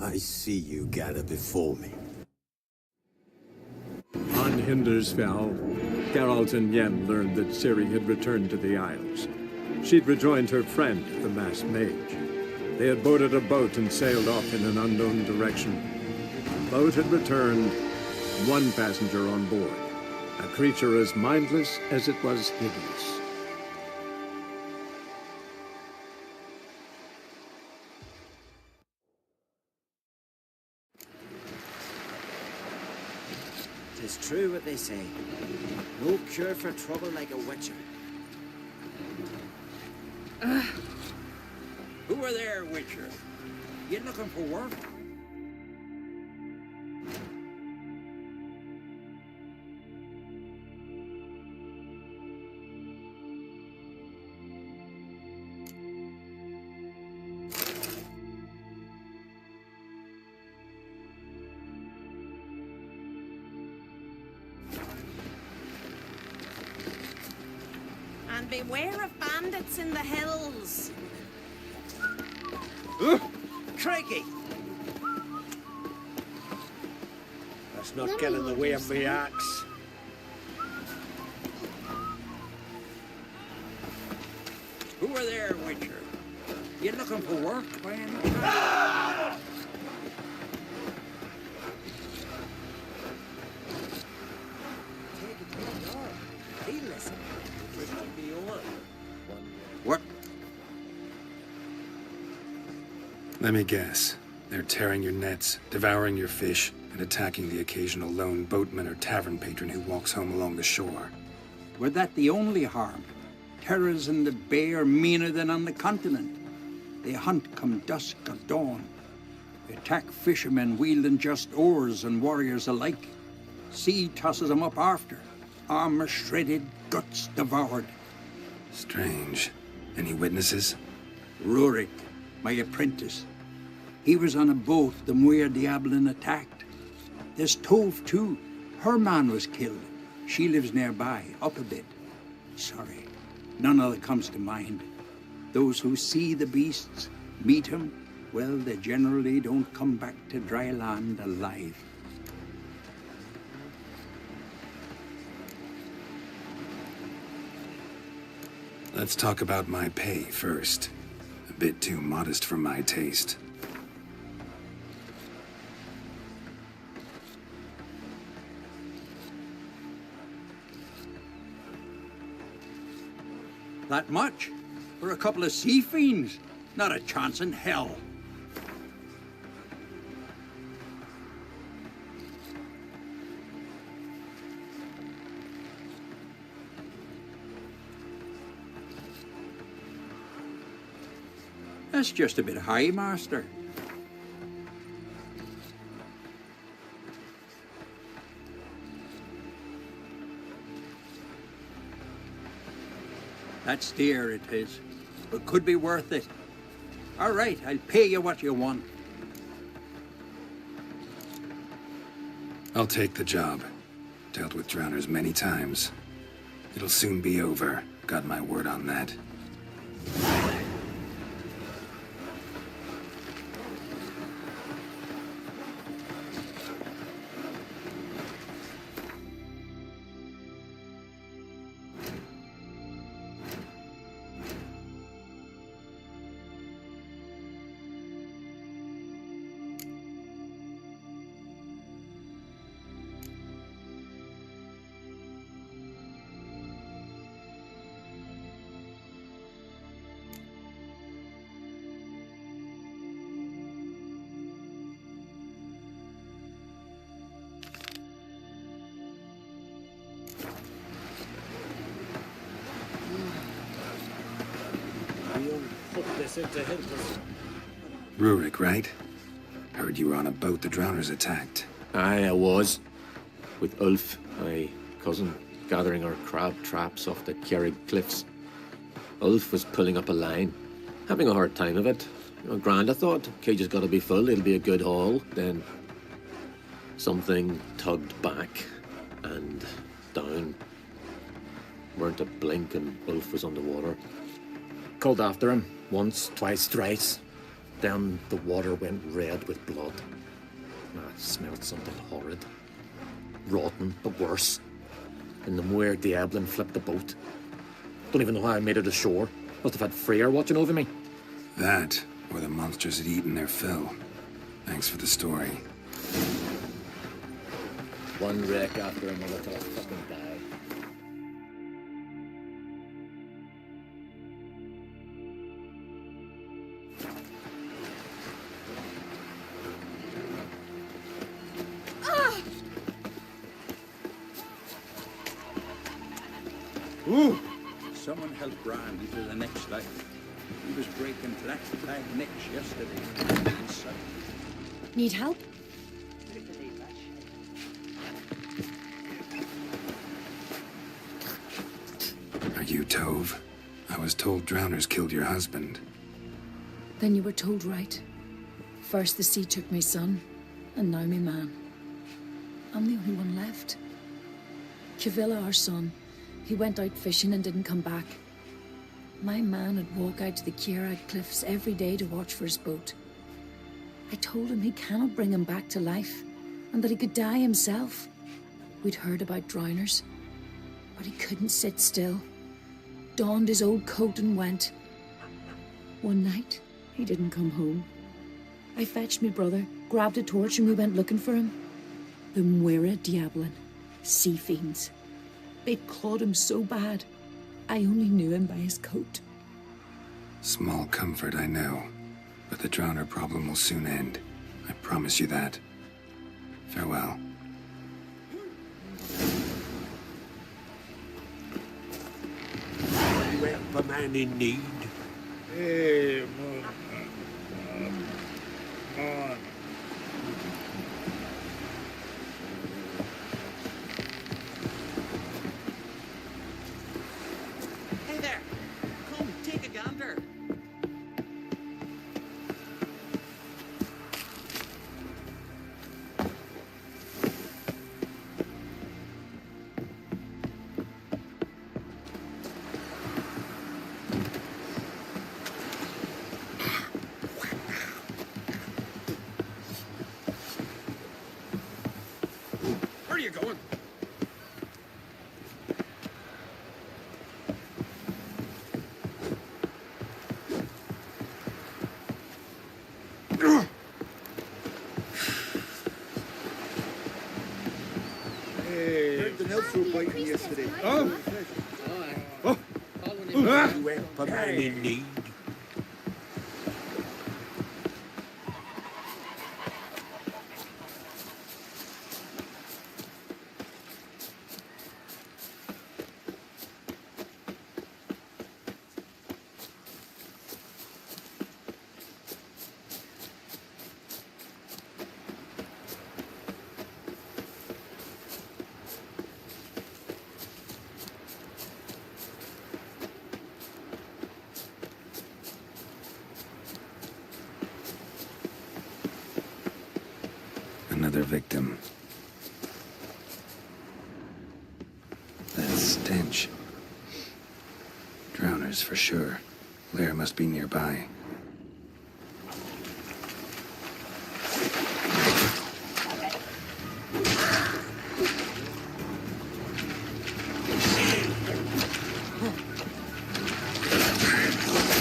I see you gather before me. On Hindersfell, Geralt and Yen learned that Ciri had returned to the Isles. She'd rejoined her friend, the Masked Mage. They had boarded a boat and sailed off in an unknown direction. The boat had returned, one passenger on board, a creature as mindless as it was hideous. Tis true what they say. No cure for trouble like a witcher. Who are there, Witcher? You looking for work? And beware of bandits in the hills. Crikey! Let's not get in the way of the axe. Who are there, Witcher? You looking for work, by any chance? Take it to the door. He'll listen. Christian be on. What? Let me guess. They're tearing your nets, devouring your fish, and attacking the occasional lone boatman or tavern patron who walks home along the shore. Were that the only harm? Terrors in the bay are meaner than on the continent. They hunt come dusk or dawn. They attack fishermen wielding just oars and warriors alike. Sea tosses them up after. Armor shredded, guts devoured. Strange. Any witnesses? Rurik, my apprentice. He was on a boat the Muir Diablin attacked. There's Tove, too. Her man was killed. She lives nearby, up a bit. Sorry, none other comes to mind. Those who see the beasts, meet him, well, they generally don't come back to dry land alive. Let's talk about my pay first. A bit too modest for my taste. That much? For a couple of sea fiends? Not a chance in hell. That's just a bit high, Master. That's dear, it is, but could be worth it. All right, I'll pay you what you want. I'll take the job. Dealt with drowners many times. It'll soon be over. Got my word on that. We'll put this into Hilton. Rurik, right? Heard you were on a boat the drowners attacked. Aye, I was. With Ulf, my cousin, gathering our crab traps off the Kerrig cliffs. Ulf was pulling up a line, having a hard time of it. Grand, I thought. Cage has got to be full, it'll be a good haul. Then something tugged back and down. Weren't a blink and Ulf was underwater. Called after him, once, twice, thrice. Then the water went red with blood. I smelled something horrid. Rotten, but worse. And the Muir Diablin flipped the boat. Don't even know how I made it ashore. Must have had Freyr watching over me. That, or the monsters had eaten their fill. Thanks for the story. One wreck after another till I fucking died. Ooh! Someone help Randy to the next life. He was breaking flat flag necks yesterday. Need help? Are you Tove? I was told drowners killed your husband. Then you were told right. First the sea took my son, and now me man. I'm the only one left. Kavilla, our son, he went out fishing and didn't come back. My man would walk out to the Kierag cliffs every day to watch for his boat. I told him he cannot bring him back to life, and that he could die himself. We'd heard about drowners, but he couldn't sit still. Donned his old coat and went. One night, he didn't come home. I fetched me brother, grabbed a torch, and we went looking for him. The Muir Diablin, sea fiends. They'd clawed him so bad, I only knew him by his coat. Small comfort, I know. But the drowner problem will soon end. I promise you that. Farewell. You help a man in need. Hey, man. Hey there! Come, take a gander. Where are you going? Heard the Nelson biting yesterday. Oh! You help a man in need. Another victim. That stench. Drowners for sure. Lair must be nearby.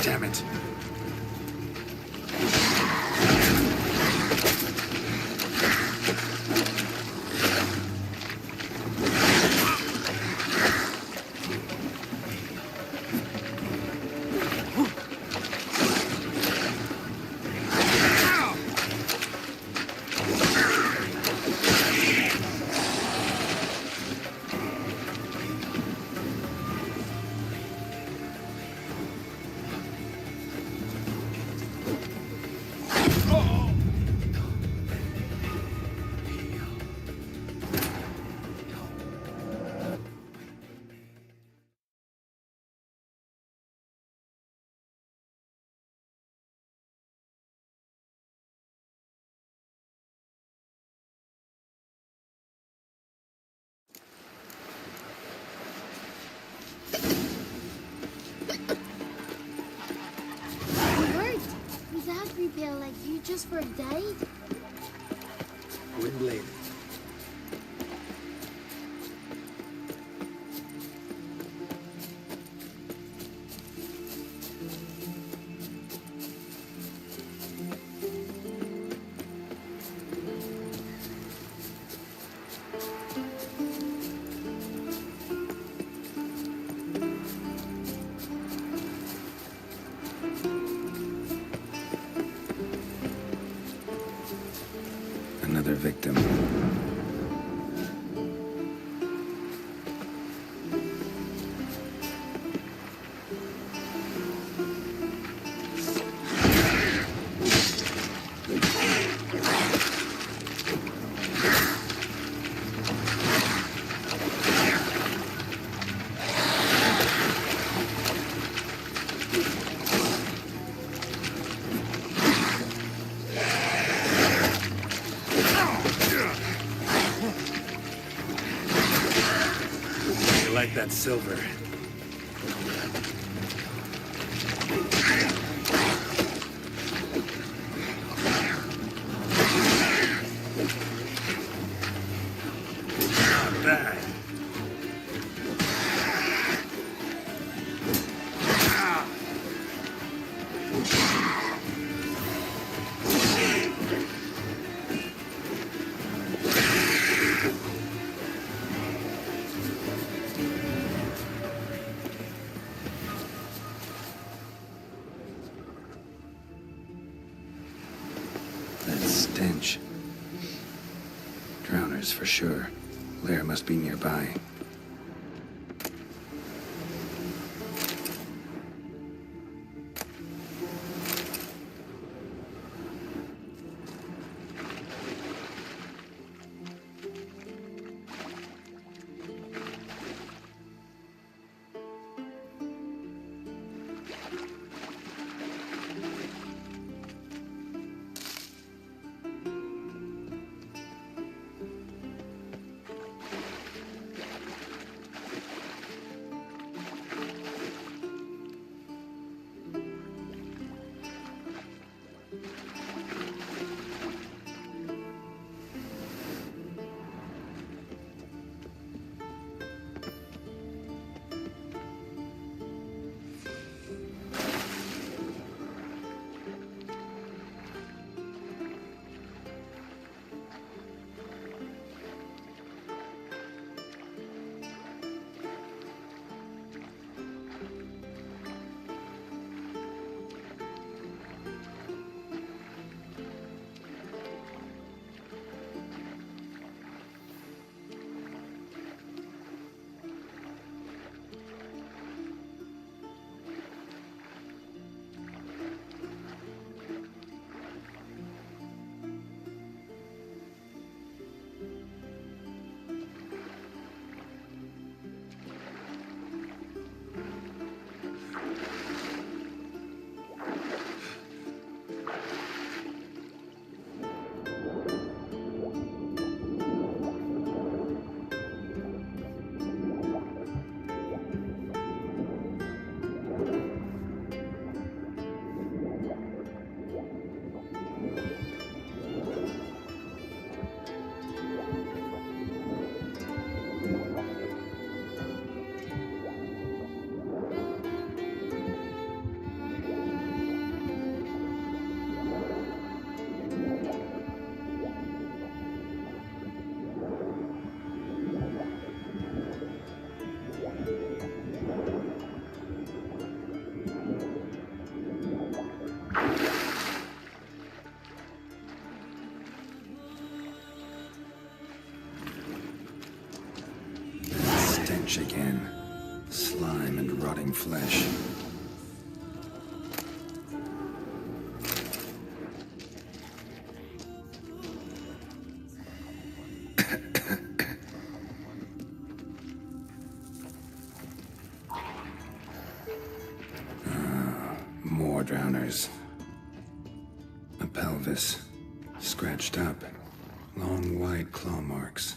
Damn it. feel like you just for a day? I wouldn't blame you. Another victim. Like that silver. Not bad. That stench. Drowners for sure. Lair must be nearby. Stench again. Slime and rotting flesh. More drowners. A pelvis. Scratched up. Long, wide claw marks.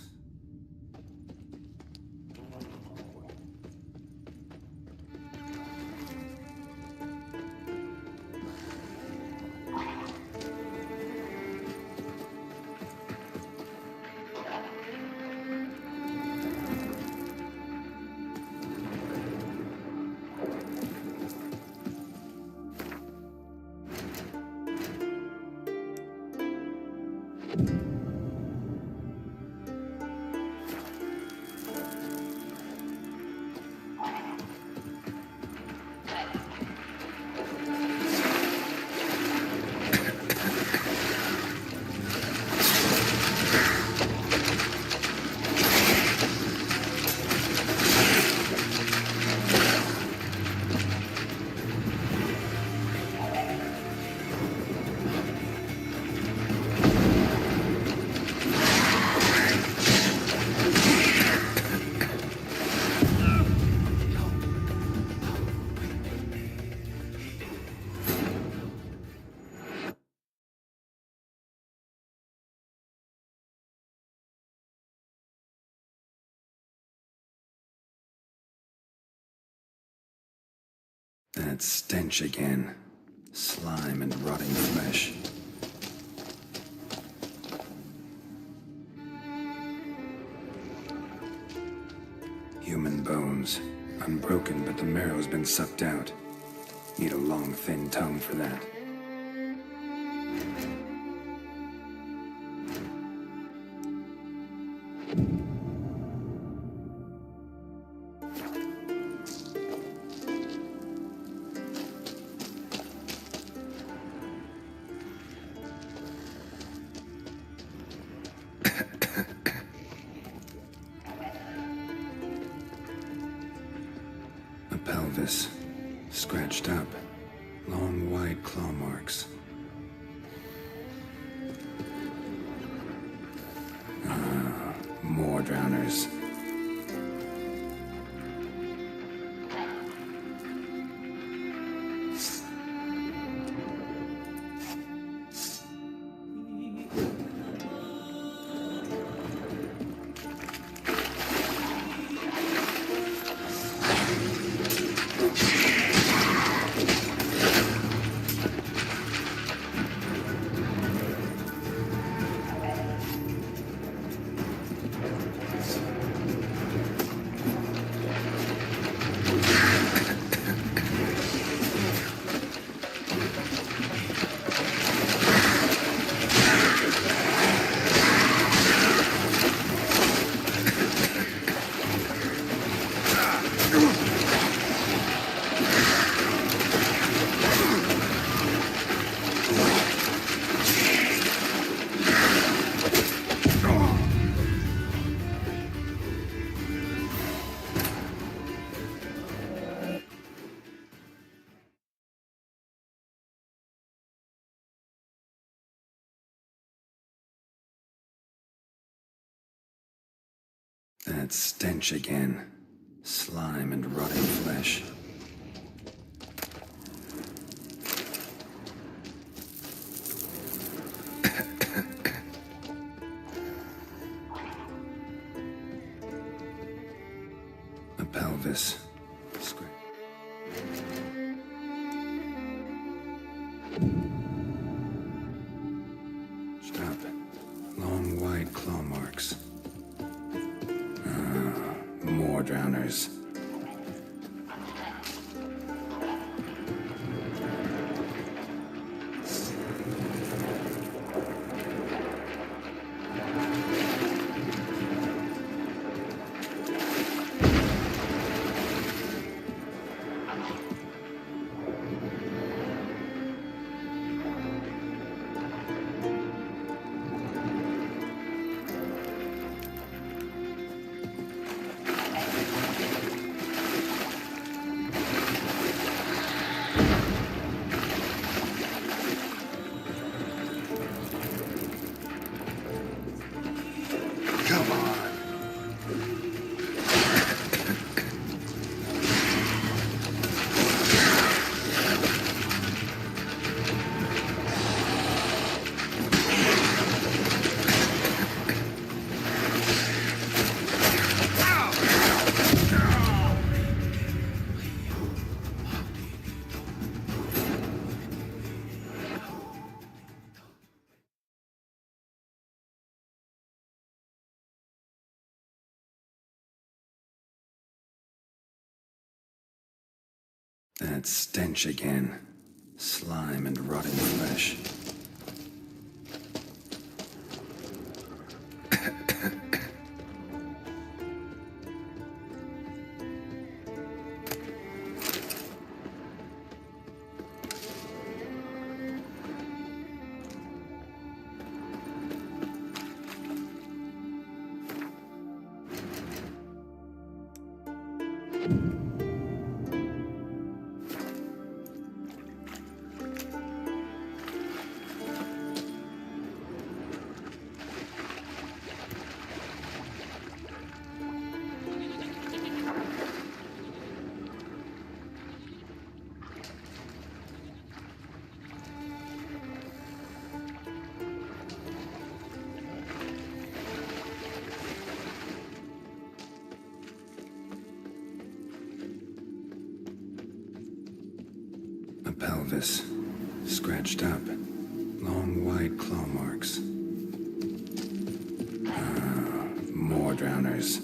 That stench again. Slime and rotting flesh. Human bones. Unbroken, but the marrow's been sucked out. Need a long, thin tongue for that. A pelvis. Scratched up. Long, wide claw marks. More drowners. That stench again. Slime and rotting flesh. A pelvis. Stop. Long, wide claw marks. More drowners. That stench again. Slime and rotting flesh. surface. Scratched up. Long, wide claw marks. More drowners.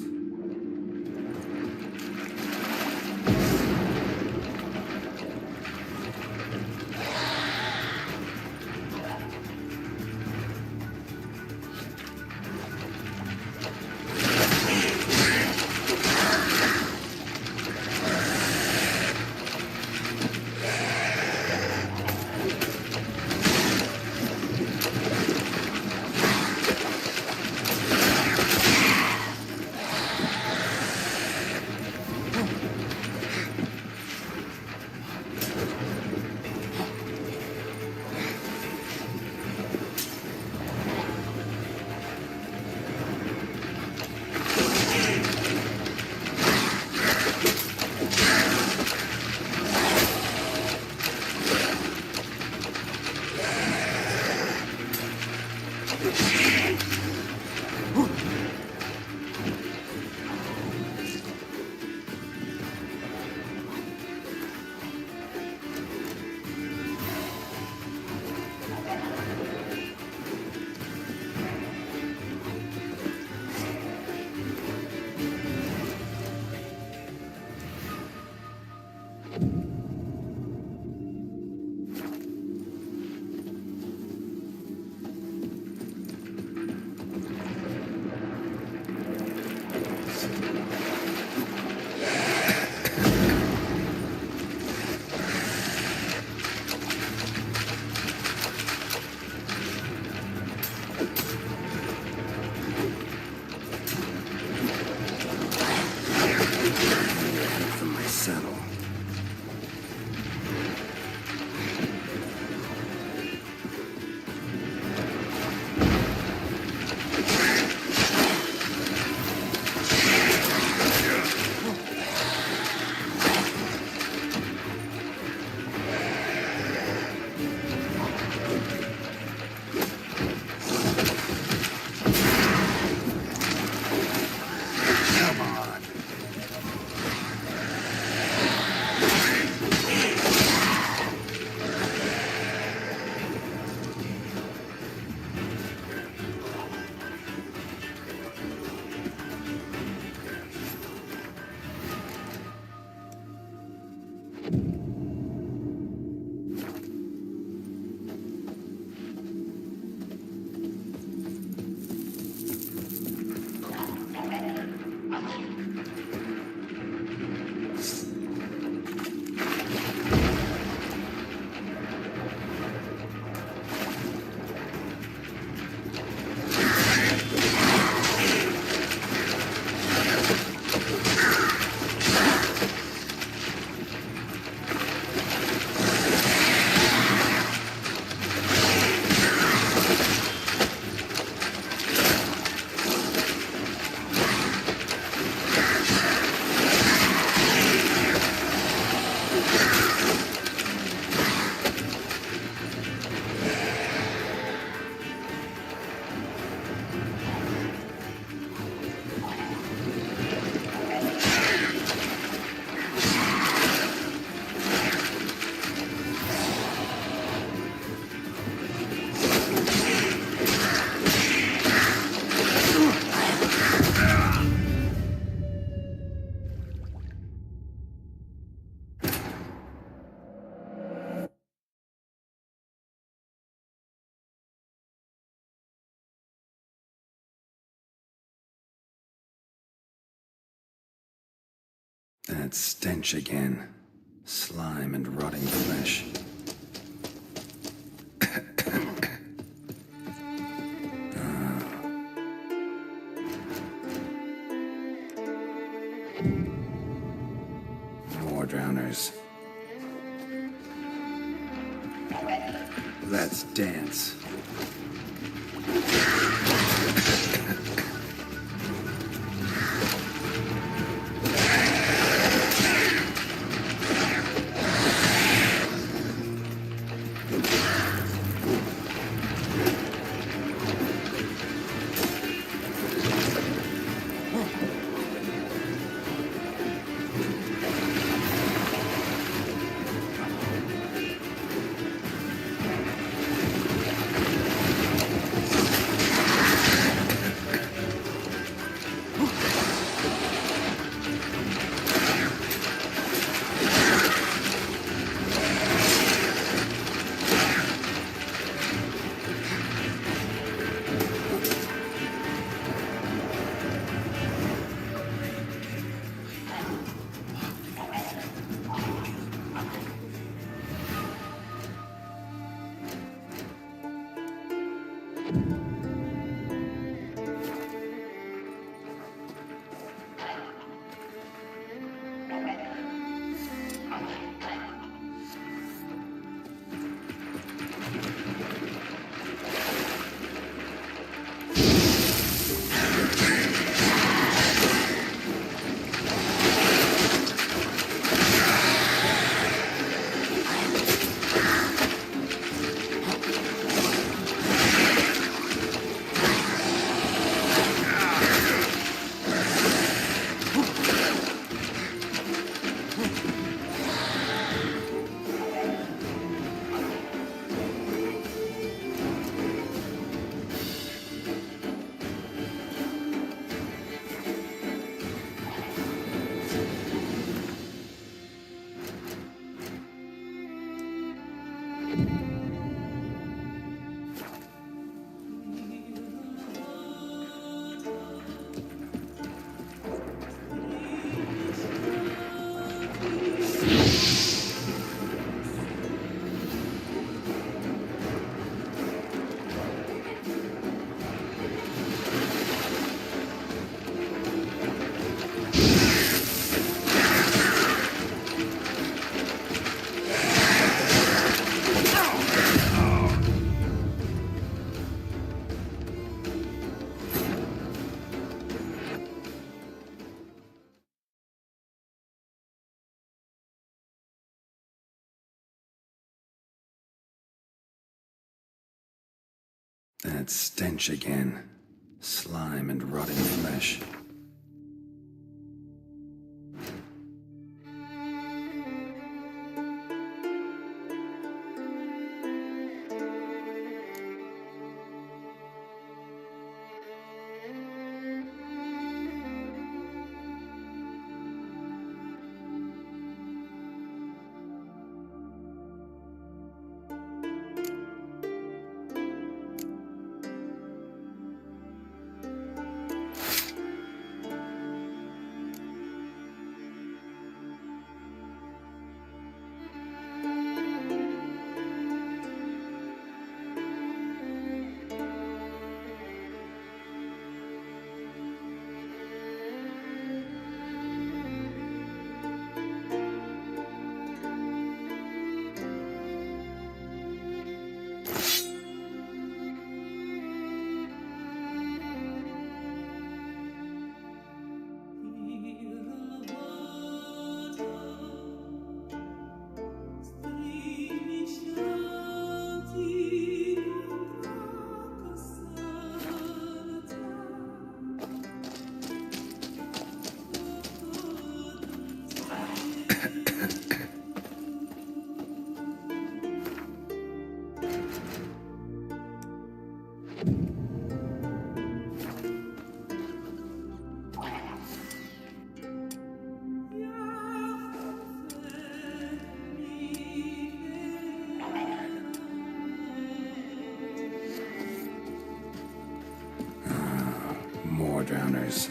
From my saddle. That stench again. Slime and rotting flesh. More drowners. Let's dance. That stench again. Slime and rotting flesh. More drowners.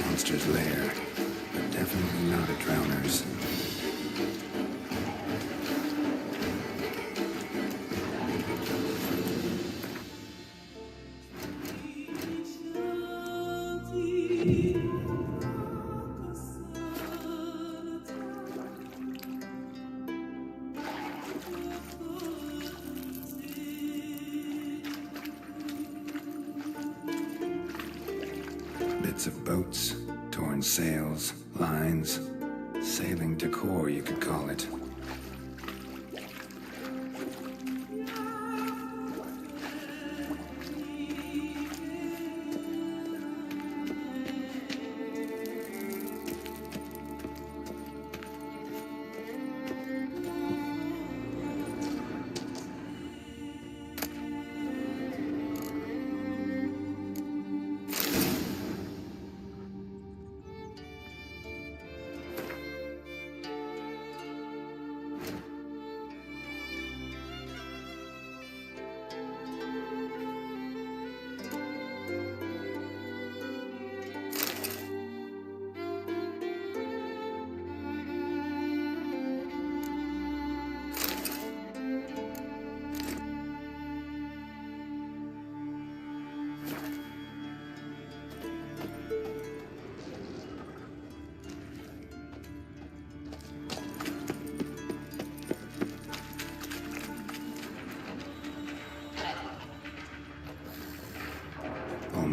Monster's lair, but definitely not a drowner's. Bits of boats, torn sails, lines, sailing decor, you could call it.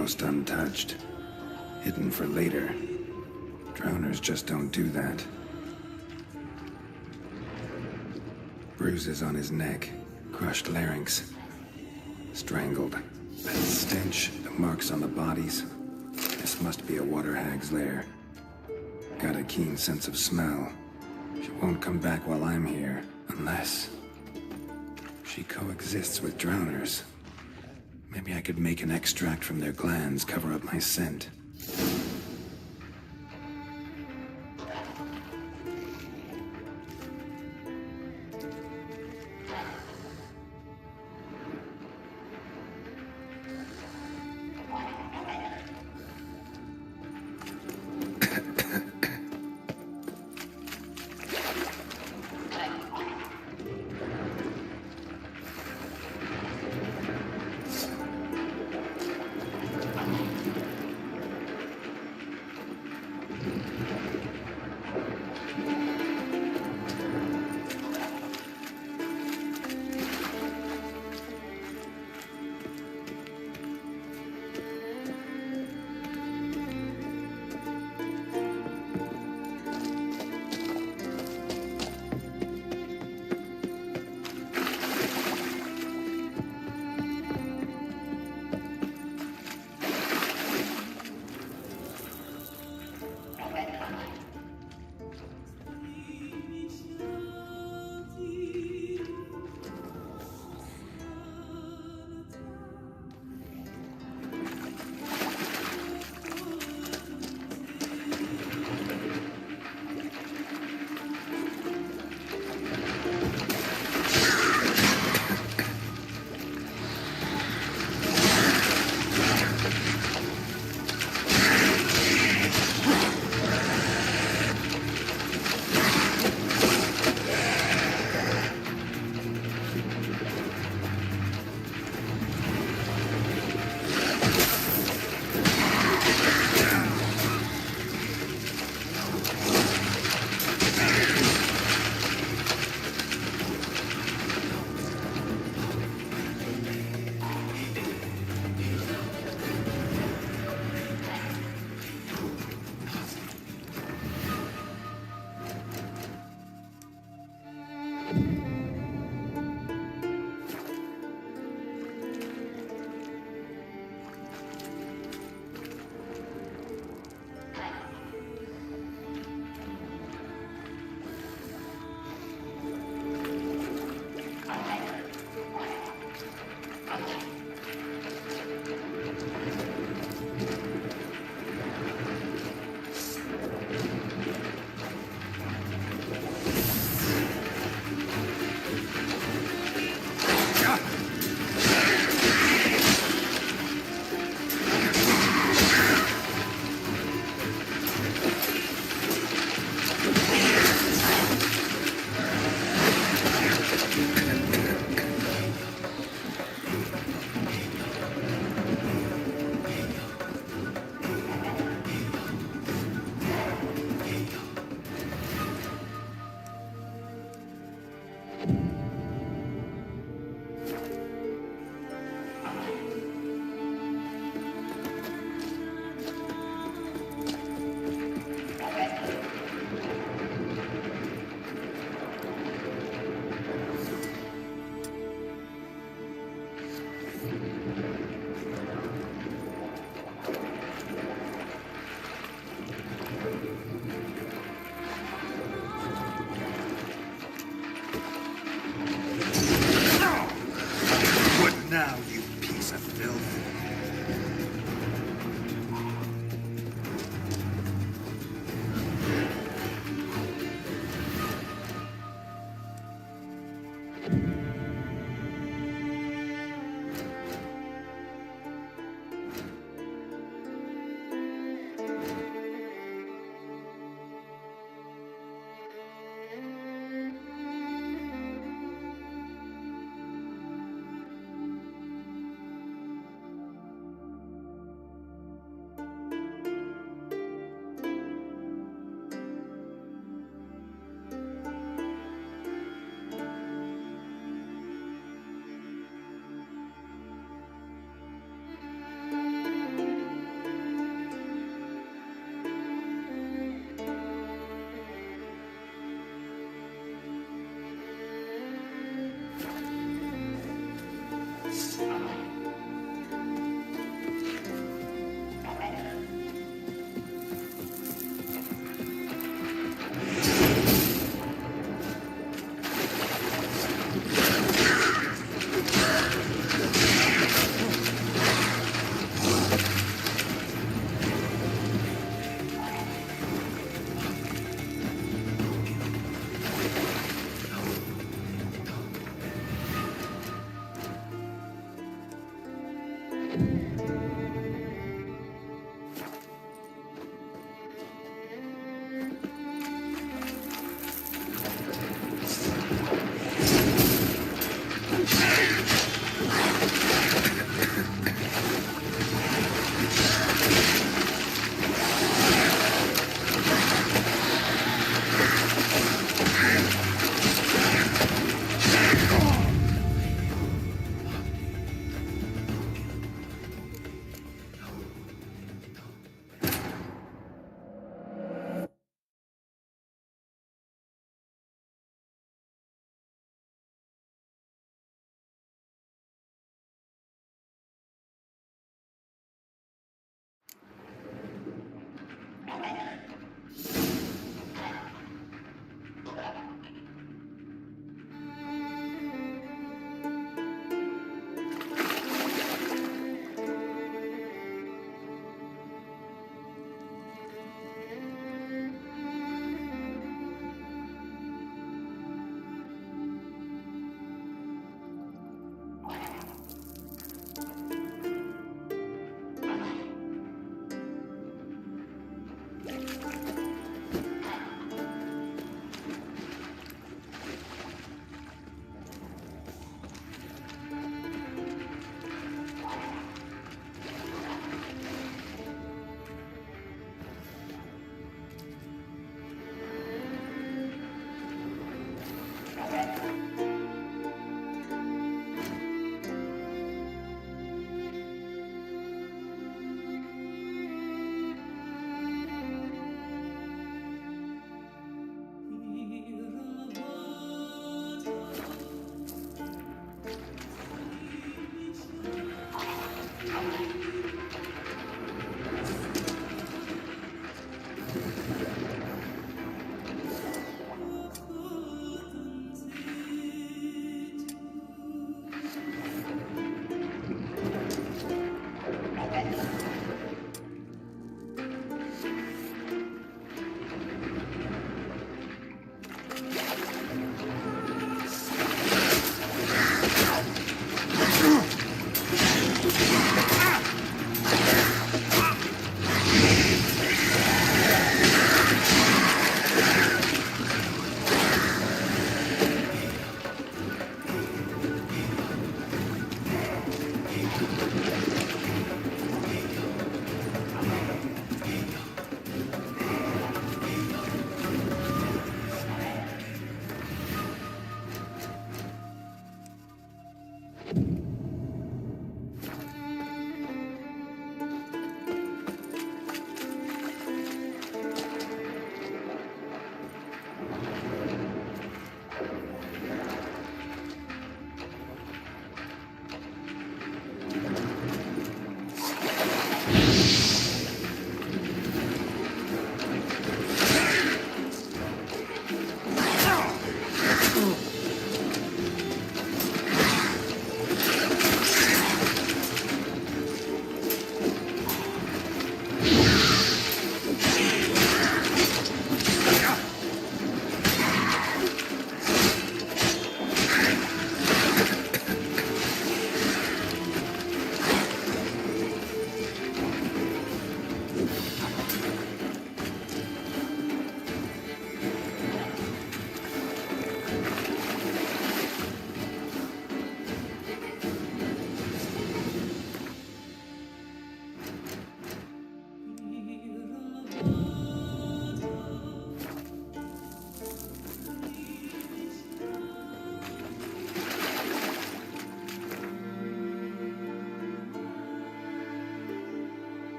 almost untouched. Hidden for later. Drowners just don't do that. Bruises on his neck, crushed larynx. Strangled. That stench, the marks on the bodies. This must be a water hag's lair. Got a keen sense of smell. She won't come back while I'm here, unless she coexists with drowners. Maybe I could make an extract from their glands cover up my scent.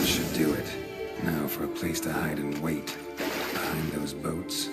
should do it. Now for a place to hide and wait. Behind those boats.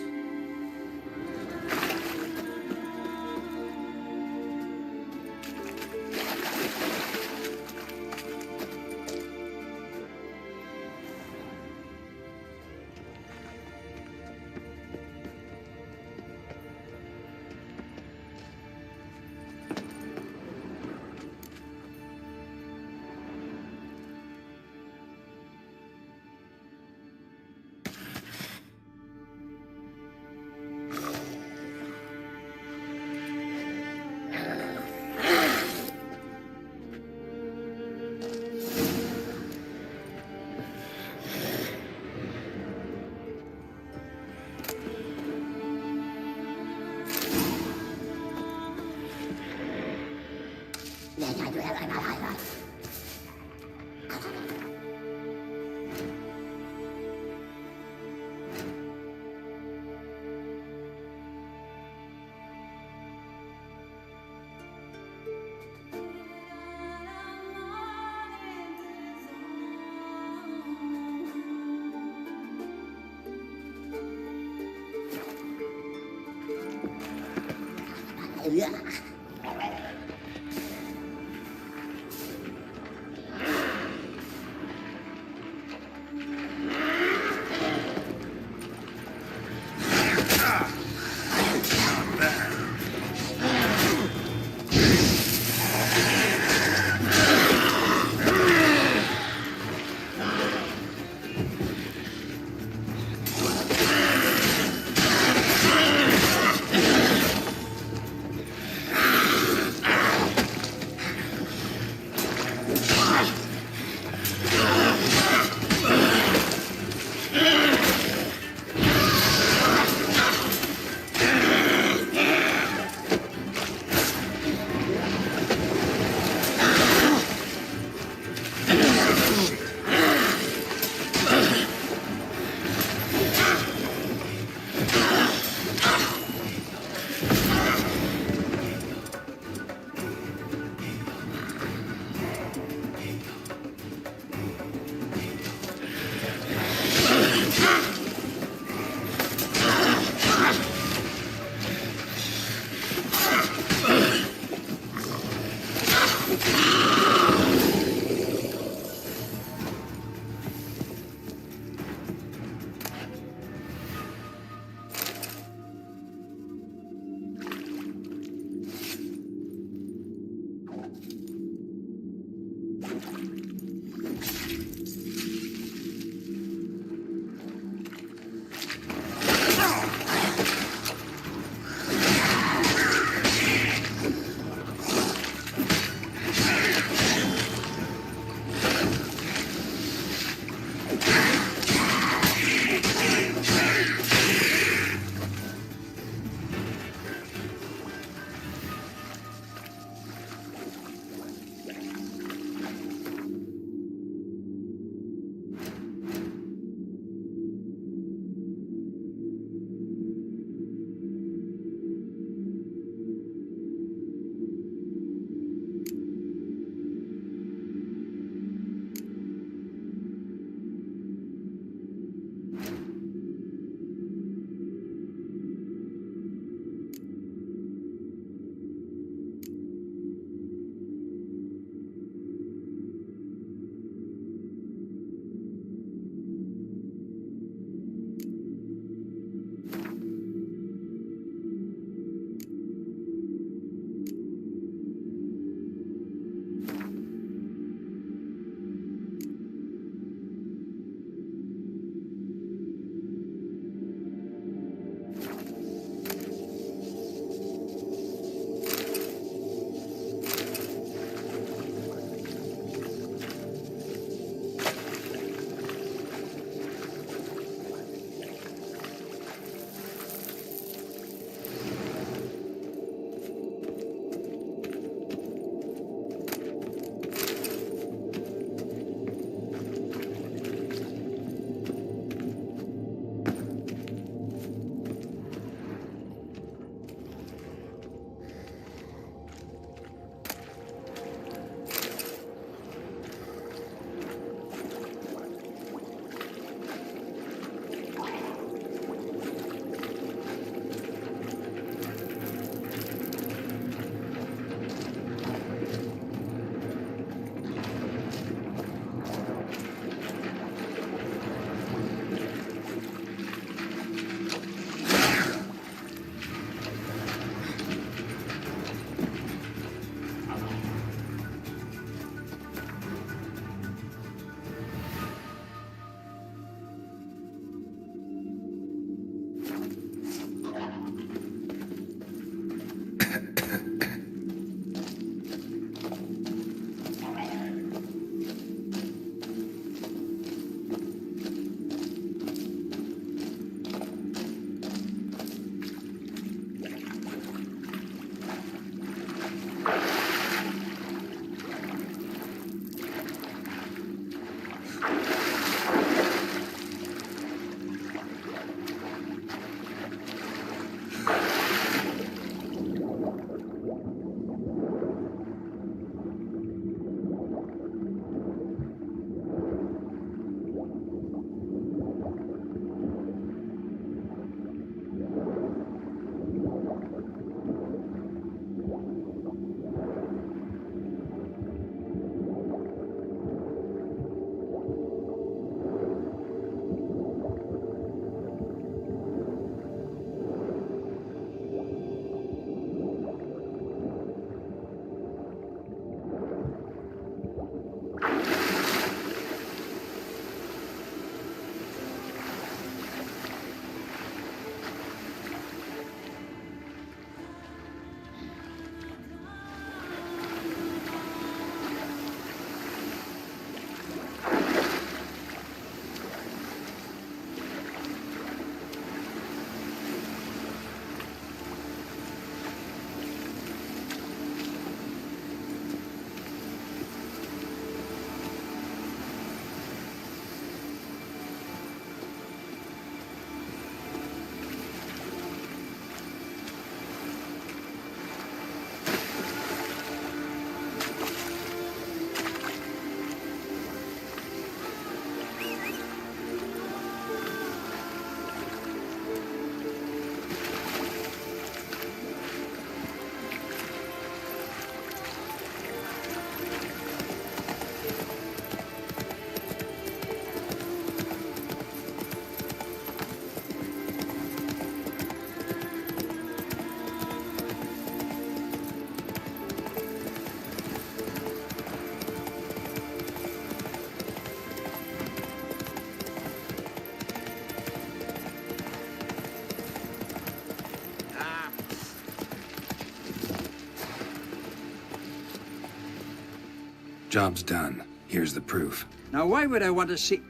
Job's done. Here's the proof. Now, why would I want to see...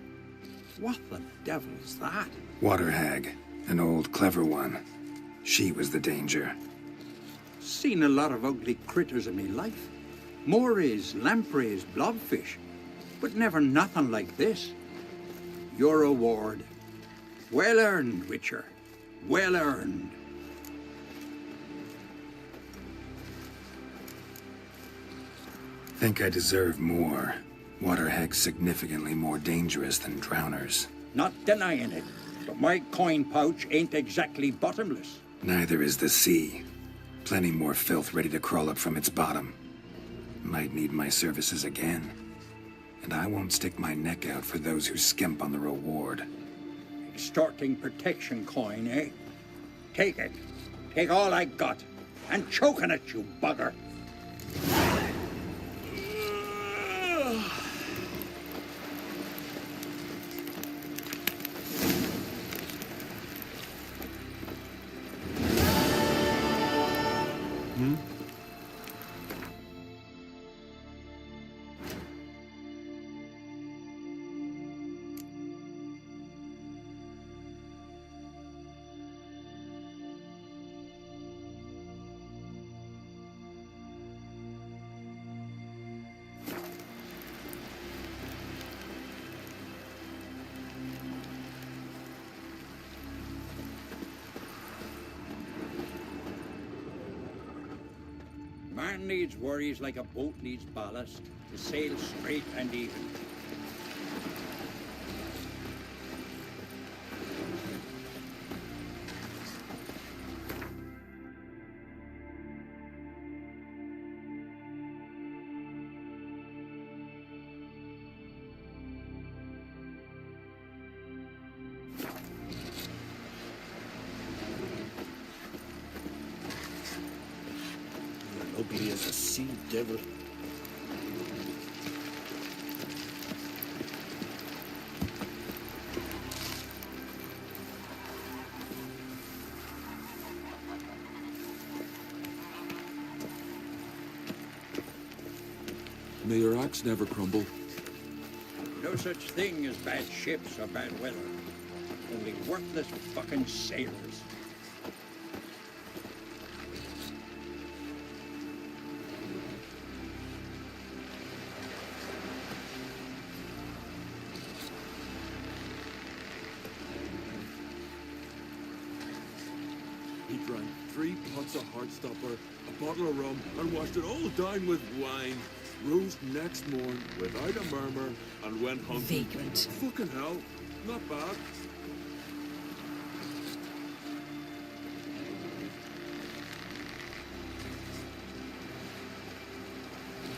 What the devil's that? Water hag. An old, clever one. She was the danger. Seen a lot of ugly critters in me life. Morays, lampreys, blobfish. But never nothing like this. Your reward. Well earned, Witcher. Well earned. Think I deserve more. Water hag's significantly more dangerous than drowners. Not denying it, but my coin pouch ain't exactly bottomless. Neither is the sea. Plenty more filth ready to crawl up from its bottom. Might need my services again. And I won't stick my neck out for those who skimp on the reward. Extorting protection coin, eh? Take it. Take all I got. And choking at you, bugger. Man needs worries like a boat needs ballast to sail straight and even. Ugly as a sea devil. May your axe never crumble. No such thing as bad ships or bad weather. Only worthless fucking sailors. He drank 3 pots of Heartstopper, a bottle of rum, and washed it all down with wine. Rose next morn without a murmur and went hunting. Vagrant. Fucking hell. Not bad.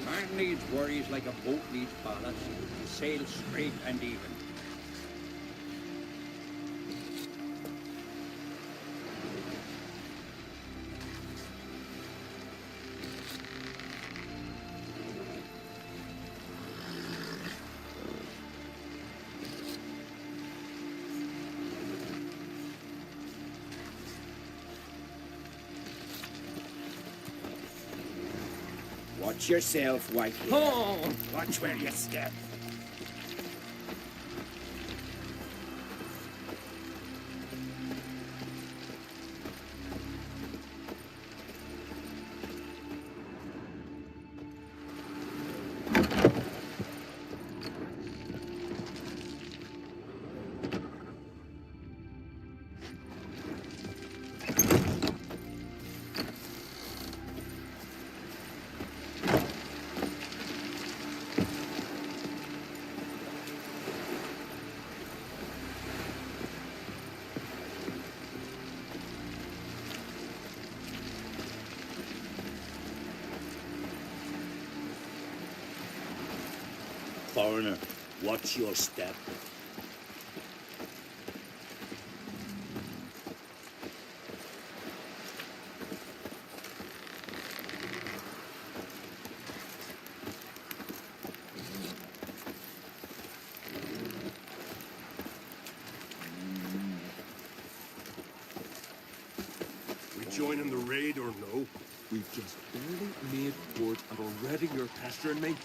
Man needs worries like a boat needs ballast to sail straight and even. Watch yourself, Whitey. Oh! Watch where you step. Foreigner, watch your step. We joining the raid or no? We've just barely made port and already you're pestering me.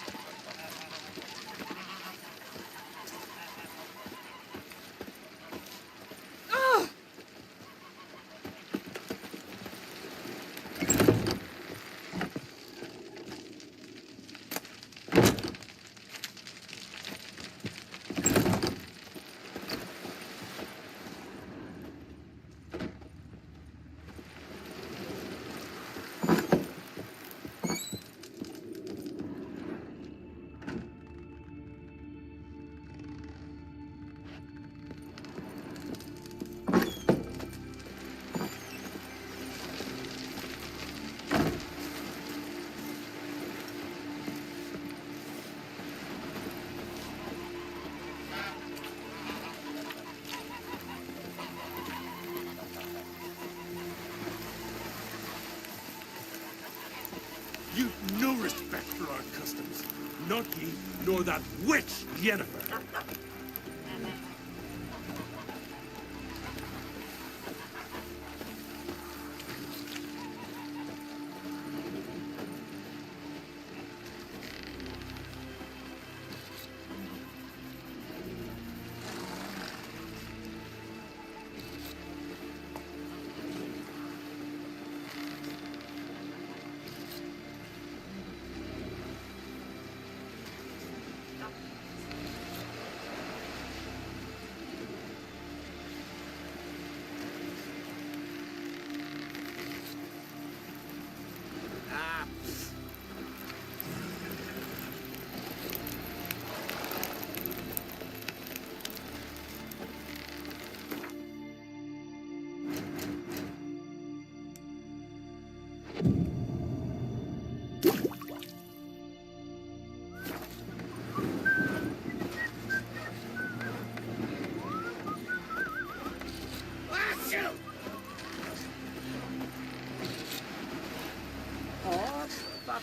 You've no respect for our customs. Not ye, nor that witch, Yennefer.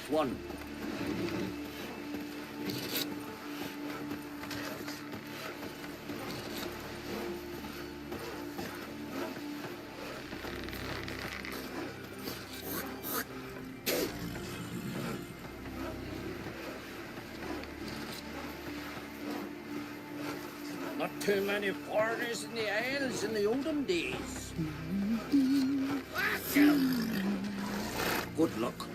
One. Not too many foreigners in the Isles in the olden days. Good luck.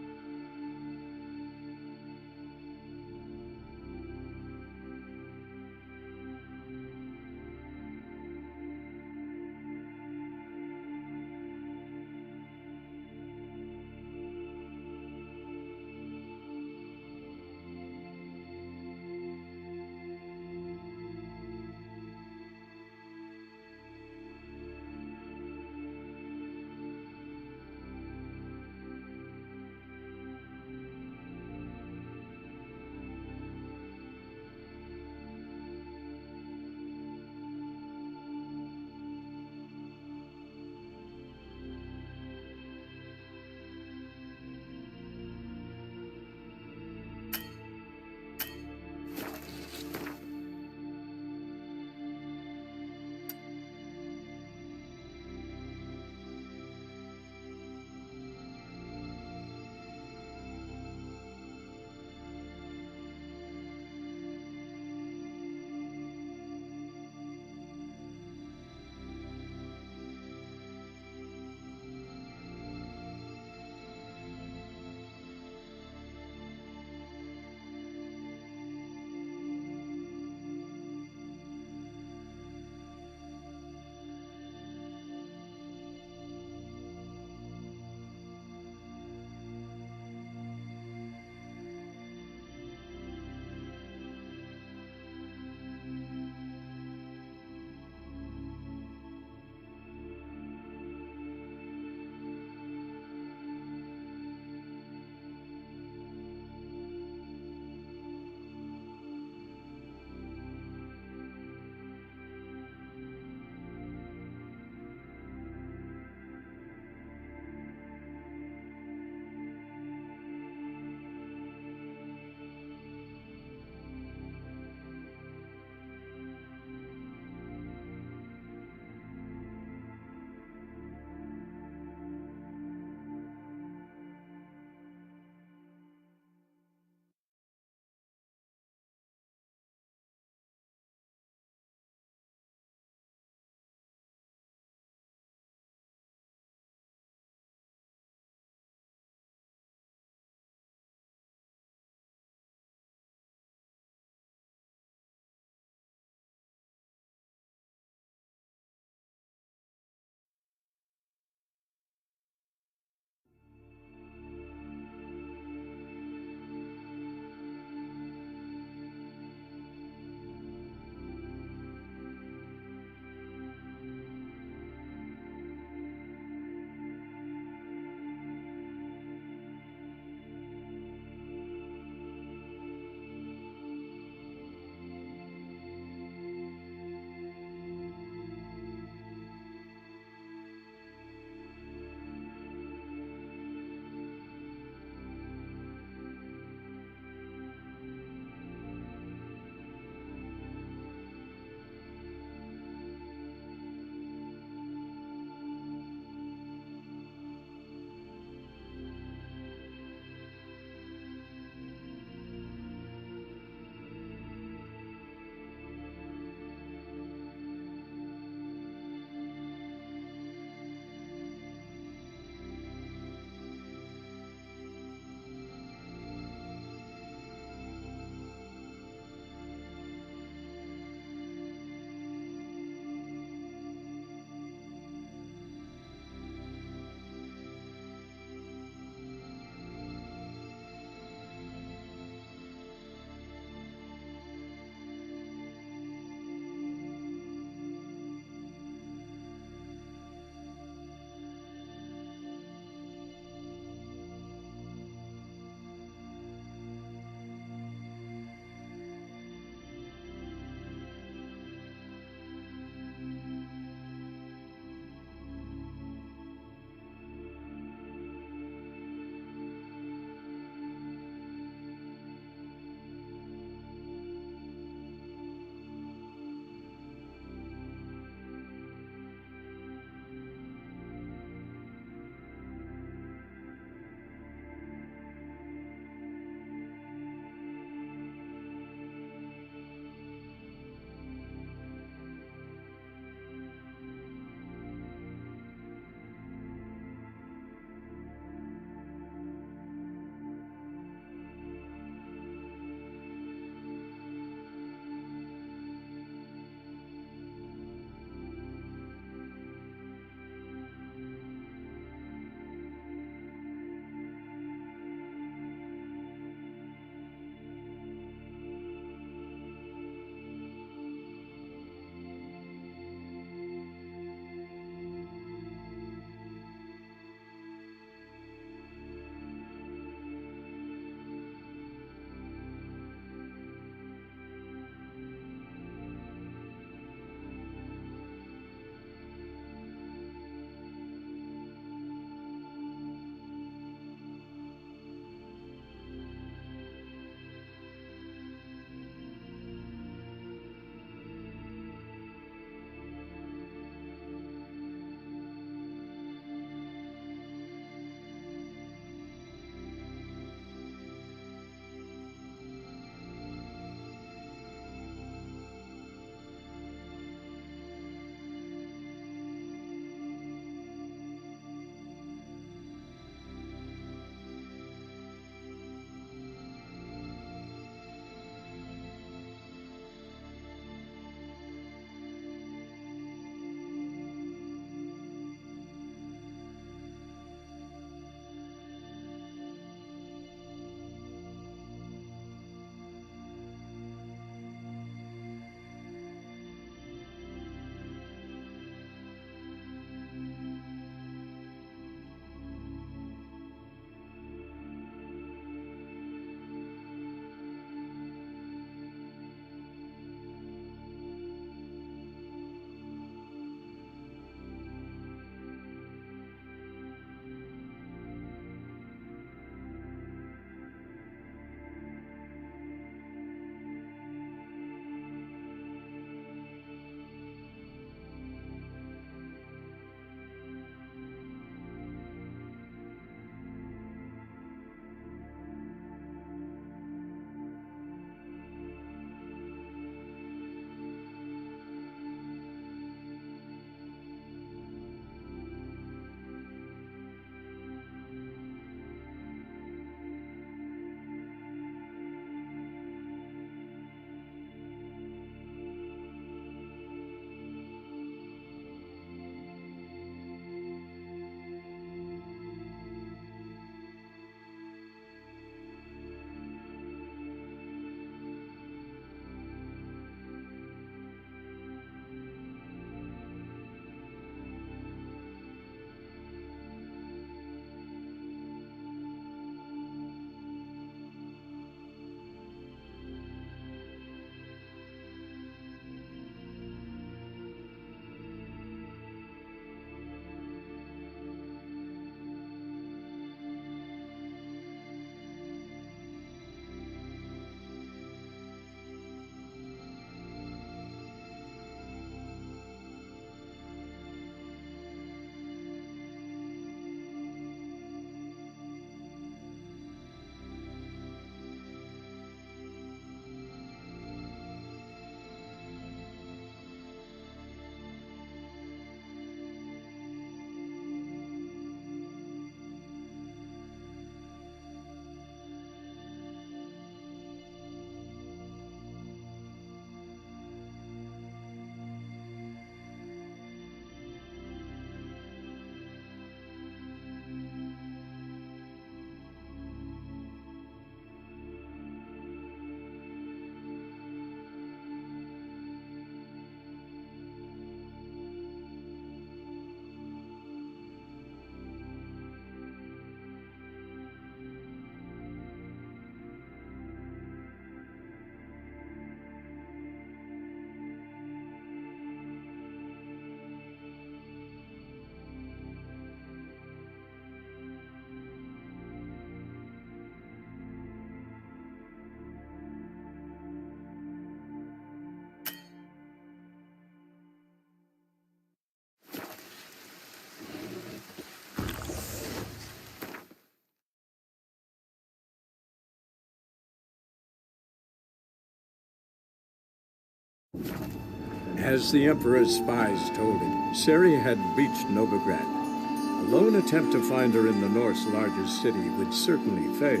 As the Emperor's spies told him, Ciri had reached Novigrad. A lone attempt to find her in the North's largest city would certainly fail.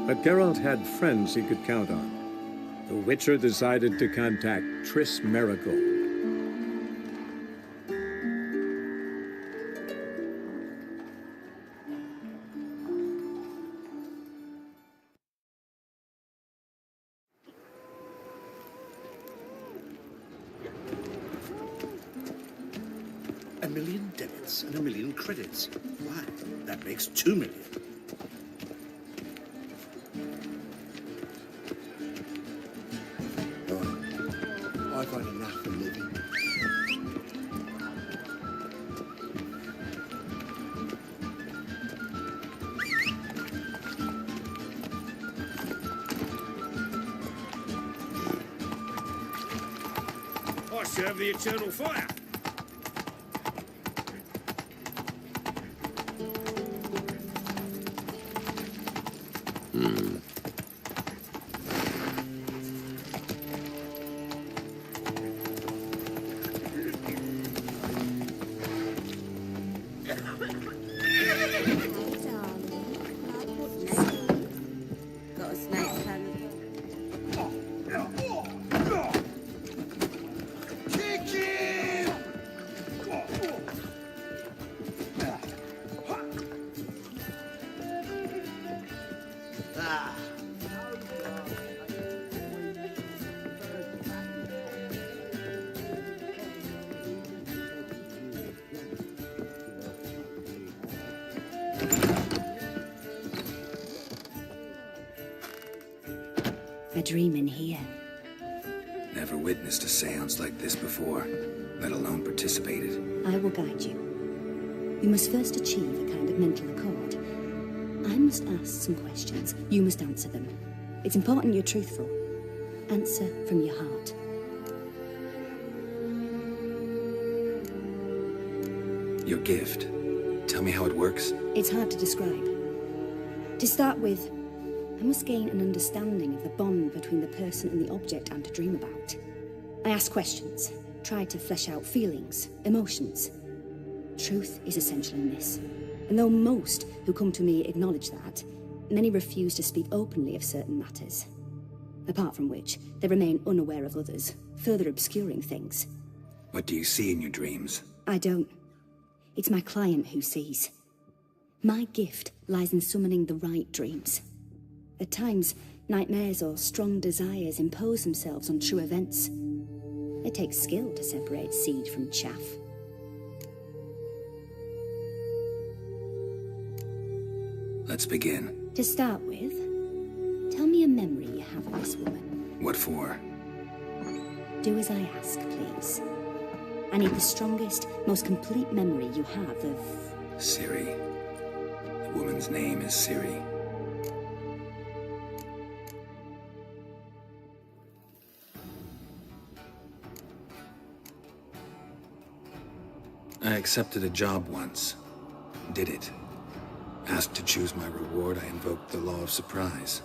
But Geralt had friends he could count on. The Witcher decided to contact Triss Merigold. A million debits and a million credits. Why, that makes 2 million. Oh, I've had enough of living. I serve the eternal fire. Got a snake's hand. A dream in here. Never witnessed a seance like this before, let alone participated. I will guide you. We must first achieve a kind of mental accord. I must ask some questions. You must answer them. It's important you're truthful. Answer from your heart. Your gift. Tell me how it works. It's hard to describe. To start with, I must gain an understanding of the bond between the person and the object I'm to dream about. I ask questions, try to flesh out feelings, emotions. Truth is essential in this. And though most who come to me acknowledge that, many refuse to speak openly of certain matters. Apart from which, they remain unaware of others, further obscuring things. What do you see in your dreams? I don't. It's my client who sees. My gift lies in summoning the right dreams. At times, nightmares or strong desires impose themselves on true events. It takes skill to separate seed from chaff. Let's begin. To start with, tell me a memory you have of this woman. What for? Do as I ask, please. I need the strongest, most complete memory you have of... Ciri. The woman's name is Ciri. I accepted a job once. Did it. Asked to choose my reward, I invoked the law of surprise.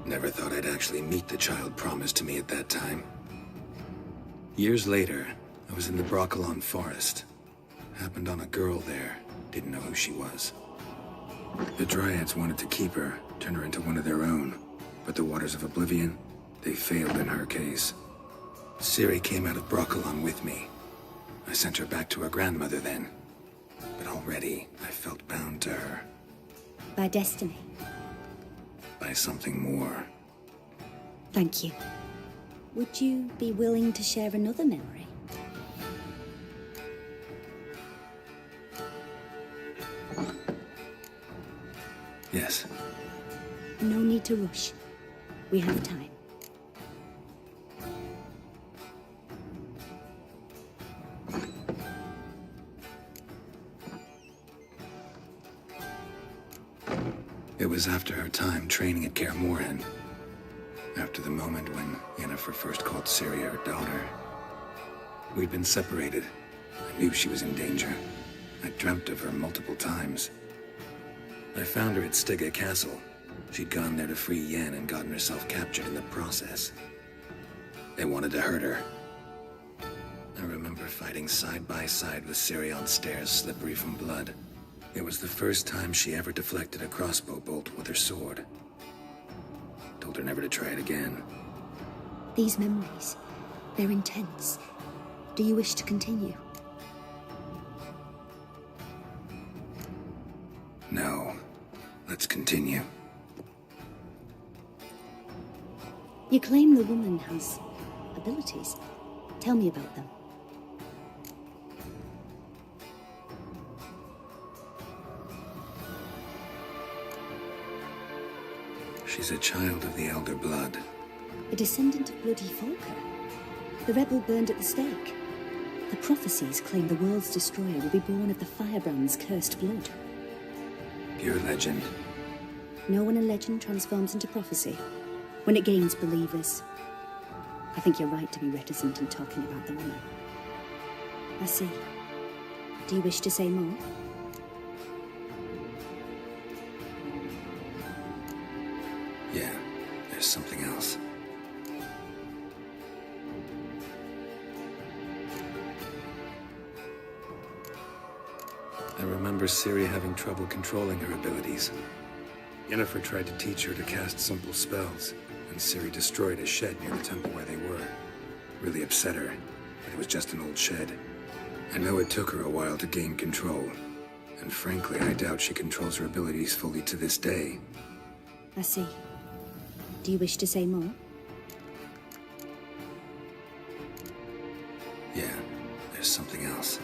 Never thought I'd actually meet the child promised to me at that time. Years later, I was in the Brokilon forest. Happened on a girl there. Didn't know who she was. The Dryads wanted to keep her, turn her into one of their own. But the Waters of Oblivion, they failed in her case. Ciri came out of Brokilon with me. I sent her back to her grandmother then. But already, I felt bound to her. By destiny. By something more. Thank you. Would you be willing to share another memory? Yes. No need to rush. We have time. It was after her time training at Kaer Morhen. After the moment when Yennefer first called Ciri her daughter. We'd been separated. I knew she was in danger. I dreamt of her multiple times. I found her at Stygga Castle. She'd gone there to free Yen and gotten herself captured in the process. They wanted to hurt her. I remember fighting side by side with Ciri on stairs, slippery from blood. It was the first time she ever deflected a crossbow bolt with her sword. Told her never to try it again. These memories, they're intense. Do you wish to continue? No. Let's continue. You claim the woman has abilities. Tell me about them. She's a child of the Elder Blood. A descendant of bloody Falker. The rebel burned at the stake. The prophecies claim the world's destroyer will be born of the Firebrand's cursed blood. Pure legend. Know when a legend transforms into prophecy? When it gains believers. I think you're right to be reticent in talking about the woman. I see. Do you wish to say more? Yeah, there's something else. I remember Ciri having trouble controlling her abilities. Yennefer tried to teach her to cast simple spells, and Ciri destroyed a shed near the temple where they were. Really upset her, but it was just an old shed. I know it took her a while to gain control, and frankly, I doubt she controls her abilities fully to this day. I see. Do you wish to say more? Yeah, there's something else.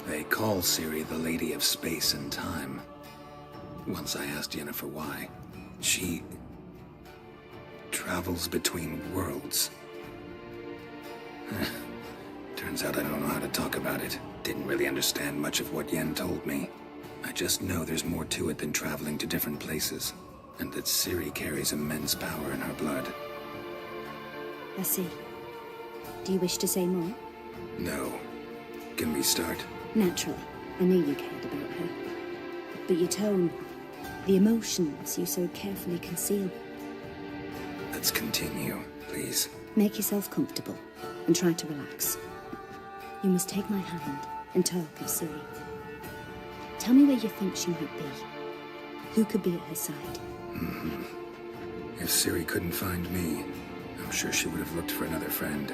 They call Ciri the Lady of Space and Time. Once I asked Yennefer why. She travels between worlds. Turns out I don't know how to talk about it. Didn't really understand much of what Yen told me. I just know there's more to it than traveling to different places, and that Ciri carries immense power in her blood. I see. Do you wish to say more? No. Can we start? Naturally. I knew you cared about her. But your tone, the emotions you so carefully conceal. Let's continue, please. Make yourself comfortable and try to relax. You must take my hand and talk of Ciri. Tell me where you think she might be. Who could be at her side? If Ciri couldn't find me, I'm sure she would have looked for another friend.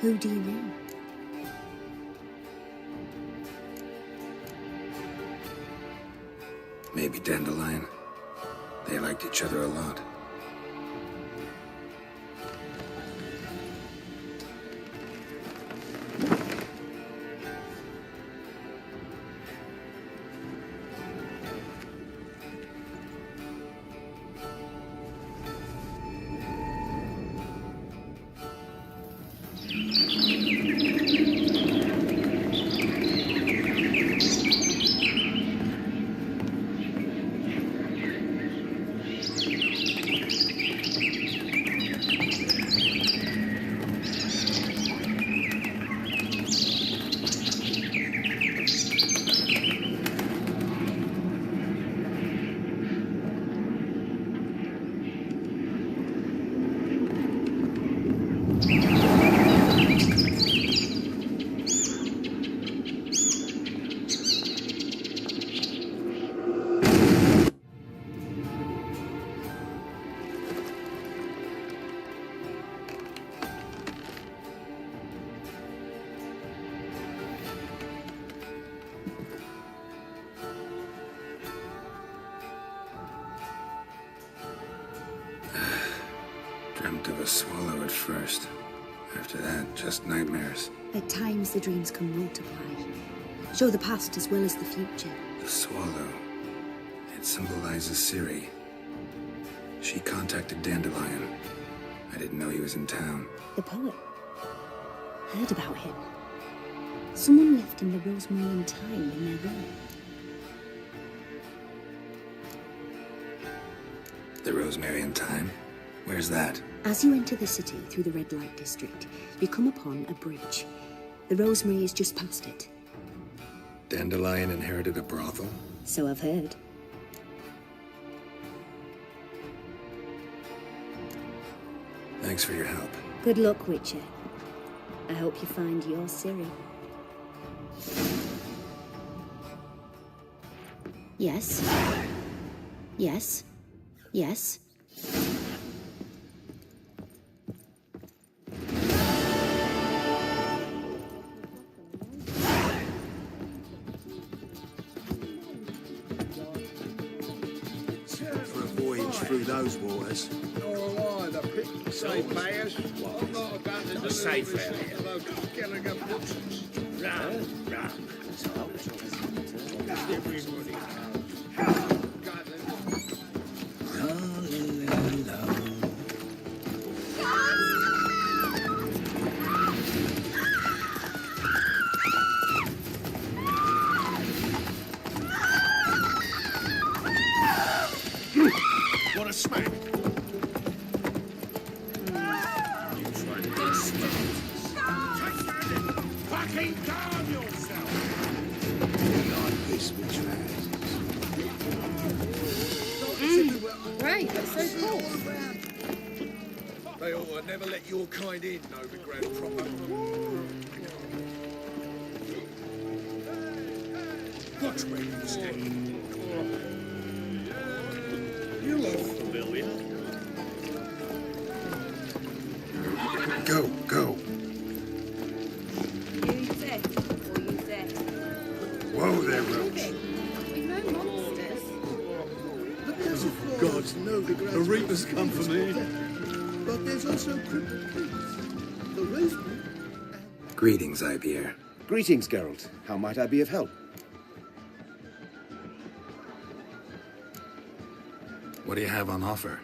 Who do you mean? Maybe Dandelion. They liked each other a lot. Dreamt of a swallow at first. After that, just nightmares. At times the dreams can multiply. Show the past as well as the future. The swallow. It symbolizes Ciri. She contacted Dandelion. I didn't know he was in town. The poet. Heard about him. Someone left him the Rosemary and Thyme in their room. The Rosemary and Thyme? Where's that? As you enter the city through the red light district, you come upon a bridge. The Rosemary is just past it. Dandelion inherited a brothel? So I've heard. Thanks for your help. Good luck, Witcher. I hope you find your Ciri. Yes. Yes. Yes. For a voyage through those waters. Oh, aye, the pit safe payers. I'm not abandoned Not safe to out here. those Gallagher books. Rum. Everybody. What a smack! Fucking calm yourself! Like this with Right, that's so cool. They ought to never let your kind in, Novigrad proper. Watch where you step. You look familiar. Go, go. Use it, or use it. Whoa there, Roach. We've no monsters. Gods, Novigrad. The Reapers come for me. But there's also crippled pigs. The rosewood. Greetings, Ibier. Greetings, Geralt. How might I be of help? What do you have on offer?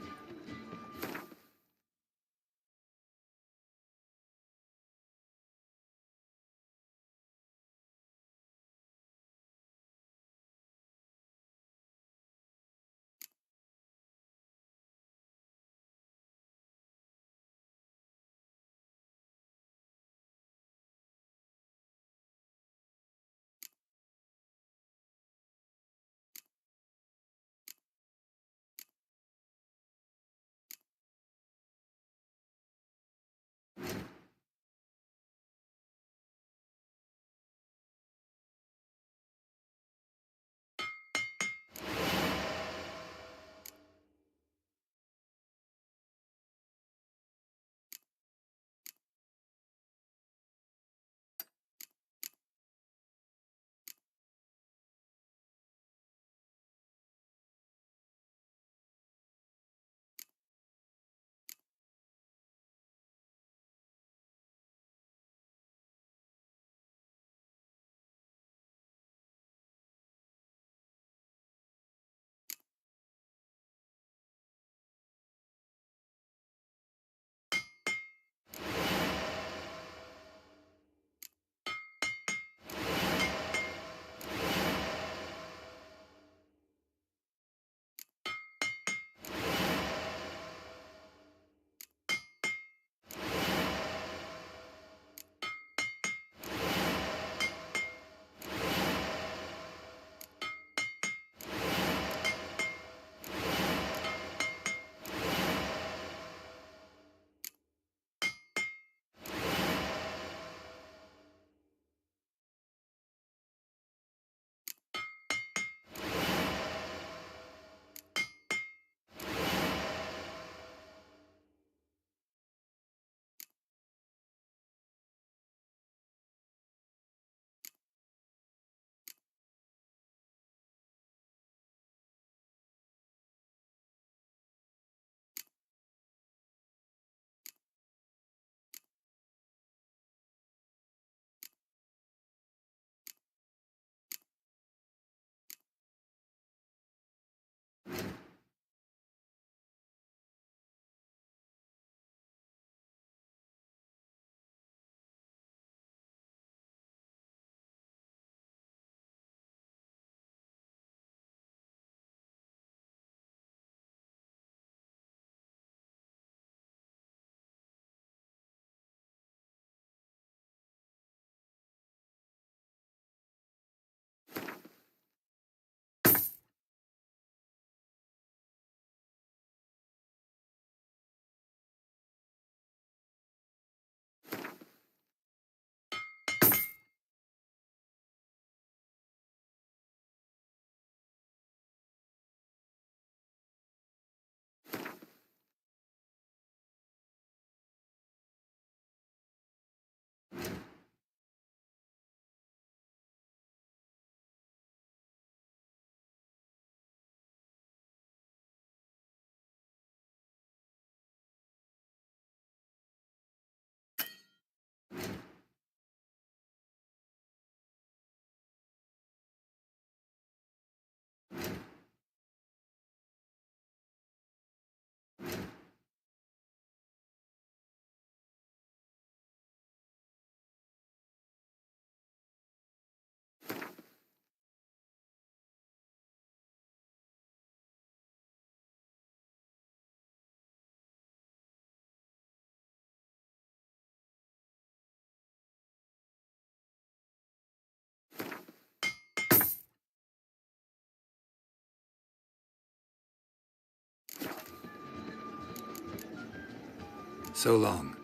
So long.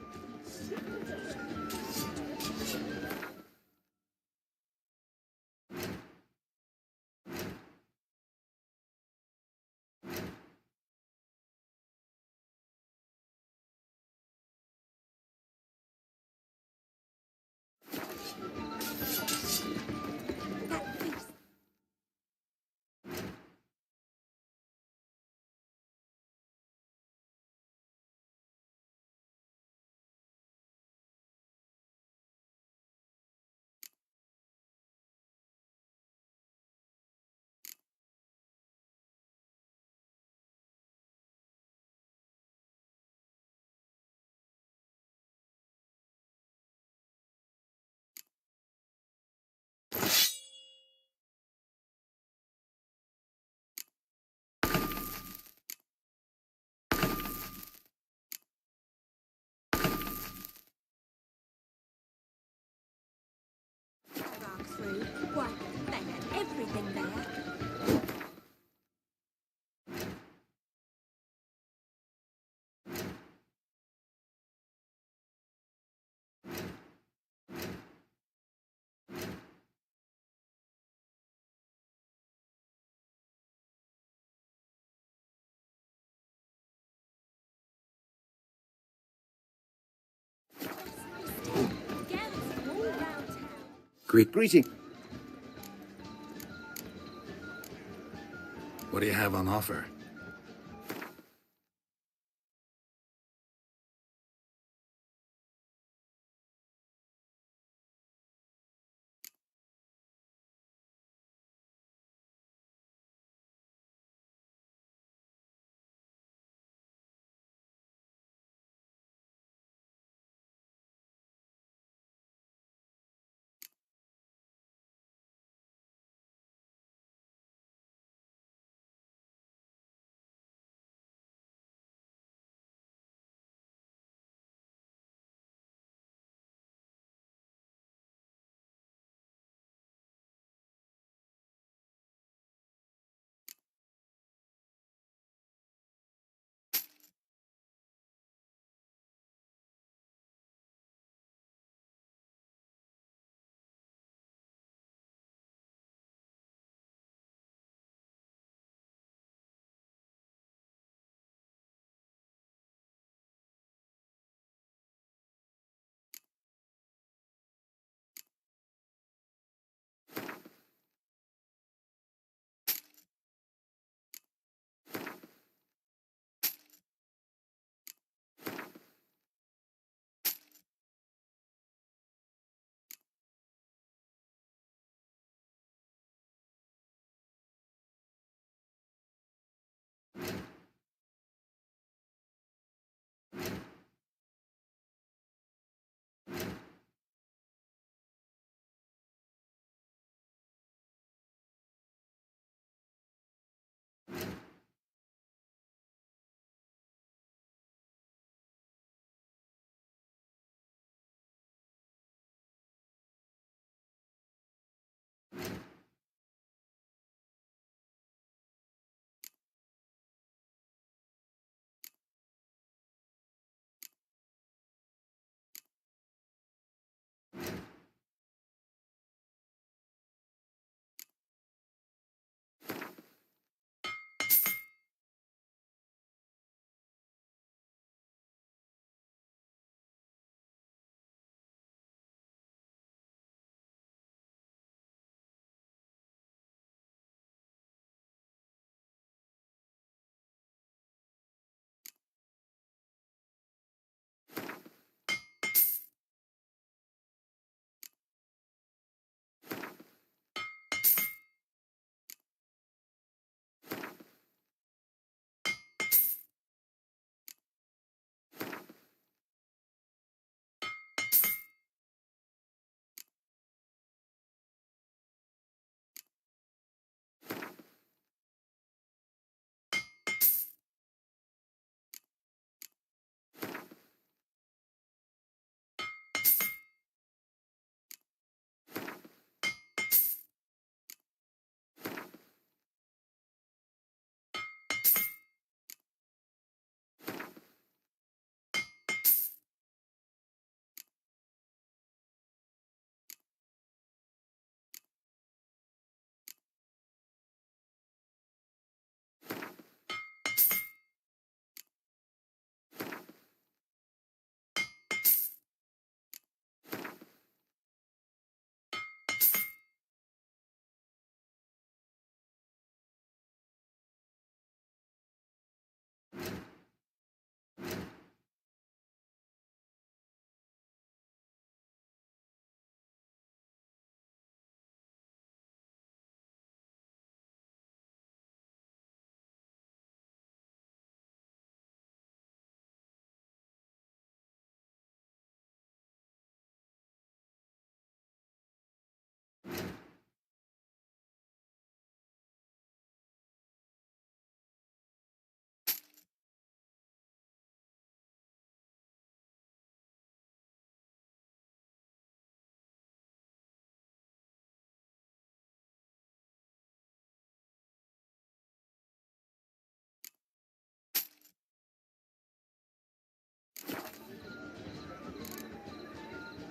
Walk through. Why, they had everything there. Greeting. What do you have on offer?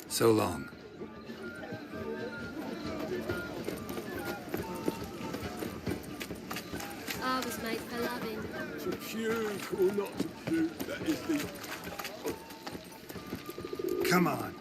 So long. I was made for loving. To puke or not to puke, that is the... Come on.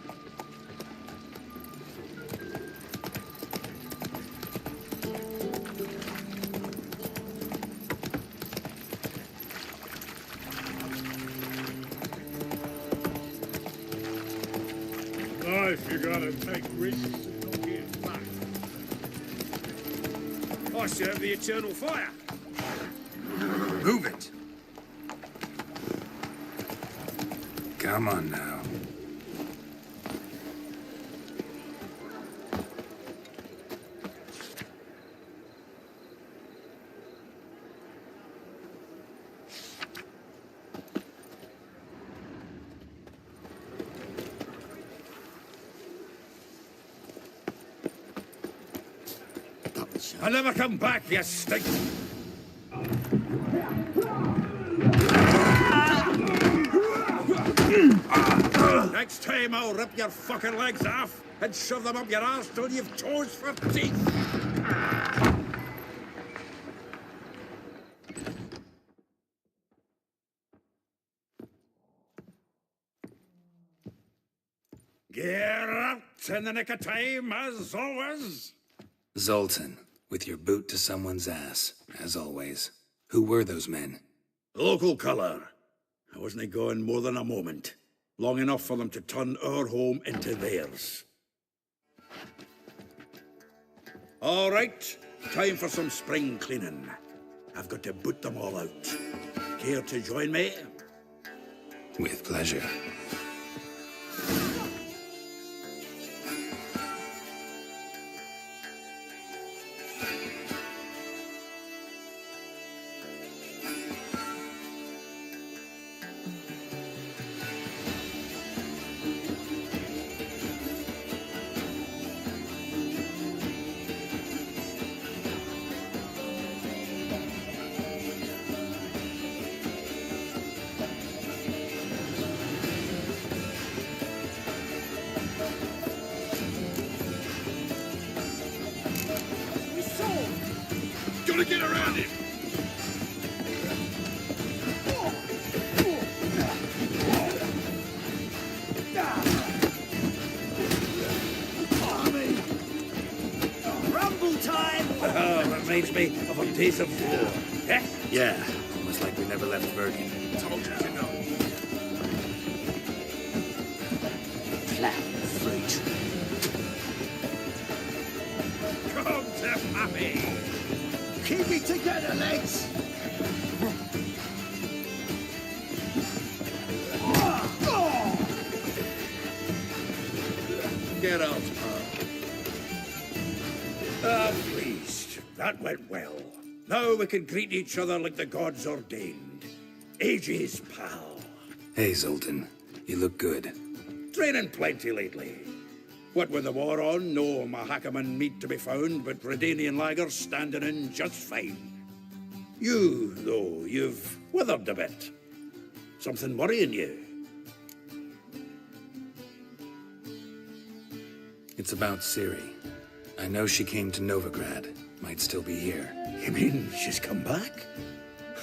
Life, you gotta take risks and not get fucked. I serve the eternal fire. Move it. Come on now. I'll never come back, you stink! Next time I'll rip your fucking legs off and shove them up your arse till you've toes for teeth! Get up in the nick of time, as always! Zoltan, with your boot to someone's ass, as always. Who were those men? Local colour. I wasn't going more than a moment. Long enough for them to turn our home into theirs. All right, time for some spring cleaning. I've got to boot them all out. Care to join me? With pleasure. Gotta get around him! Rumble time! Reminds me of a piece of war. Eh? Yeah, almost like we never left Bergen. Told you to know. Flat fruit. Come to Pappy! Keep it together, legs! Get out, pal. Pleased. That went well. Now we can greet each other like the gods ordained. Ages, pal. Hey, Zoltan. You look good. Training plenty lately. What with the war on, no Mahakaman meat to be found, but Redanian lagers standing in just fine. You, though, you've withered a bit. Something worrying you? It's about Ciri. I know she came to Novigrad. Might still be here. You mean she's come back?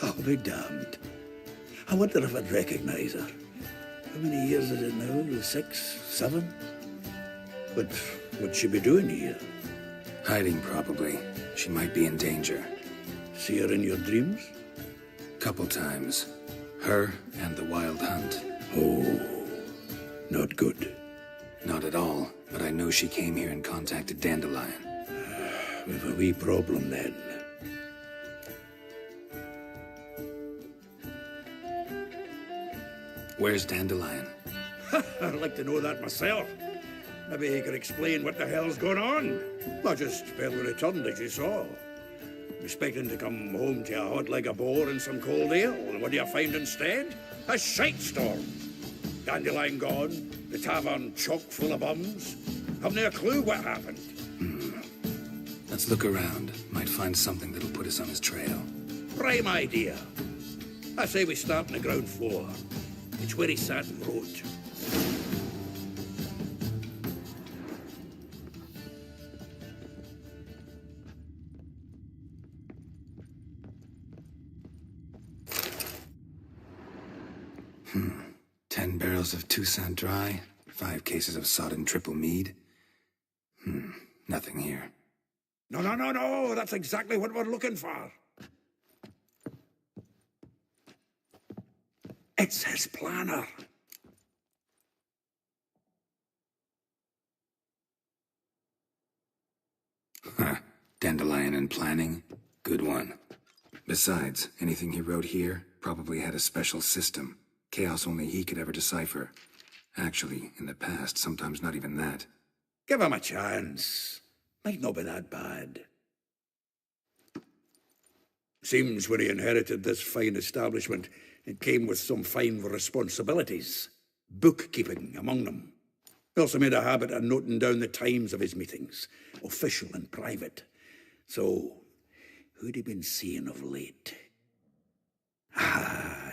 I'll be damned. I wonder if I'd recognize her. How many years is it now? 6, 7? But what'd she be doing here? Hiding, probably. She might be in danger. See her in your dreams? Couple times. Her and the Wild Hunt. Oh, not good. Not at all, but I know she came here and contacted Dandelion. We've a wee problem then. Where's Dandelion? I'd like to know that myself. Maybe he could explain what the hell's going on. Not just barely returned, as you saw. Expecting to come home to a hot like a boar and some cold ale, and what do you find instead? A shite storm. Dandelion gone, the tavern chock full of bums. Haven't a clue what happened. Let's look around. Might find something that'll put us on his trail. Prime idea. I say we start on the ground floor. It's where he sat and wrote. 10 barrels of Toussaint Dry, 5 cases of sodden triple mead. Nothing here. No, that's exactly what we're looking for. It's his planner. Dandelion and planning. Good one. Besides, anything he wrote here probably had a special system. Chaos only he could ever decipher. Actually, in the past, sometimes not even that. Give him a chance. Might not be that bad. Seems when he inherited this fine establishment, it came with some fine responsibilities. Bookkeeping among them. He also made a habit of noting down the times of his meetings, official and private. So, who'd he been seeing of late?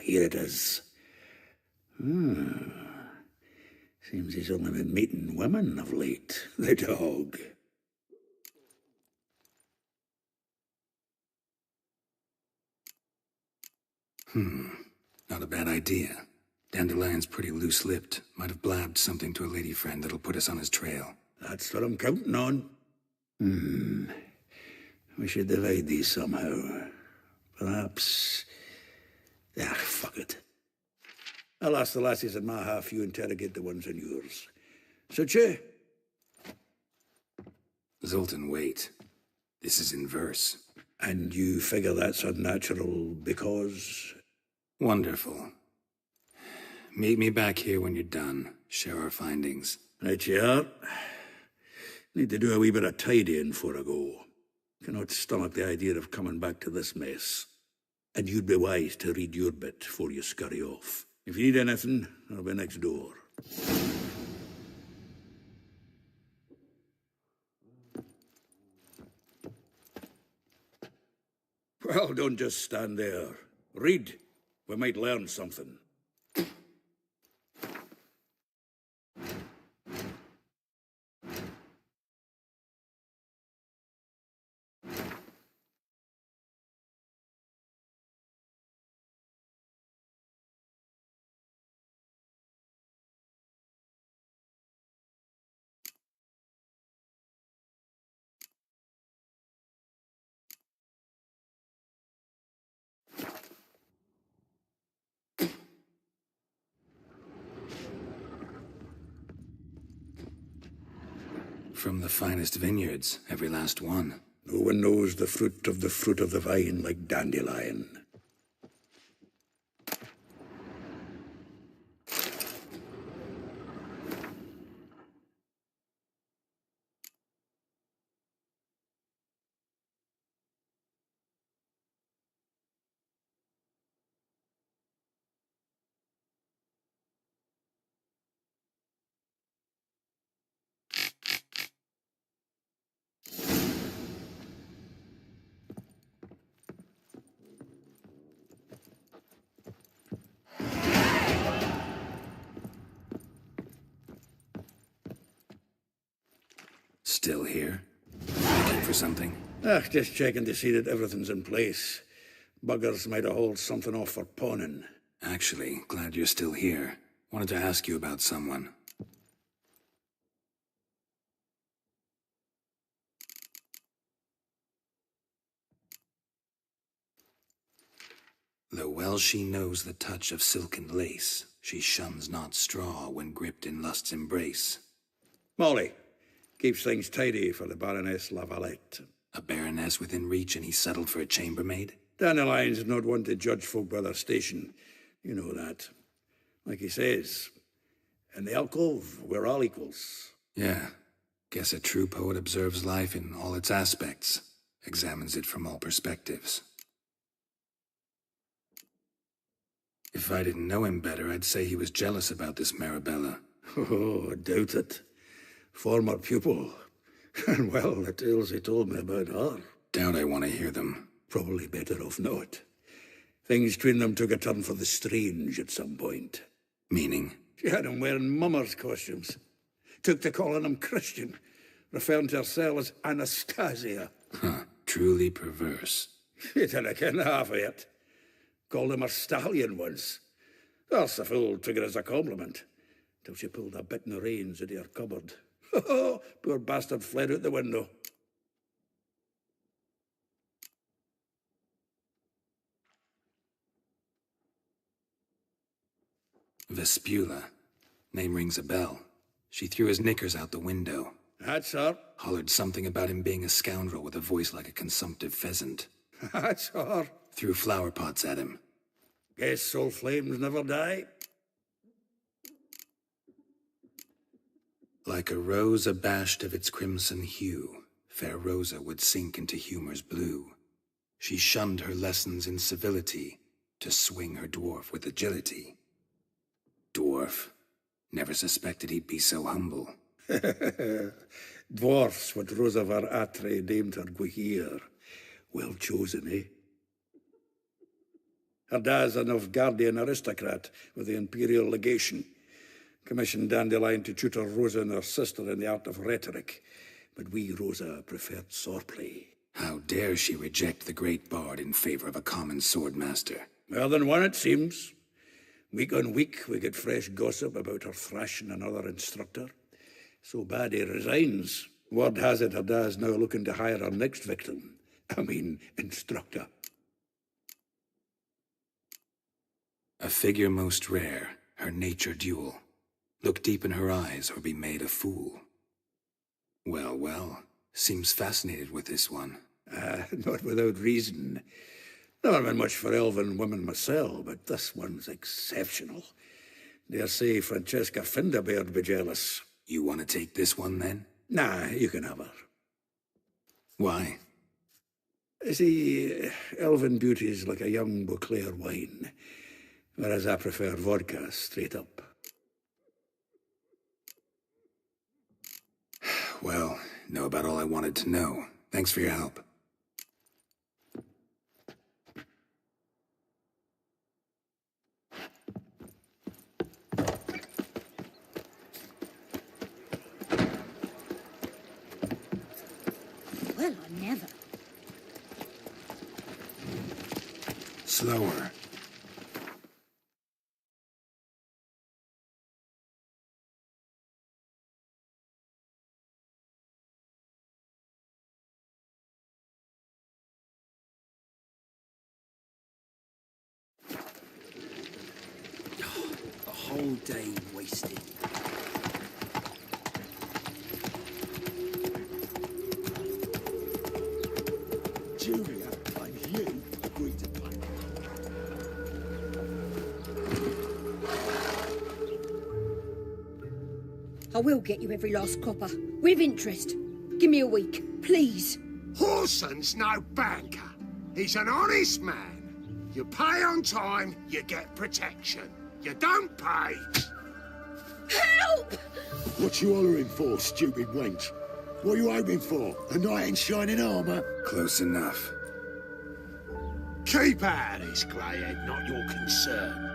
Here it is. Seems he's only been meeting women of late, the dog. Not a bad idea. Dandelion's pretty loose-lipped. Might have blabbed something to a lady friend that'll put us on his trail. That's what I'm counting on. We should divide these somehow. Perhaps... fuck it. I'll ask the lassies in my half, you interrogate the ones in yours. Suche? Zoltan, wait. This is in verse. And you figure that's unnatural because... Wonderful. Meet me back here when you're done. Share our findings. Right you are. Need to do a wee bit of tidying before I go. Cannot stomach the idea of coming back to this mess. And you'd be wise to read your bit before you scurry off. If you need anything, I'll be next door. Well, don't just stand there. Read. We might learn something. From the finest vineyards, every last one. No one knows the fruit of the vine like Dandelion. Still here? Looking for something? Just checking to see that everything's in place. Buggers might have hauled something off for pawning. Actually, glad you're still here. Wanted to ask you about someone. Though well she knows the touch of silken lace, she shuns not straw when gripped in lust's embrace. Molly. Keeps things tidy for the Baroness Lavalette. A baroness within reach and he settled for a chambermaid? Dandelion's not one to judge folk by their station. You know that. Like he says, in the alcove, we're all equals. Yeah. Guess a true poet observes life in all its aspects. Examines it from all perspectives. If I didn't know him better, I'd say he was jealous about this Marabella. Oh, I doubt it. Former pupil. And well, the tales he told me about her. Doubt I want to hear them. Probably better off not. Things between them took a turn for the strange at some point. Meaning? She had him wearing mummers' costumes. Took to calling him Christian, referring to herself as Anastasia. Truly perverse. She didn't ken half of it. Called him a stallion once. That's the fool took it as a compliment, till she pulled a bit in the reins out of her cupboard. Poor bastard fled out the window. Vespula. Name rings a bell. She threw his knickers out the window. That's her. Hollered something about him being a scoundrel with a voice like a consumptive pheasant. That's her. Threw flower pots at him. Guess soul flames never die. Like a rose abashed of its crimson hue, fair Rosa would sink into humor's blue. She shunned her lessons in civility to swing her dwarf with agility. Dwarf. Never suspected he'd be so humble. Dwarfs what Rosa var Atre deemed her Guihir. Well chosen, eh? Her dad's a Novgardian aristocrat with the Imperial Legation. Commissioned Dandelion to tutor Rosa and her sister in the art of rhetoric. But we, Rosa, preferred swordplay. How dare she reject the great bard in favor of a common swordmaster? More than one, it seems. Week on week, we get fresh gossip about her thrashing another instructor. So bad he resigns. Word has it her dad's now looking to hire her next victim. Instructor. A figure most rare, her nature dual. Look deep in her eyes or be made a fool. Well, well, seems fascinated with this one. Not without reason. Never been much for elven women myself, but this one's exceptional. Dare say Francesca Finderbeard be jealous. You want to take this one, then? Nah, you can have her. Why? See, elven beauty's like a young Beauclair wine, whereas I prefer vodka straight up. Well, know about all I wanted to know. Thanks for your help. Well, I never. Slower. The whole day wasted. Julia and you agreed to pay. I will get you every last copper, with interest. Give me a week, please. Horson's no banker. He's an honest man. You pay on time, you get protection. You don't pay. Help! What you hollering for, stupid wench? What are you hoping for? A knight in shining armor? Close enough. Keep out of this, Greyhead, not your concern.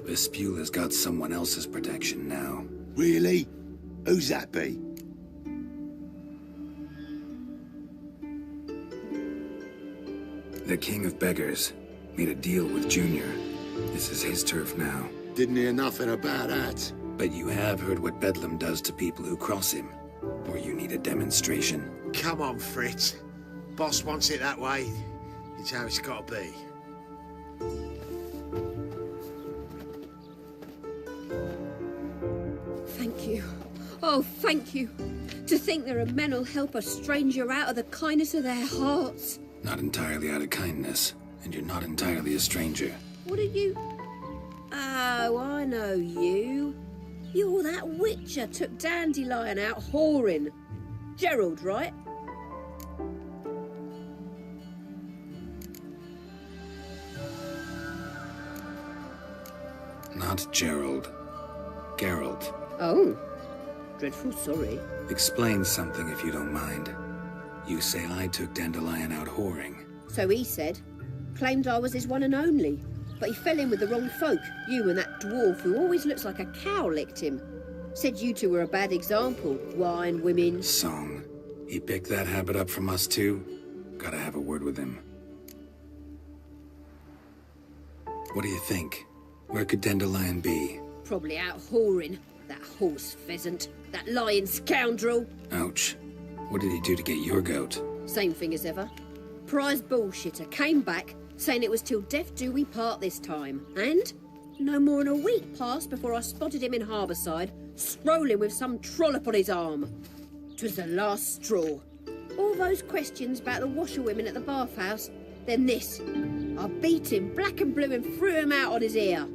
Vespula's got someone else's protection now. Really? Who's that be? The King of Beggars made a deal with Junior. This is his turf now. Didn't hear nothing about that. But you have heard what Bedlam does to people who cross him. Or you need a demonstration. Come on, Fritz. Boss wants it that way. It's how it's got to be. Thank you. Oh, thank you. To think there are men who'll help a stranger out of the kindness of their hearts. Not entirely out of kindness, and you're not entirely a stranger. What are you? Oh, I know you. You're that witcher took Dandelion out whoring. Gerald, right? Not Gerald. Geralt. Oh, dreadful sorry. Explain something if you don't mind. You say I took Dandelion out whoring. So he said. Claimed I was his one and only. But he fell in with the wrong folk. You and that dwarf who always looks like a cow licked him. Said you two were a bad example. Wine, women. Song. He picked that habit up from us too? Gotta have a word with him. What do you think? Where could Dandelion be? Probably out whoring. That horse pheasant. That lying scoundrel. Ouch. What did he do to get your goat? Same thing as ever. Prize bullshitter came back saying it was till death do we part this time. And no more than a week passed before I spotted him in Harbourside, strolling with some trollop on his arm. 'Twas the last straw. All those questions about the washerwomen at the bathhouse, then this. I beat him black and blue and threw him out on his ear.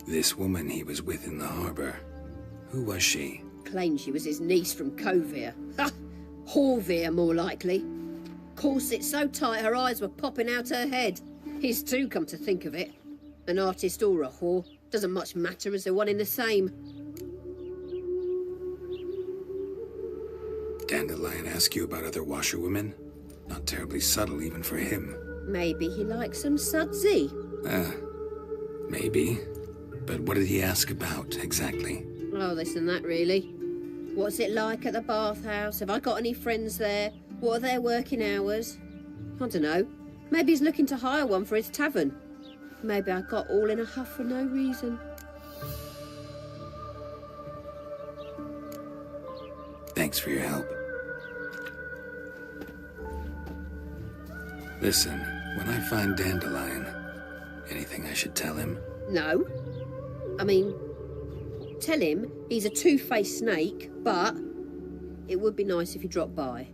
This woman he was with in the harbor. Who was she? Claimed she was his niece from Kovir. Ha! Horvir, more likely. Corset so tight her eyes were popping out her head. His too, come to think of it. An artist or a whore. Doesn't much matter as they're one in the same. Dandelion ask you about other washerwomen? Not terribly subtle even for him. Maybe he likes some sudsy. Maybe. But what did he ask about, exactly? Oh, this and that, really. What's it like at the bathhouse? Have I got any friends there? What are their working hours? I don't know. Maybe he's looking to hire one for his tavern. Maybe I got all in a huff for no reason. Thanks for your help. Listen, when I find Dandelion, anything I should tell him? No. I mean, tell him he's a two-faced snake, but it would be nice if he dropped by.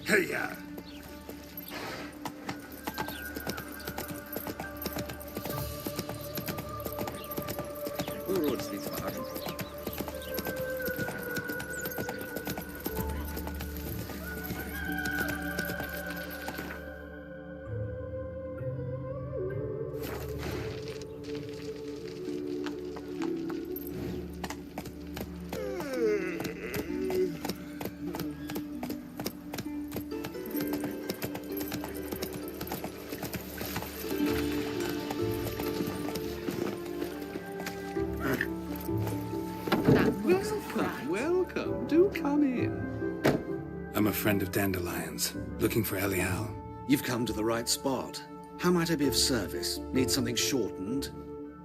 Hey-ya! Who roads leads behind? welcome. Do come in. I'm a friend of Dandelion's, looking for Elial. You've come to the right spot. How might I be of service? Need something shortened?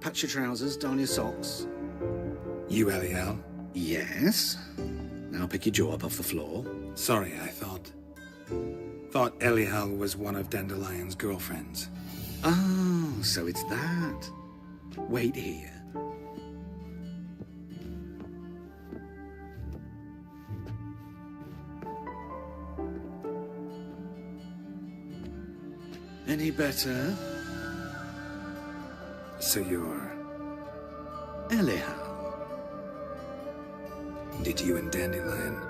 Patch your trousers, darn your socks. You Elial? Yes. Now pick your jaw up off the floor. Sorry, I thought Elial was one of Dandelion's girlfriends. Oh, so it's that. Wait here. Any better? So you're... Elial. Did you and Dandelion...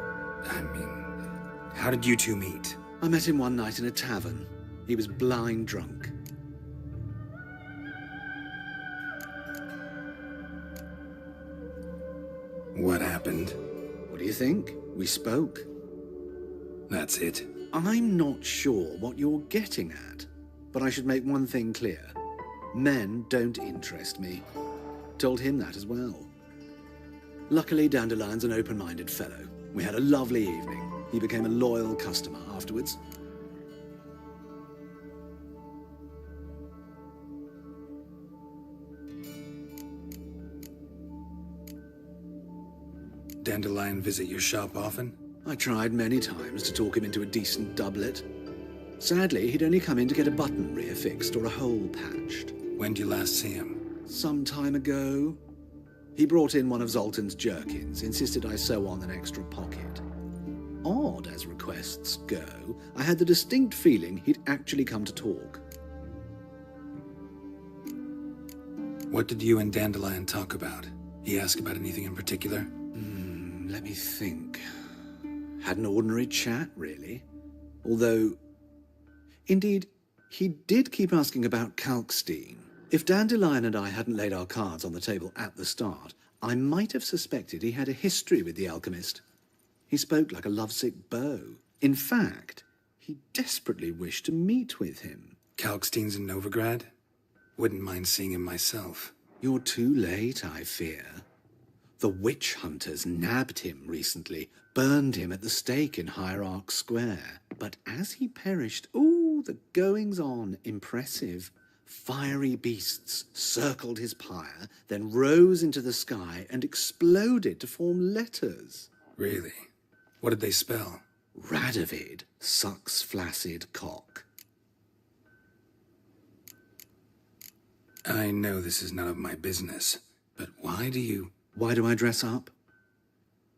how did you two meet? I met him one night in a tavern. He was blind drunk. What happened? What do you think? We spoke. That's it. I'm not sure what you're getting at, but I should make one thing clear. Men don't interest me. Told him that as well. Luckily, Dandelion's an open-minded fellow. We had a lovely evening. He became a loyal customer afterwards. Dandelion visit your shop often? I tried many times to talk him into a decent doublet. Sadly, he'd only come in to get a button reaffixed or a hole patched. When did you last see him? Some time ago. He brought in one of Zoltan's jerkins, insisted I sew on an extra pocket. Odd as requests go, I had the distinct feeling he'd actually come to talk. What did you and Dandelion talk about? He asked about anything in particular? Let me think. Had an ordinary chat, really. Although, indeed, he did keep asking about Kalkstein. If Dandelion and I hadn't laid our cards on the table at the start, I might have suspected he had a history with the alchemist. He spoke like a lovesick beau. In fact, he desperately wished to meet with him. Kalkstein's in Novigrad? Wouldn't mind seeing him myself. You're too late, I fear. The witch hunters nabbed him recently, burned him at the stake in Hierarch Square. But as he perished, ooh, the goings-on, impressive. Fiery beasts circled his pyre, then rose into the sky and exploded to form letters. Really? What did they spell? Radovid sucks flaccid cock. I know this is none of my business, but why do I dress up?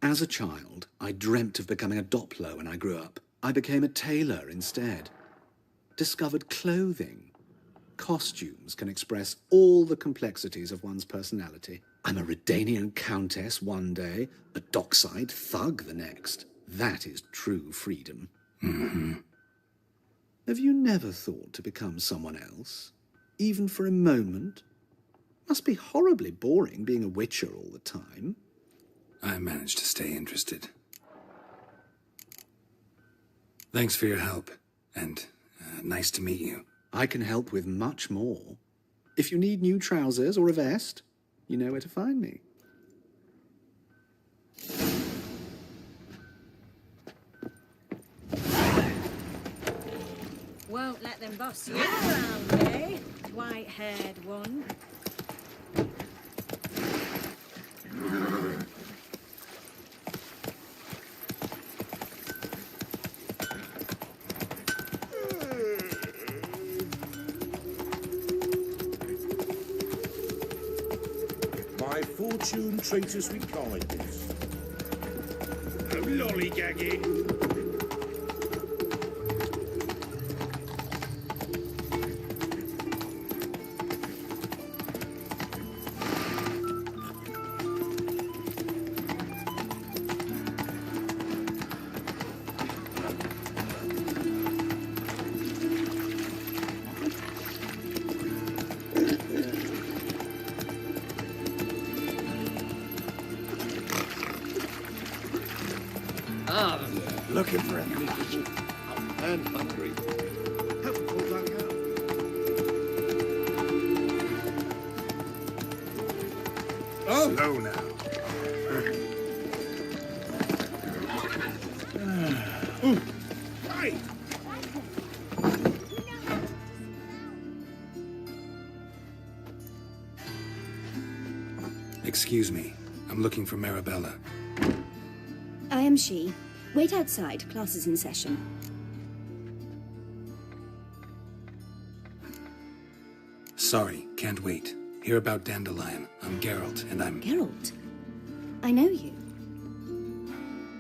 As a child, I dreamt of becoming a Doppler when I grew up. I became a tailor instead. Discovered clothing. Costumes can express all the complexities of one's personality. I'm a Redanian countess one day, a dockside thug the next. That is true freedom. Mm-hmm. Have you never thought to become someone else? Even for a moment? Must be horribly boring being a witcher all the time. I managed to stay interested. Thanks for your help, and nice to meet you. I can help with much more. If you need new trousers or a vest, you know where to find me. Won't let them boss you around, eh? White-haired one. My fortune treats us with kindness. No lollygagging. Looking for a meeting. I'm hungry. Have a cold like that. Oh! Slow now. Excuse me. I'm looking for Marabella. I am she. Wait outside. Class is in session. Sorry, can't wait. Hear about Dandelion. I'm Geralt, and I'm... Geralt? I know you.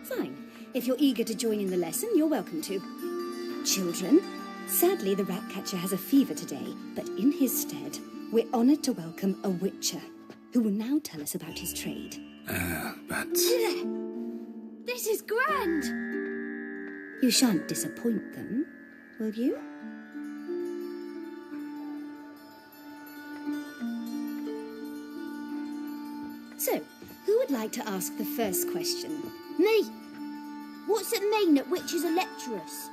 Fine. If you're eager to join in the lesson, you're welcome to. Children, sadly the Ratcatcher has a fever today, but in his stead, we're honored to welcome a Witcher, who will now tell us about his trade. But... This is grand! You shan't disappoint them, will you? So, who would like to ask the first question? Me! What's it mean that witches are lecturers?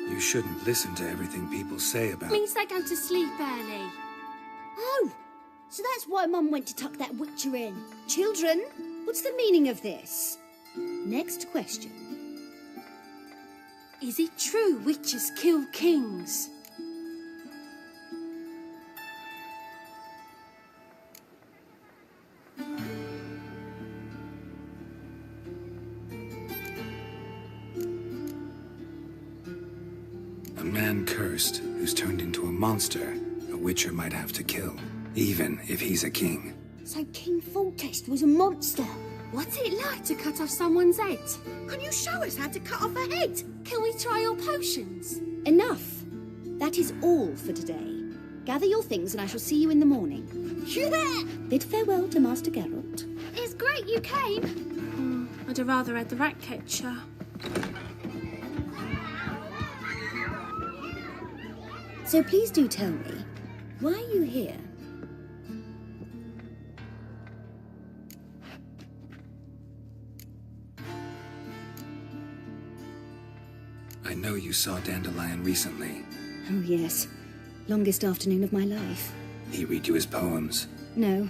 You shouldn't listen to everything people say about... Means they go to sleep early. Oh, so that's why Mum went to tuck that Witcher in. Children, what's the meaning of this? Next question. Is it true witches kill kings? A man cursed who's turned into a monster a Witcher might have to kill, even if he's a king. So King Foltest was a monster. What's it like to cut off someone's head? Can you show us how to cut off a head? Can we try your potions? Enough. That is all for today. Gather your things and I shall see you in the morning. Yeah! Bid farewell to Master Geralt. It's great you came. I'd have rather had the Ratcatcher. So please do tell me, why are you here? I know you saw Dandelion recently. Oh yes, longest afternoon of my life. He read you his poems. No,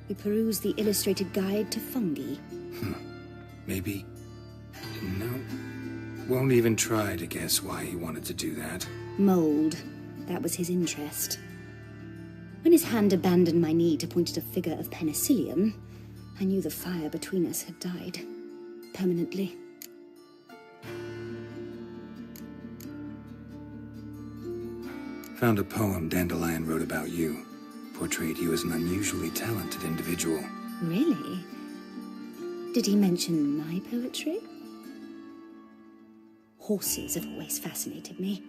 we perused the illustrated guide to fungi. Maybe... No. Won't even try to guess why he wanted to do that. Mold. That was his interest. When his hand abandoned my knee to point at a figure of penicillium, I knew the fire between us had died. Permanently. Found a poem Dandelion wrote about you. Portrayed you as an unusually talented individual. Really? Did he mention my poetry? Horses have always fascinated me.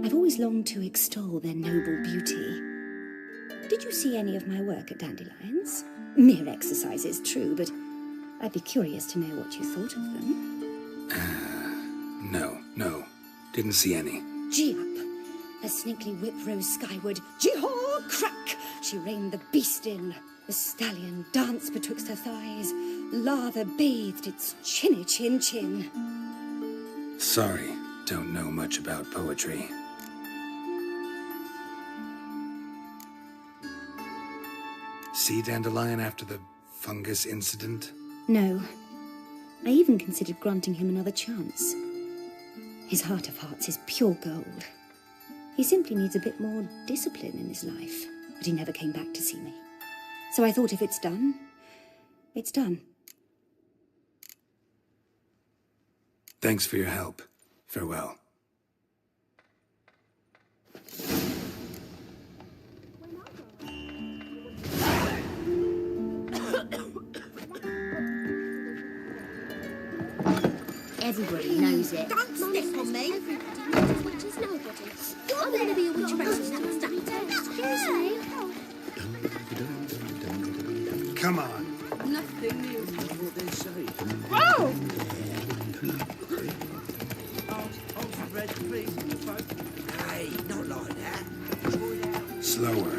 I've always longed to extol their noble beauty. Did you see any of my work at Dandelion's? Mere exercises, true, but I'd be curious to know what you thought of them. No. Didn't see any. Gee up! A snaky whip rose skyward. Jee-haw! Crack! She reined the beast in. The stallion danced betwixt her thighs. Lather bathed its chinny chin. Sorry, don't know much about poetry. See Dandelion after the fungus incident? No. I even considered granting him another chance. His heart of hearts is pure gold. He simply needs a bit more discipline in his life, but he never came back to see me. So I thought if it's done, it's done. Thanks for your help. Farewell. Everybody knows it. Don't step on me. Which is nobody. I'm going to be a witch Excuse me. Come on. Nothing new. What they say. Whoa! Red, please. Hey, not like that. Slower.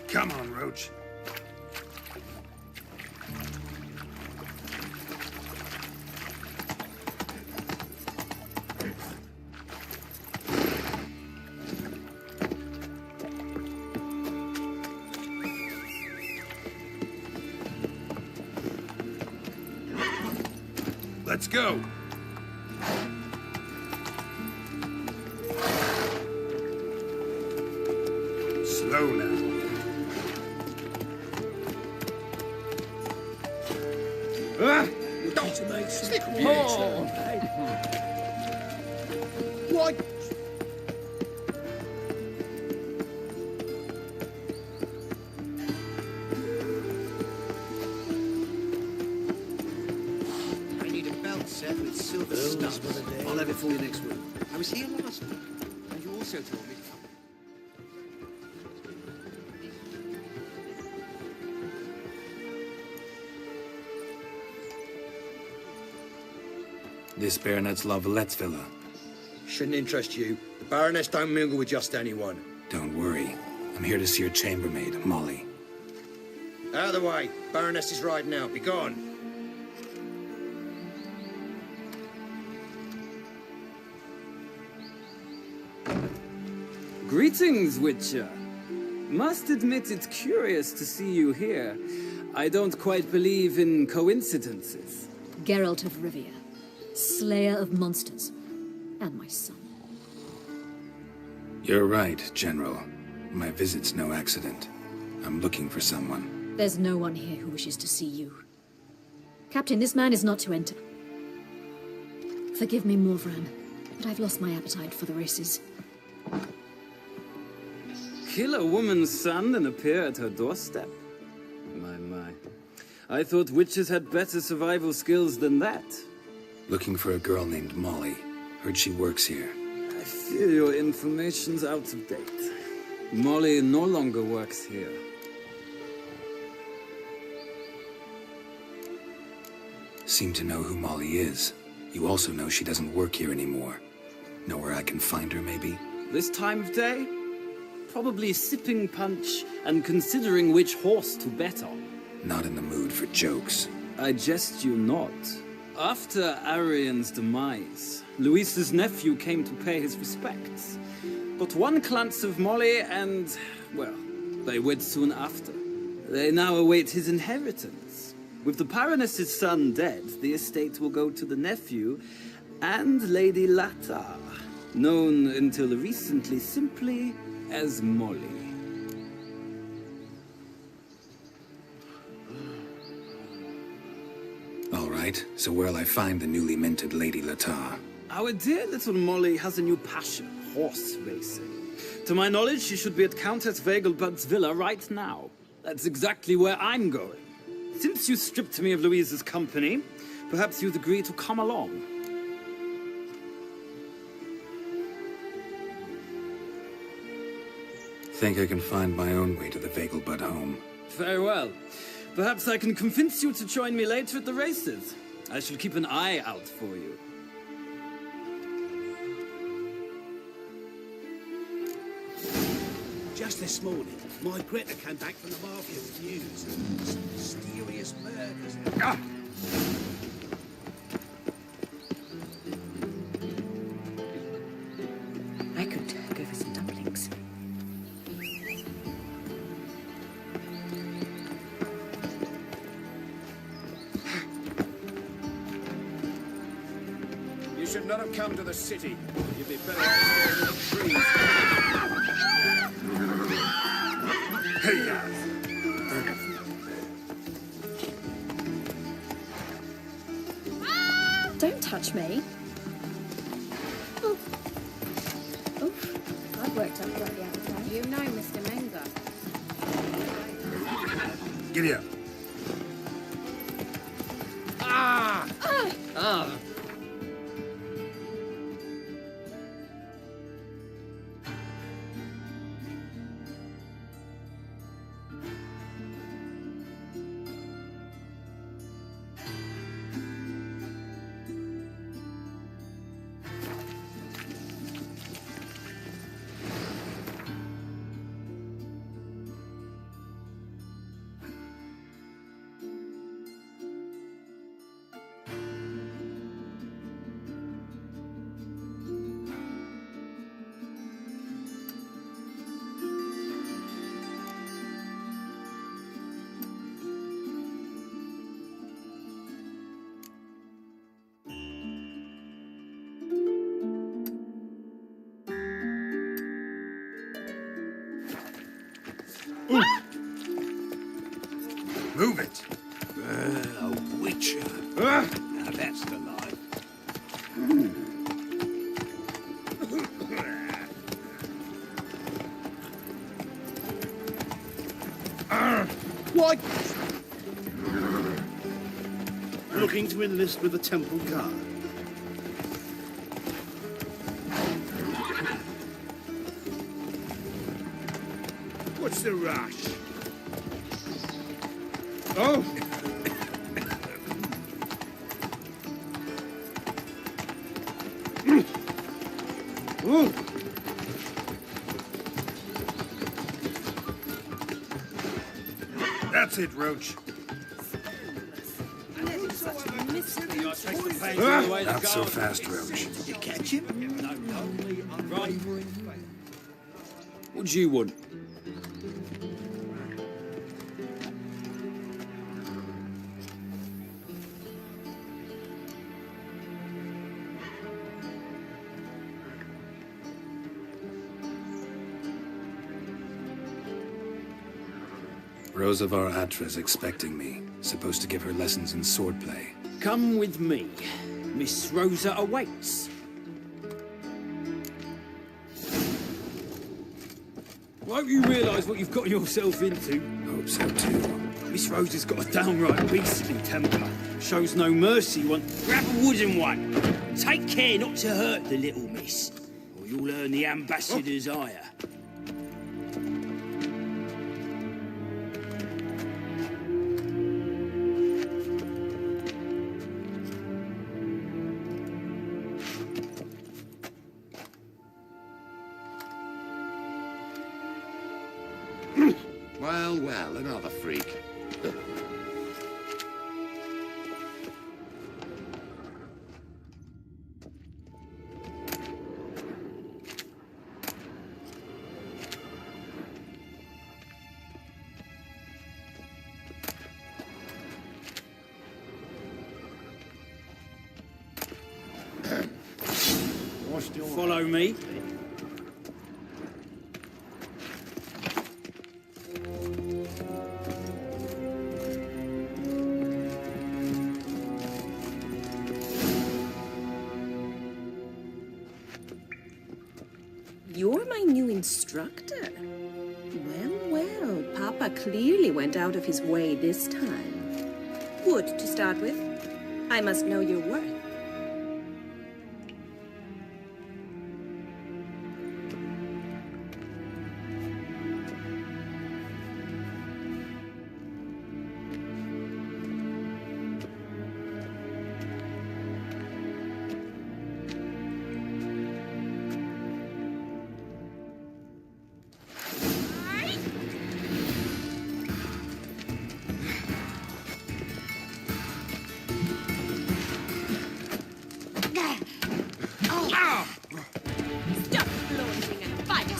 Come on, Roach. Let's go. Slow now. Ah! Looking to make some Oh. What? I need a belt set with silver studs. I'll have it for you next week. I was here last week, and you also told me to come. This Baronet's La Vallette's villa. Shouldn't interest you. The Baroness don't mingle with just anyone. Don't worry. I'm here to see your chambermaid, Molly. Out of the way. Baroness is riding out. Be gone. Greetings, Witcher. Must admit it's curious to see you here. I don't quite believe in coincidences. Geralt of Rivia, slayer of monsters, and my son. You're right, General. My visit's no accident. I'm looking for someone. There's no one here who wishes to see you. Captain, this man is not to enter. Forgive me, Morvran, but I've lost my appetite for the races. Kill a woman's son and appear at her doorstep? My. I thought witches had better survival skills than that. Looking for a girl named Molly. Heard she works here. I fear your information's out of date. Molly no longer works here. Seem to know who Molly is. You also know she doesn't work here anymore. Know where I can find her, maybe? This time of day? Probably sipping punch and considering which horse to bet on. Not in the mood for jokes. I jest you not. After Arian's demise, Luis's nephew came to pay his respects. But one glance of Molly and, well, they wed soon after. They now await his inheritance. With the Baroness's son dead, the estate will go to the nephew and Lady Latar, known until recently simply as Molly. All right, so where'll I find the newly minted Lady Latar? Our dear little Molly has a new passion, horse racing. To my knowledge, she should be at Countess Vegelbud's villa right now. That's exactly where I'm going. Since you stripped me of Louise's company, perhaps you'd agree to come along. Think I can find my own way to the Vegelbud home. Very well. Perhaps I can convince you to join me later at the races. I shall keep an eye out for you. Just this morning, my Greta came back from the mafia with news. Some mysterious murders. I could go for some dumplings. You should not have come to the city. You'd be better off staying in the trees. Hey, Don't touch me. Oh. Oof. I've worked up quite the appetite. You know Mr. Menga. Giddy up. Ah! Ah! Move it. A witcher. Now that's the life. What? Looking to enlist with the Temple Guard. What's the rush? Oh! Oh! That's it, Roach. Not so fast, Roach. You catch him? What do you want? Rosa var Atra's expecting me. Supposed to give her lessons in swordplay. Come with me. Miss Rosa awaits. Won't you realise what you've got yourself into? Hope so too. Miss Rosa's got a downright beastly temper. Shows no mercy. Grab a wooden one. Take care not to hurt the little miss, or you'll earn the ambassador's ire. Well, well, another freak. Follow me. You're my new instructor. Well, Papa clearly went out of his way this time. Wood, to start with. I must know your worth. Stop flaunting and fight!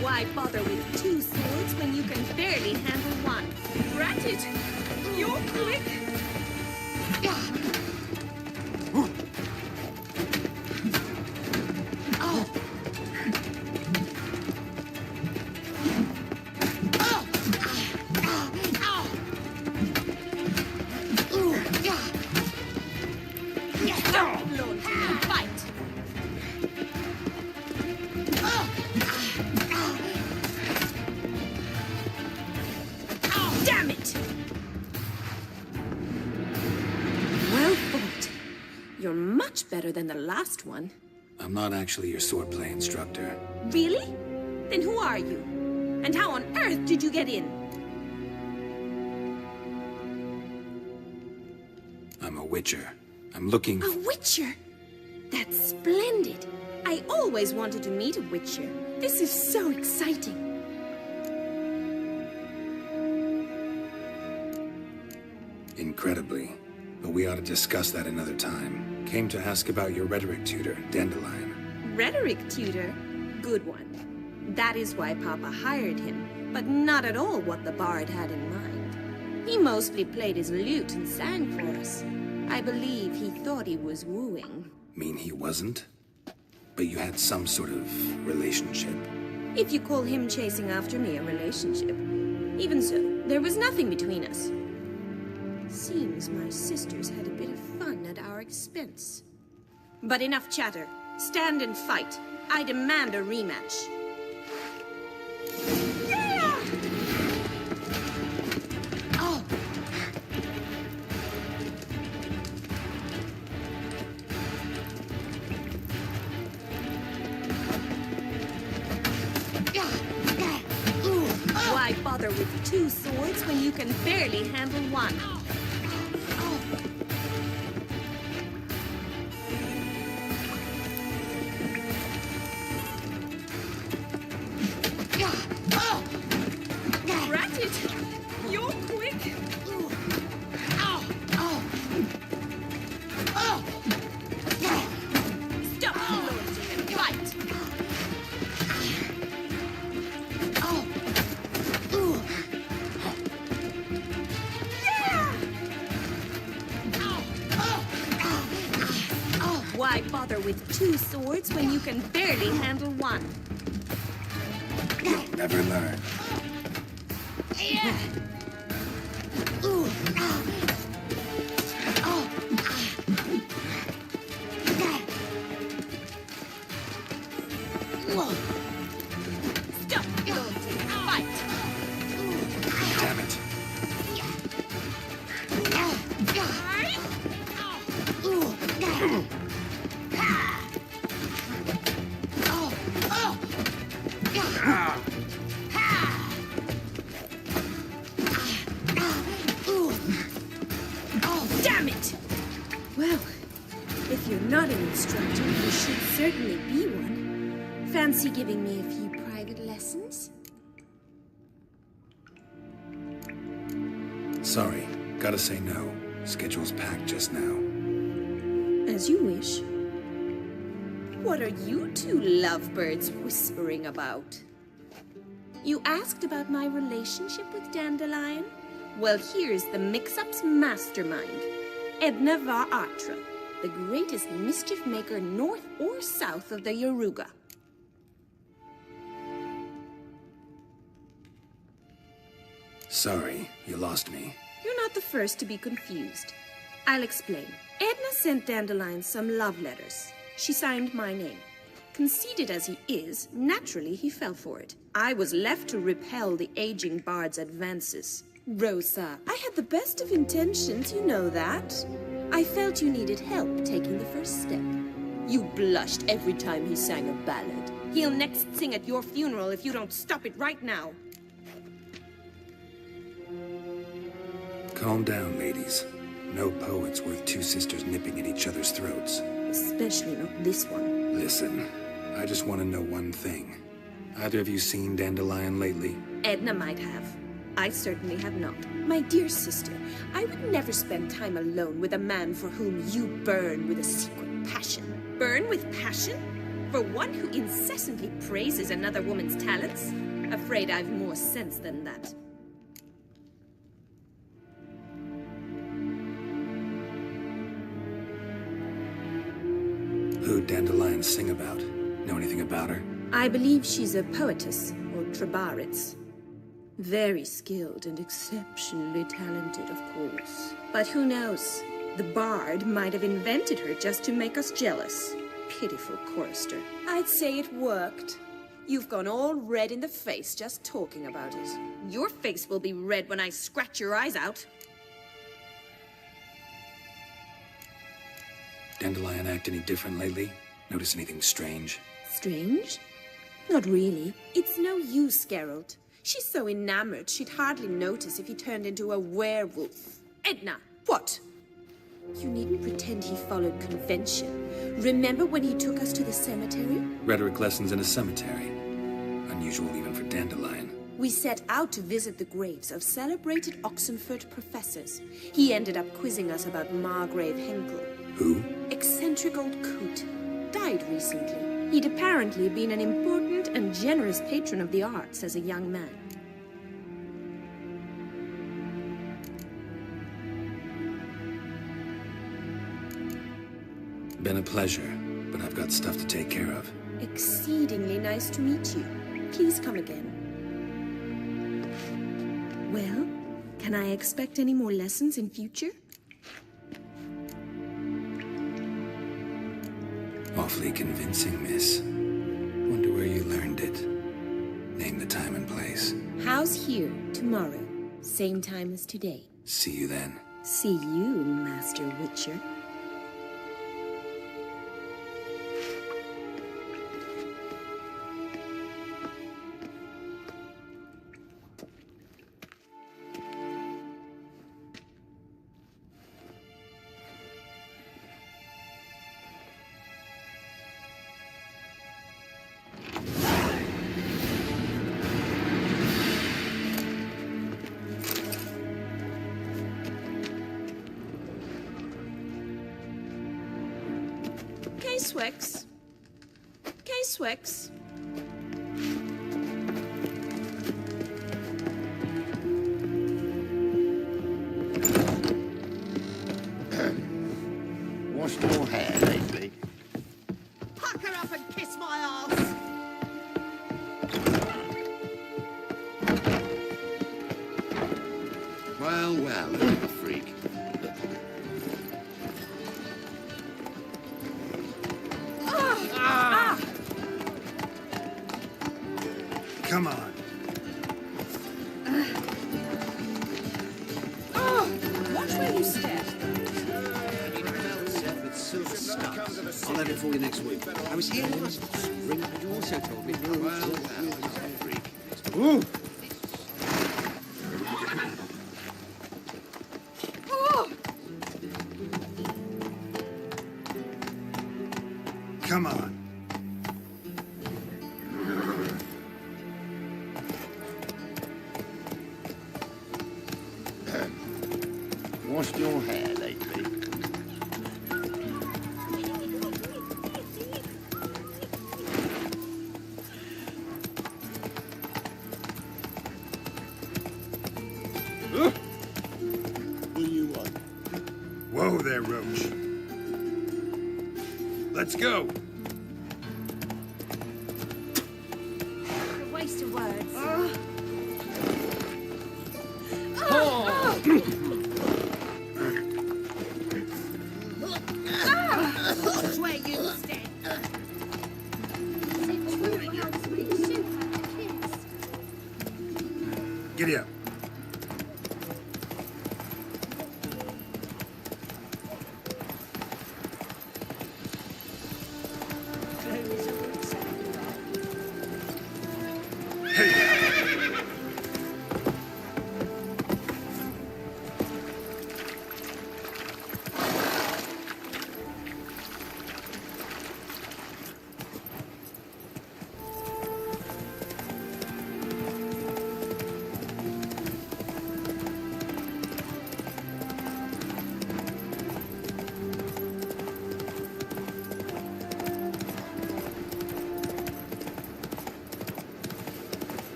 Why bother with two swords when you can barely handle one? Ratted! You're quick! Stop flaunting and fight! Damn it! Well fought. You're much better than the last one. I'm not actually your swordplay instructor. Really? Then who are you? And how on earth did you get in? I'm a witcher. I'm looking... A witcher? That's splendid. I always wanted to meet a witcher. This is so exciting. Incredibly. But we ought to discuss that another time. Came to ask about your rhetoric tutor, Dandelion. Rhetoric tutor? Good one. That is why Papa hired him, but not at all what the bard had in mind. He mostly played his lute and sang for us. I believe he thought he was wooing. Mean he wasn't? But you had some sort of relationship. If you call him chasing after me a relationship. Even so, there was nothing between us. Seems my sisters had a bit of fun at our expense. But enough chatter. Stand and fight. I demand a rematch. Yeah! Oh! Why bother with two swords when you can barely handle one? Rat it! You're quick! Stop gloating and fight! Why bother with two swords when you can barely handle one? You'll never learn. Stop gloating and fight! Damn it. Damn it! Well, if you're not an instructor, you should certainly be one. Fancy giving me a few private lessons? Sorry, gotta say no. Schedule's packed just now. As you wish. What are you two lovebirds whispering about? You asked about my relationship with Dandelion? Well, here's the mix-up's mastermind. Edna Va Atra, the greatest mischief maker north or south of the Yaruga. Sorry, you lost me. You're not the first to be confused. I'll explain. Edna sent Dandelion some love letters. She signed my name. Conceited as he is, naturally he fell for it. I was left to repel the aging bard's advances. Rosa, I had the best of intentions, you know that. I felt you needed help taking the first step. You blushed every time he sang a ballad. He'll next sing at your funeral if you don't stop it right now. Calm down, ladies. No poet's worth two sisters nipping at each other's throats. Especially not this one. Listen, I just want to know one thing. Either of you seen Dandelion lately? Edna might have. I certainly have not. My dear sister, I would never spend time alone with a man for whom you burn with a secret passion. Burn with passion? For one who incessantly praises another woman's talents? Afraid I've more sense than that. Who'd Dandelion sing about? Know anything about her? I believe she's a poetess, or Trebaritz. Very skilled and exceptionally talented, of course. But who knows? The bard might have invented her just to make us jealous. Pitiful chorister. I'd say it worked. You've gone all red in the face just talking about it. Your face will be red when I scratch your eyes out. Dandelion act any different lately? Notice anything strange? Strange? Not really. It's no use, Geralt. She's so enamored she'd hardly notice if he turned into a werewolf. Edna! What? You needn't pretend he followed convention. Remember when he took us to the cemetery? Rhetoric lessons in a cemetery. Unusual even for Dandelion. We set out to visit the graves of celebrated Oxenford professors. He ended up quizzing us about Margrave Henkel. Who? Eccentric old coot. Died recently. He'd apparently been an important and generous patron of the arts as a young man. Been a pleasure, but I've got stuff to take care of. Exceedingly nice to meet you. Please come again. Well, can I expect any more lessons in future? Awfully convincing, miss. Wonder where you learned it. Name the time and place. House here, tomorrow. Same time as today. See you then. See you, Master Witcher. K-Swex. K-Swex. Washed your hair lately? Pucker up and kiss my ass! Well, well, little freak. Come on. Watch where you step. I'll have it for you next week. I was here last spring, but you also told me. Well, freak. Ooh. Come on. Washed your hair lately? What do you want? Whoa there, Roach. Let's go. A waste of words. Watch where you step. Giddy up.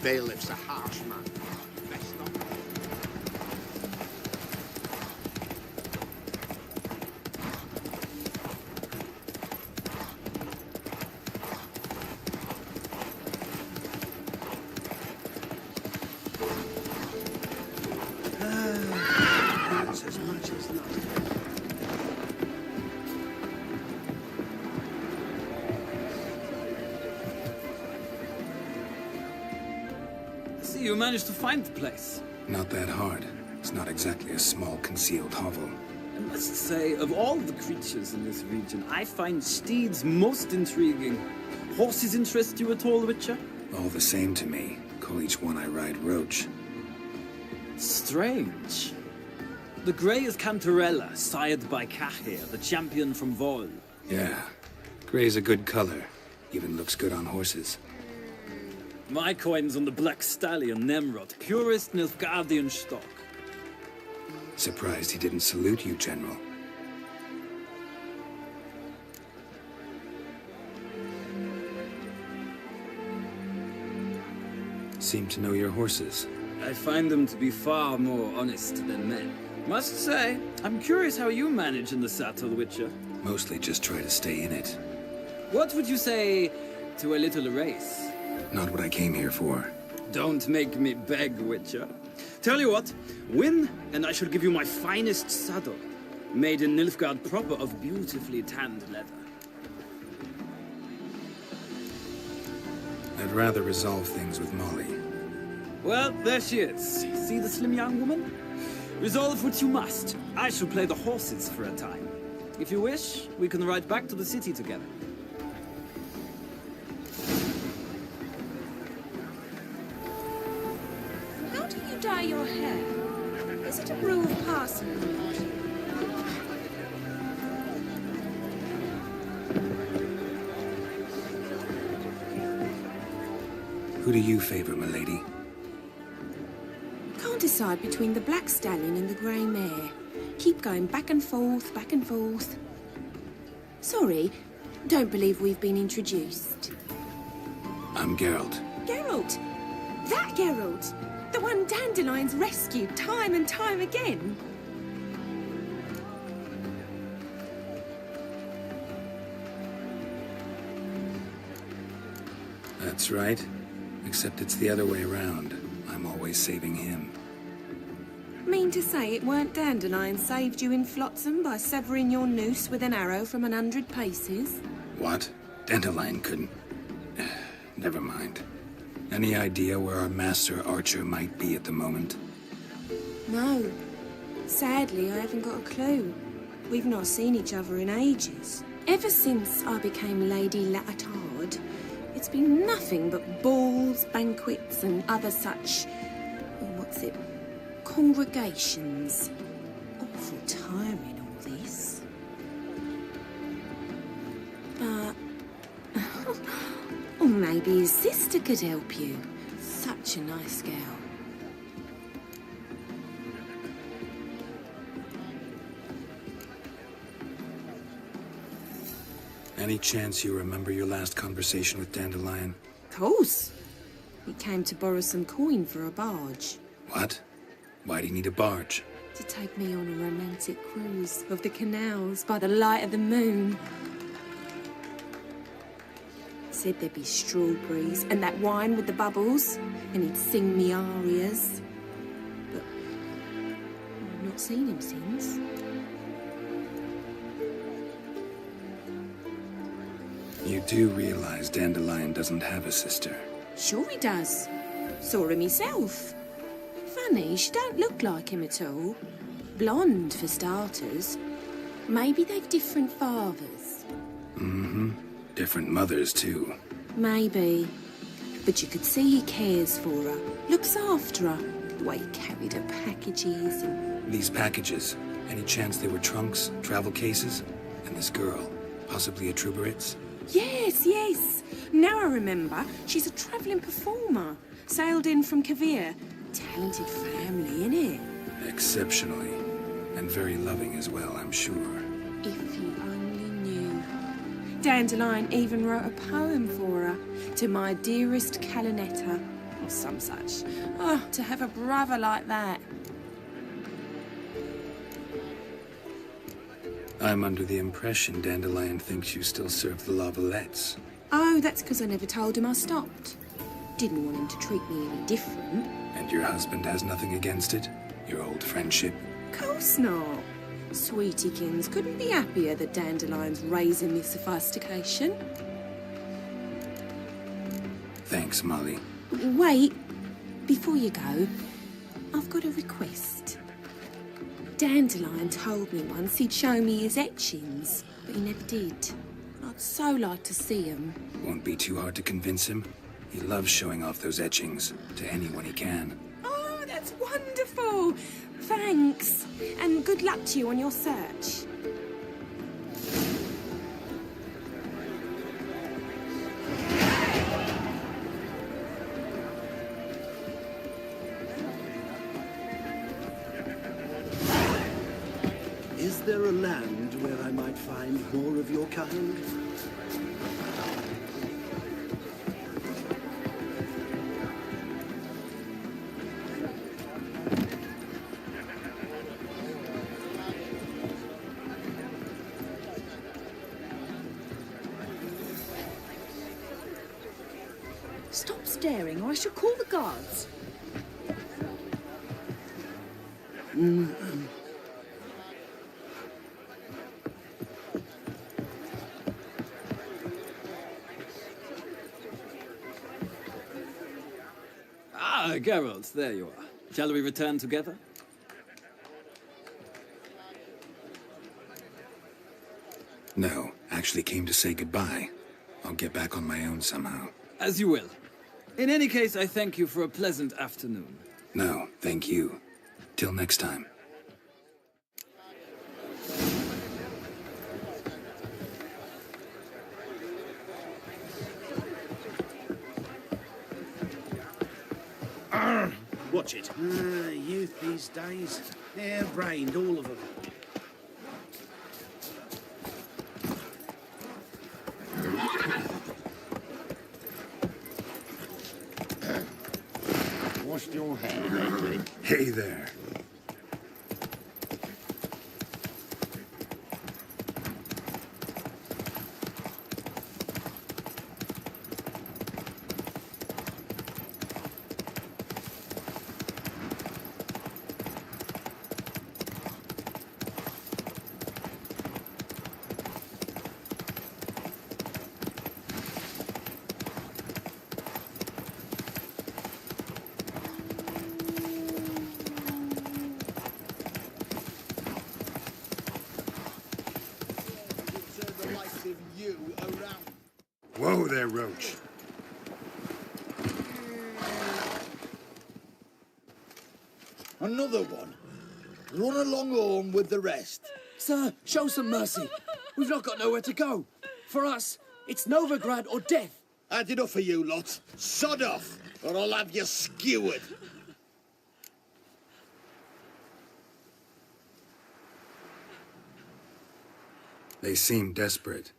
Bailiff's a harsh man. Best not. That's as much as nothing. See, you managed to find the place. Not that hard. It's not exactly a small concealed hovel. I must say, of all the creatures in this region, I find steeds most intriguing. Horses interest you at all, Witcher? All the same to me. Call each one I ride Roach. Strange. The grey is Cantarella, sired by Cahir, the champion from Vol. Yeah, Gray's a good color. Even looks good on horses. My coin's on the Black Stallion Nemrod, purest Nilfgaardian stock. Surprised he didn't salute you, General. Seem to know your horses. I find them to be far more honest than men. Must say, I'm curious how you manage in the Saddle, Witcher. Mostly just try to stay in it. What would you say to a little race? Not what I came here for. Don't make me beg, Witcher. Tell you what, win, and I shall give you my finest saddle. Made in Nilfgaard proper of beautifully tanned leather. I'd rather resolve things with Molly. Well, there she is. See the slim young woman? Resolve what you must. I shall play the horses for a time. If you wish, we can ride back to the city together. How do you dye your hair? Is it a brew of parsley? Who do you favor, milady? Can't decide between the Black Stallion and the Grey Mare. Keep going back and forth, back and forth. Sorry, don't believe we've been introduced. I'm Geralt. Geralt! That Geralt! The one Dandelion's rescued time and time again. That's right. Except it's the other way around. I'm always saving him. Mean to say it weren't Dandelion saved you in Flotsam by severing your noose with an arrow from 100 paces? What? Dandelion couldn't... Never mind. Any idea where our master archer might be at the moment? No. Sadly, I haven't got a clue. We've not seen each other in ages. Ever since I became Lady Latard, it's been nothing but balls, banquets, and other such... what's it? Congregations. Awful tiring, all this. But... or maybe his sister could help you. Such a nice girl. Any chance you remember your last conversation with Dandelion? Course. He came to borrow some coin for a barge. What? Why do you need a barge? To take me on a romantic cruise of the canals by the light of the moon. Said there'd be strawberries and that wine with the bubbles, and he'd sing me arias. But I've not seen him since. You do realize Dandelion doesn't have a sister? Sure he does. Saw him himself. Funny, she don't look like him at all. Blonde, for starters. Maybe they've different fathers. Mm-hmm. Different mothers, too. Maybe. But you could see he cares for her. Looks after her. The way he carried her packages and... These packages, any chance they were trunks, travel cases? And this girl, possibly a Truberitz? Yes, yes. Now I remember. She's a travelling performer. Sailed in from Kavir. Talented family, innit? Exceptionally. And very loving as well, I'm sure. If you only knew. Dandelion even wrote a poem for her. To my dearest Calinetta. Or some such. Oh, to have a brother like that. I'm under the impression Dandelion thinks you still serve the Lavalettes. Oh, that's because I never told him I stopped. Didn't want him to treat me any different. And your husband has nothing against it? Your old friendship? Course not. Sweetiekins couldn't be happier that Dandelion's raising me sophistication. Thanks, Molly. Wait, before you go, I've got a request. Dandelion told me once he'd show me his etchings, but he never did. I'd so like to see them. Won't be too hard to convince him. He loves showing off those etchings to anyone he can. Oh, that's wonderful! Thanks, and good luck to you on your search. Is there a land where I might find more of your kind? Stop staring, or I shall call the guards. Ah, Geralt, there you are. Shall we return together? No, actually came to say goodbye. I'll get back on my own somehow. As you will. In any case, I thank you for a pleasant afternoon. No, thank you. Till next time. Watch it. Youth these days. Hair-brained, all of them. Washed your hair lately? Hey there. Whoa there, Roach. Another one. Run along home with the rest. Sir, show some mercy. We've not got nowhere to go. For us, it's Novigrad or death. Had enough of you lot. Sod off, or I'll have you skewered. They seem desperate.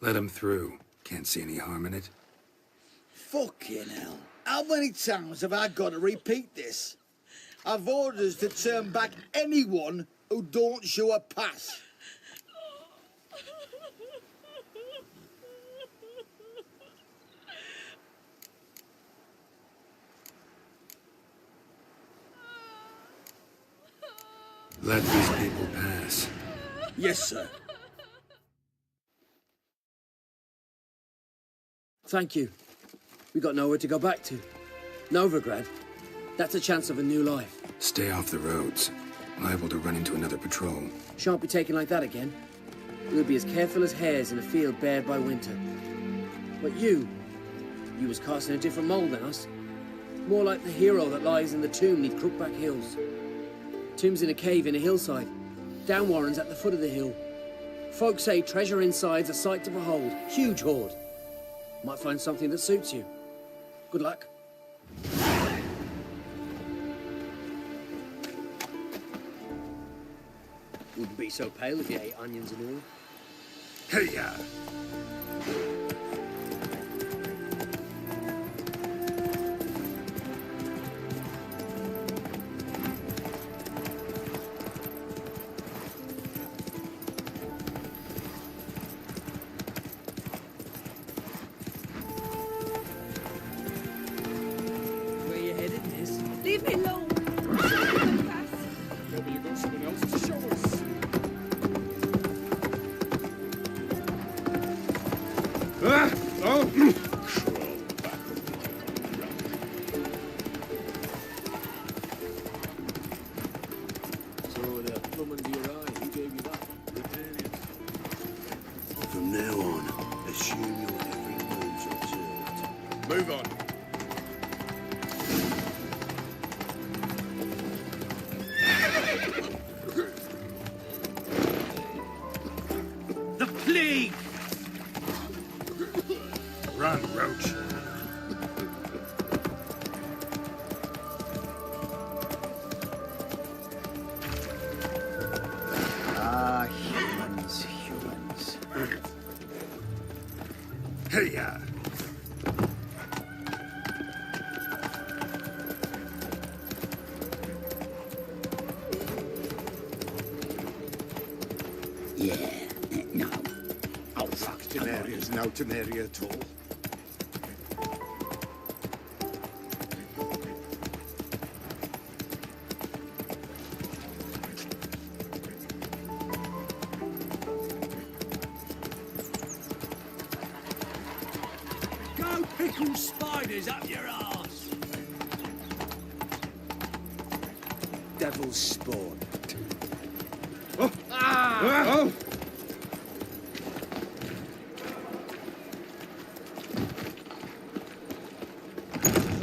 Let them through. Can't see any harm in it. Fucking hell. How many times have I got to repeat this? I've orders to turn back anyone who don't show a pass. Let these people pass. Yes, sir. Thank you. We got nowhere to go back to. Novigrad. That's a chance of a new life. Stay off the roads. Liable to run into another patrol. Shan't be taken like that again. We'll be as careful as hares in a field bared by winter. But you was cast in a different mould than us. More like the hero that lies in the tomb neath Crookback Hills. Tomb's in a cave in a hillside. Downwarren's at the foot of the hill. Folk say treasure inside's a sight to behold. Huge hoard. Might find something that suits you. Good luck. Wouldn't be so pale if you ate onions and all. Hey-ya! Where you headed, miss? Leave me alone. Maybe you got something else to show us. Ah! Oh! So the plum under your eye, who gave you that? From now on, assume your every move's observed. Move on. The plague! Run, Roach. Ah, Yeah, no. Oh, fuck, Temeria's no Temeria at all. Go pickle spiders up your arse. Devil's spawn. Oh! Ah! Oh!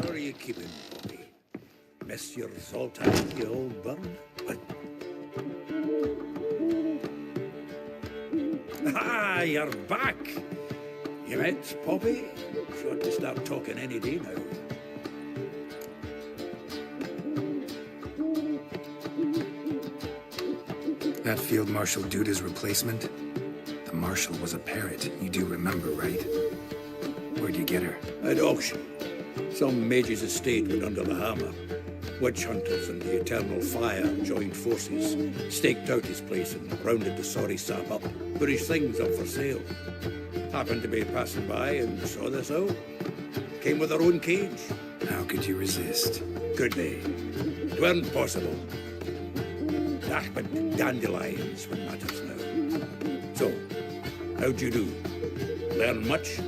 How are you keeping, Bobby? Miss your Zoltan, you old bird? What? Ah, you're back! You met Poppy? Sure to start talking any day now. That Field Marshal Duda's replacement? The Marshal was a parrot, you do remember, right? Where'd you get her? At auction. Some mage's estate went under the hammer. Witch hunters and the Eternal Fire joined forces, staked out his place and rounded the sorry sap up, put his things up for sale. Happened to be passing by and saw this out. Came with her own cage. How could you resist? Could they? It weren't possible. Ah, but dandelions what matters now. So, how'd you do? Learn much?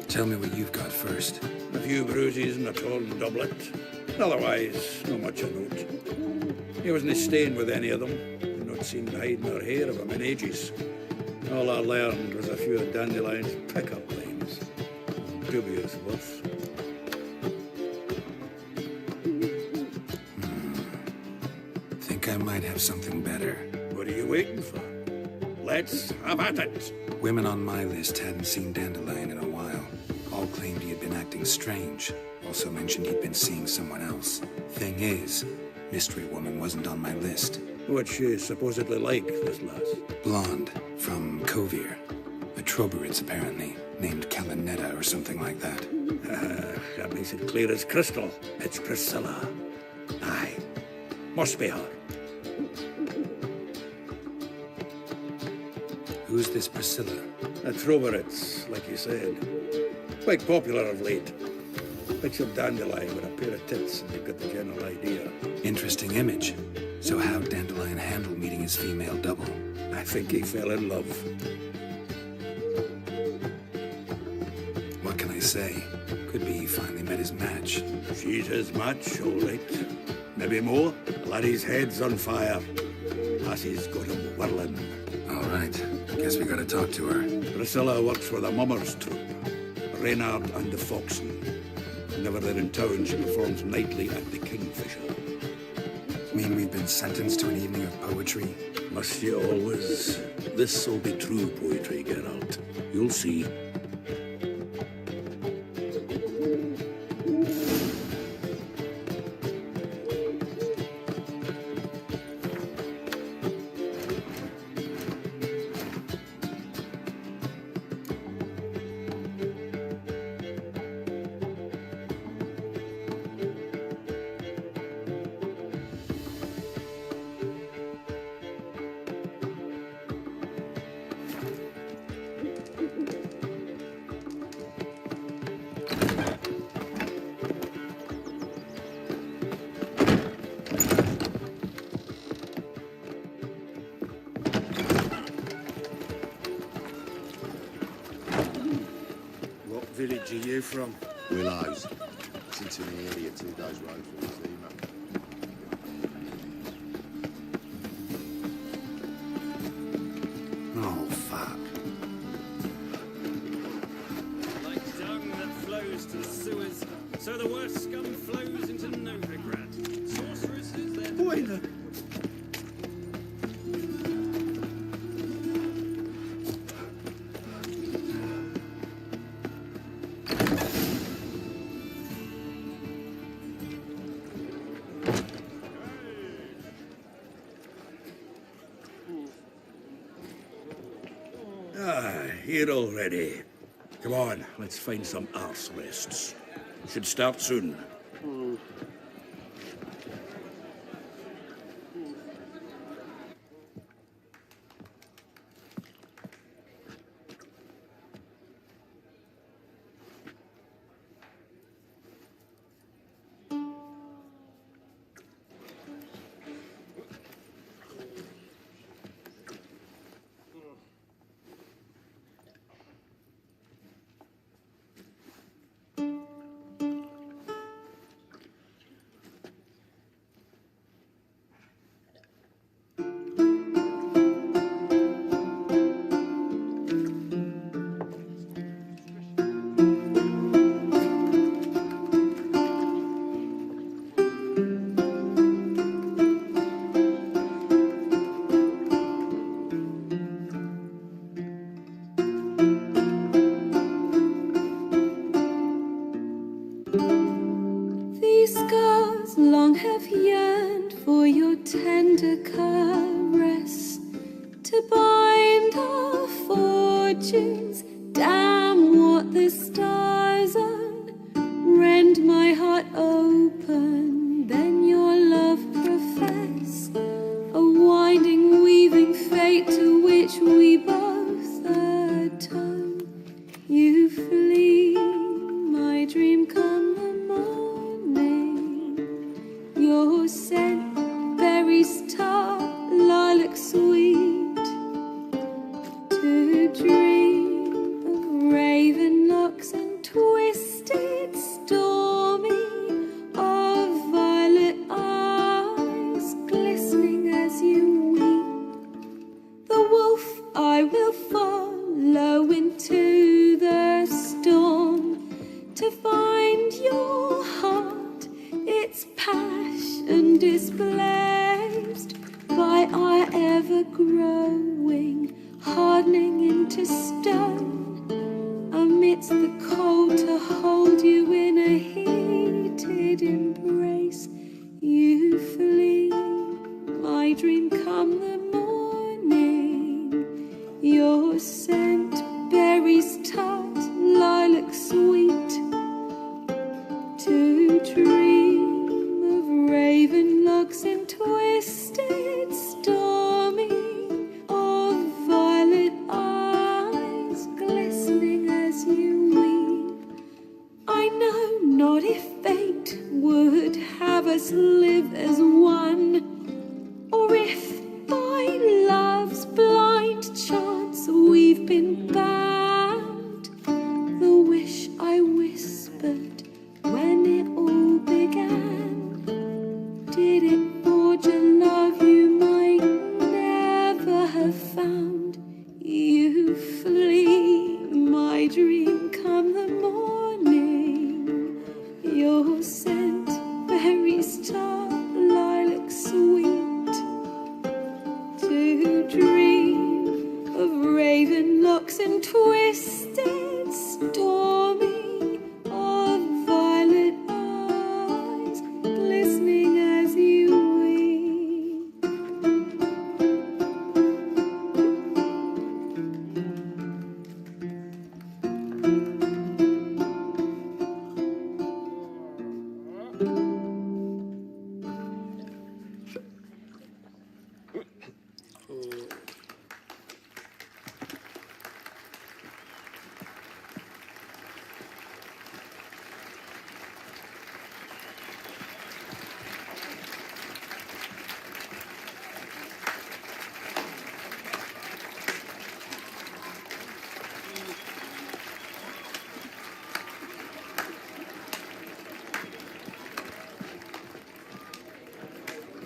Tell me what you've got first. A few bruises and a torn doublet. Otherwise, not much of note. He wasn't staying with any of them. I'd not seen the hide nor hair of him in ages. All I learned was a few of Dandelion's pickup lines. Dubious worth. Think I might have something better. What are you waiting for? Let's have at it. Women on my list hadn't seen Dandelion in a while. All claimed he had been acting strange. Also mentioned he'd been seeing someone else. Thing is, Mystery Woman wasn't on my list. What's she supposedly like, this lass? Blonde, from Kovir. A Troberitz, apparently, named Kalinetta or something like that. That makes it clear as crystal. It's Priscilla. Aye. Must be her. Who's this Priscilla? A Troberitz, like you said. Quite popular of late. Picture Dandelion with a pair of tits and you've got the general idea. Interesting image. So how'd Dandelion handle meeting his female double? I think he fell in love. What can I say? Could be he finally met his match. She's his match, all right. Maybe more. Laddie's head's on fire. Lassie's got him whirling. All right. Guess we gotta talk to her. Priscilla works with a mummers troupe. Reynard and the Foxen. Whenever they're in town, she performs nightly at the Kingfisher. Mean we've been sentenced to an evening of poetry? Must you always? This'll be true poetry, Geralt. You'll see. Village are you from? Willows. It's in the area 2 days road from Zima. Oh, fuck. Like dung that flows to the sewers, so the worst scum flows into Novigrad. Sorceresses, they're... Boiler. Here already. Come on, let's find some arse rests. Should start soon. for your tender caress, to bind our fortunes. Damn what the stars on, rend my heart open, then your love profess, a winding, weaving fate to which we both atone. You flee, my dream come the morning, your scent berries tart, lilac sweet, to dream of raven locks and twisted stormy, of violet eyes glistening as you weep. The wolf I will follow into the storm, to find your heart, its passion displaced by our ever-growing, hardening into stone, amidst the cold to hold you in a heated embrace. You flee, my dream come the morning, your scent berries tart, lilac sweet, to dream of raven locks and twisted stormy, of violet eyes glistening as you weep. I know not if fate would have us live as one, or if by love's blind chance we've been bound. The wish I whispered when it all began, did it forge a love you might never have found? You flee, my dream come the morning, your scent berries tart, lilac sweet, to dream of raven locks and twisted stormy, of violet eyes glistening as you weep.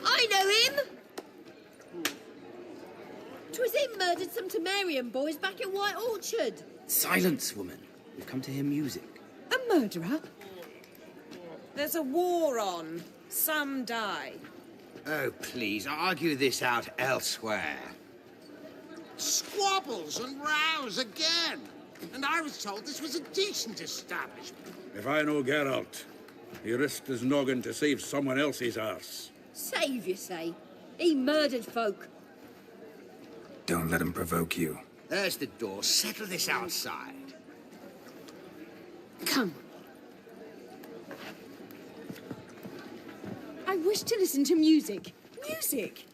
I know him! 'Twas him murdered some Temerian boys back in White Orchard. Silence, woman. We've come to hear music. A murderer? There's a war on. Some die. Oh, please, argue this out elsewhere. Squabbles and rows again. And I was told this was a decent establishment. If I know Geralt, he risked his noggin to save someone else's arse. Save, you say? He murdered folk. Don't let him provoke you. There's the door. Settle this outside. Come. I wish to listen to music. Music!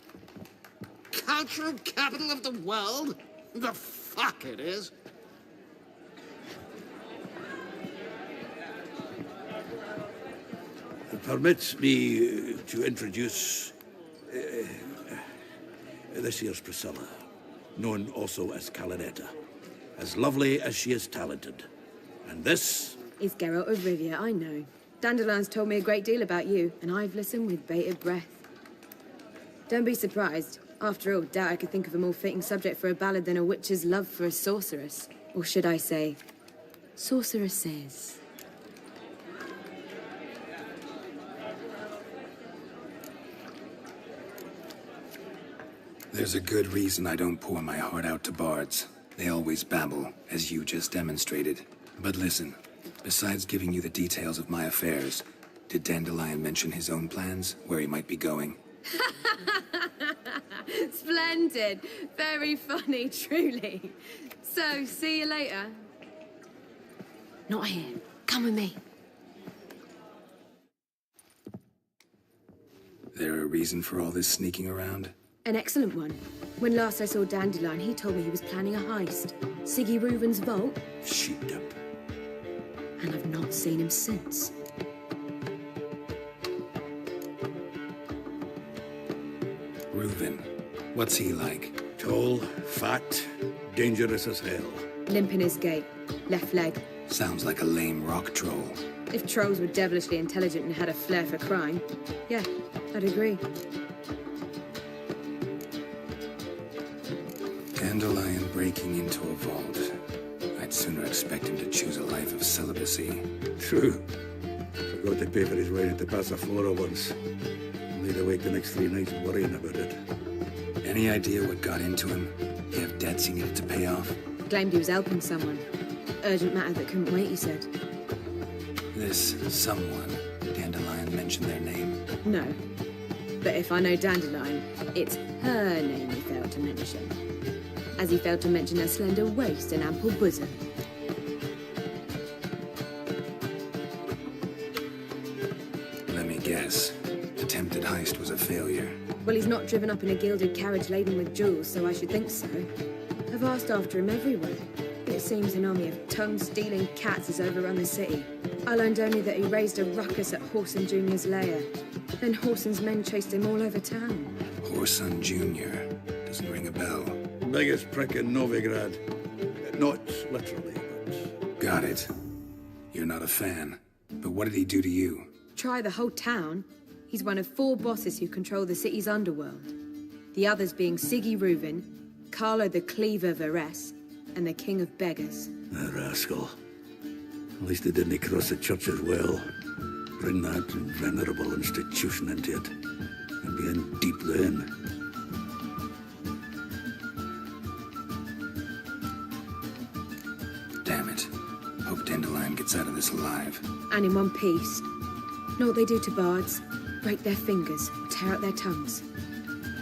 Cultural capital of the world? The fuck it is. Permit me to introduce this here's Priscilla, known also as Calinetta, as lovely as she is talented. And this is Geralt of Rivia, I know. Dandelion's told me a great deal about you, and I've listened with bated breath. Don't be surprised. After all, doubt I could think of a more fitting subject for a ballad than a witch's love for a sorceress. Or should I say, sorceresses. There's a good reason I don't pour my heart out to bards. They always babble, as you just demonstrated. But listen, besides giving you the details of my affairs, did Dandelion mention his own plans, where he might be going? Splendid. Very funny, truly. So, see you later. Not here. Come with me. There a reason for all this sneaking around? An excellent one. When last I saw Dandelion, he told me he was planning a heist. Siggy Reuven's vault. Sheeped-up. And I've not seen him since. Reuven. What's he like? Tall, fat, dangerous as hell. Limp in his gait. Left leg. Sounds like a lame rock troll. If trolls were devilishly intelligent and had a flair for crime, yeah, I'd agree. Dandelion breaking into a vault. I'd sooner expect him to choose a life of celibacy. True. Forgot to pay for his ride at the Paso Flora once. Laid awake the next 3 nights worrying about it. Any idea what got into him? He have debts he needed to pay off? Claimed he was helping someone. Urgent matter that couldn't wait, he said. This someone, Dandelion mentioned their name? No. But if I know Dandelion, it's her name he failed to mention. As he failed to mention her slender waist and ample bosom. Let me guess. Attempted heist was a failure. Well, he's not driven up in a gilded carriage laden with jewels, so I should think so. I've asked after him everywhere. It seems an army of tongue-stealing cats has overrun the city. I learned only that he raised a ruckus at Whoreson Jr.'s lair. Then Whoreson's men chased him all over town. Whoreson Jr. Doesn't ring a bell. Biggest prick in Novigrad. Not literally, but... Got it. You're not a fan. But what did he do to you? Try the whole town. He's one of 4 bosses who control the city's underworld. The others being Siggy Reuven, Carlo the Cleaver Varese, and the King of Beggars. A rascal. At least they didn't cross the church as well. Bring that venerable institution into it. And be in deep then. Damn it. Hope Dandelion gets out of this alive. And in one piece. Know what they do to bards? Break their fingers, or tear out their tongues.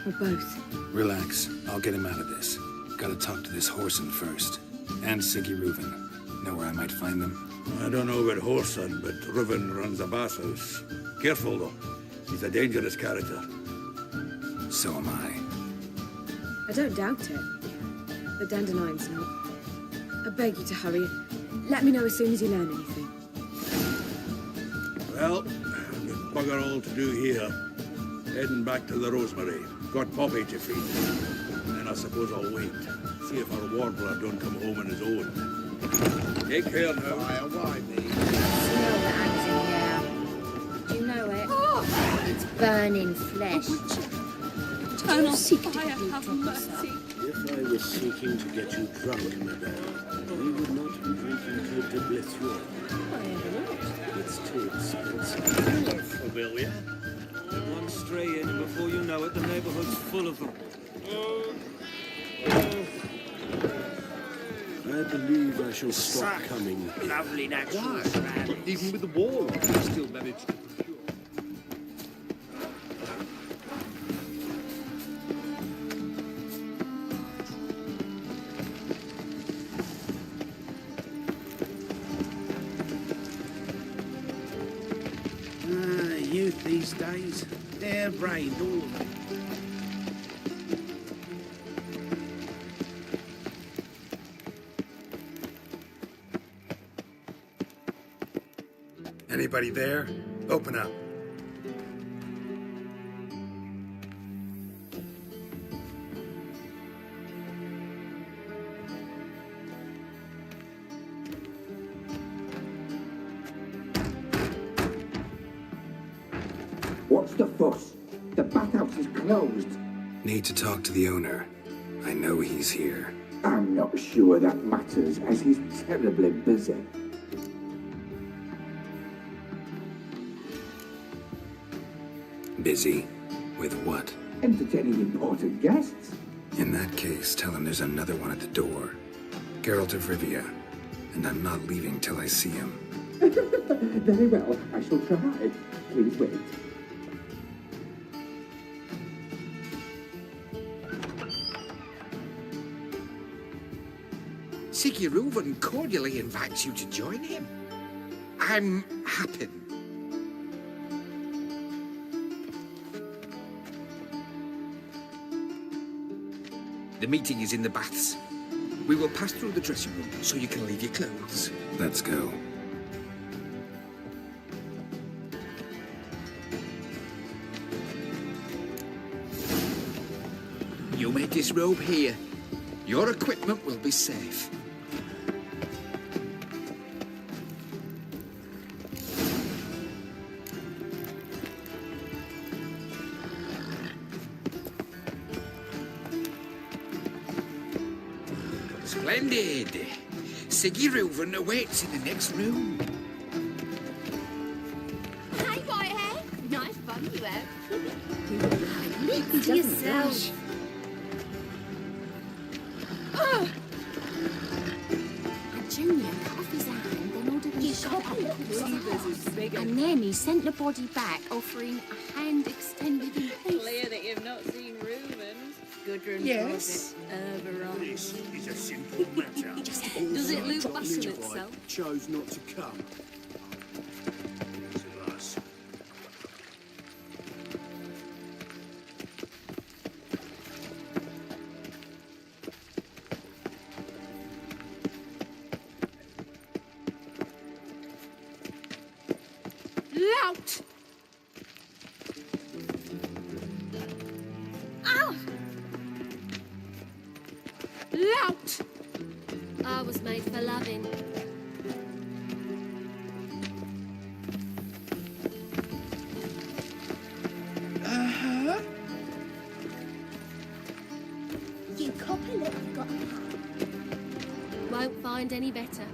Or both. Relax. I'll get him out of this. Gotta talk to this Whoreson first. And Siggy Reuven. Know where I might find them? I don't know about Whoreson, but Reuven runs a bathhouse. Careful, though. He's a dangerous character. So am I. I don't doubt it. But Dandelion's not. I beg you to hurry. Let me know as soon as you learn anything. Well, there's bugger all to do here. Heading back to the Rosemary. Got Poppy to feed. And I suppose I'll wait. See if our warbler don't come home on his own. Take care now. Fire away, me. Smell the hangs in the air. Do you know it? Oh. It's burning flesh. Turn off fire, have mercy. If I was seeking to get you drunk, madame, we would not be drinking Côte de Blessure. I ever not. It's too expensive. Oh, will ya? Let one stray in, before you know it, the neighborhood's full of them. I believe I shall stop coming. Lovely natural. Why? Even with the war on, I still managed to procure. Youth these days, they're brained, all of them. Anybody there? Open up. What's the fuss? The bathhouse is closed. Need to talk to the owner. I know he's here. I'm not sure that matters, as he's terribly busy. Busy? With what? Entertaining important guests. In that case, tell him there's another one at the door. Geralt of Rivia. And I'm not leaving till I see him. Very well, I shall try. Please wait. Siggy Reuven cordially invites you to join him. I'm happy. The meeting is in the baths. We will pass through the dressing room so you can leave your clothes. Let's go. You may disrobe here. Your equipment will be safe. Splendid. Siggy Reuven awaits in the next room. Hey, Whitehair. Nice fun you have. He to yourself. Junior cut off his hand and ordered him shot up and then he sent the body back, offering a hand extended in peace. Clear that you've not seen Reuven. Gudrun Yes. This is a simple matter. Does it loop back on itself? Chose not to come. To us. Lout! Ow! Lout! I was made for loving. Uh-huh. You copper look, I've got a plan. Won't find any better.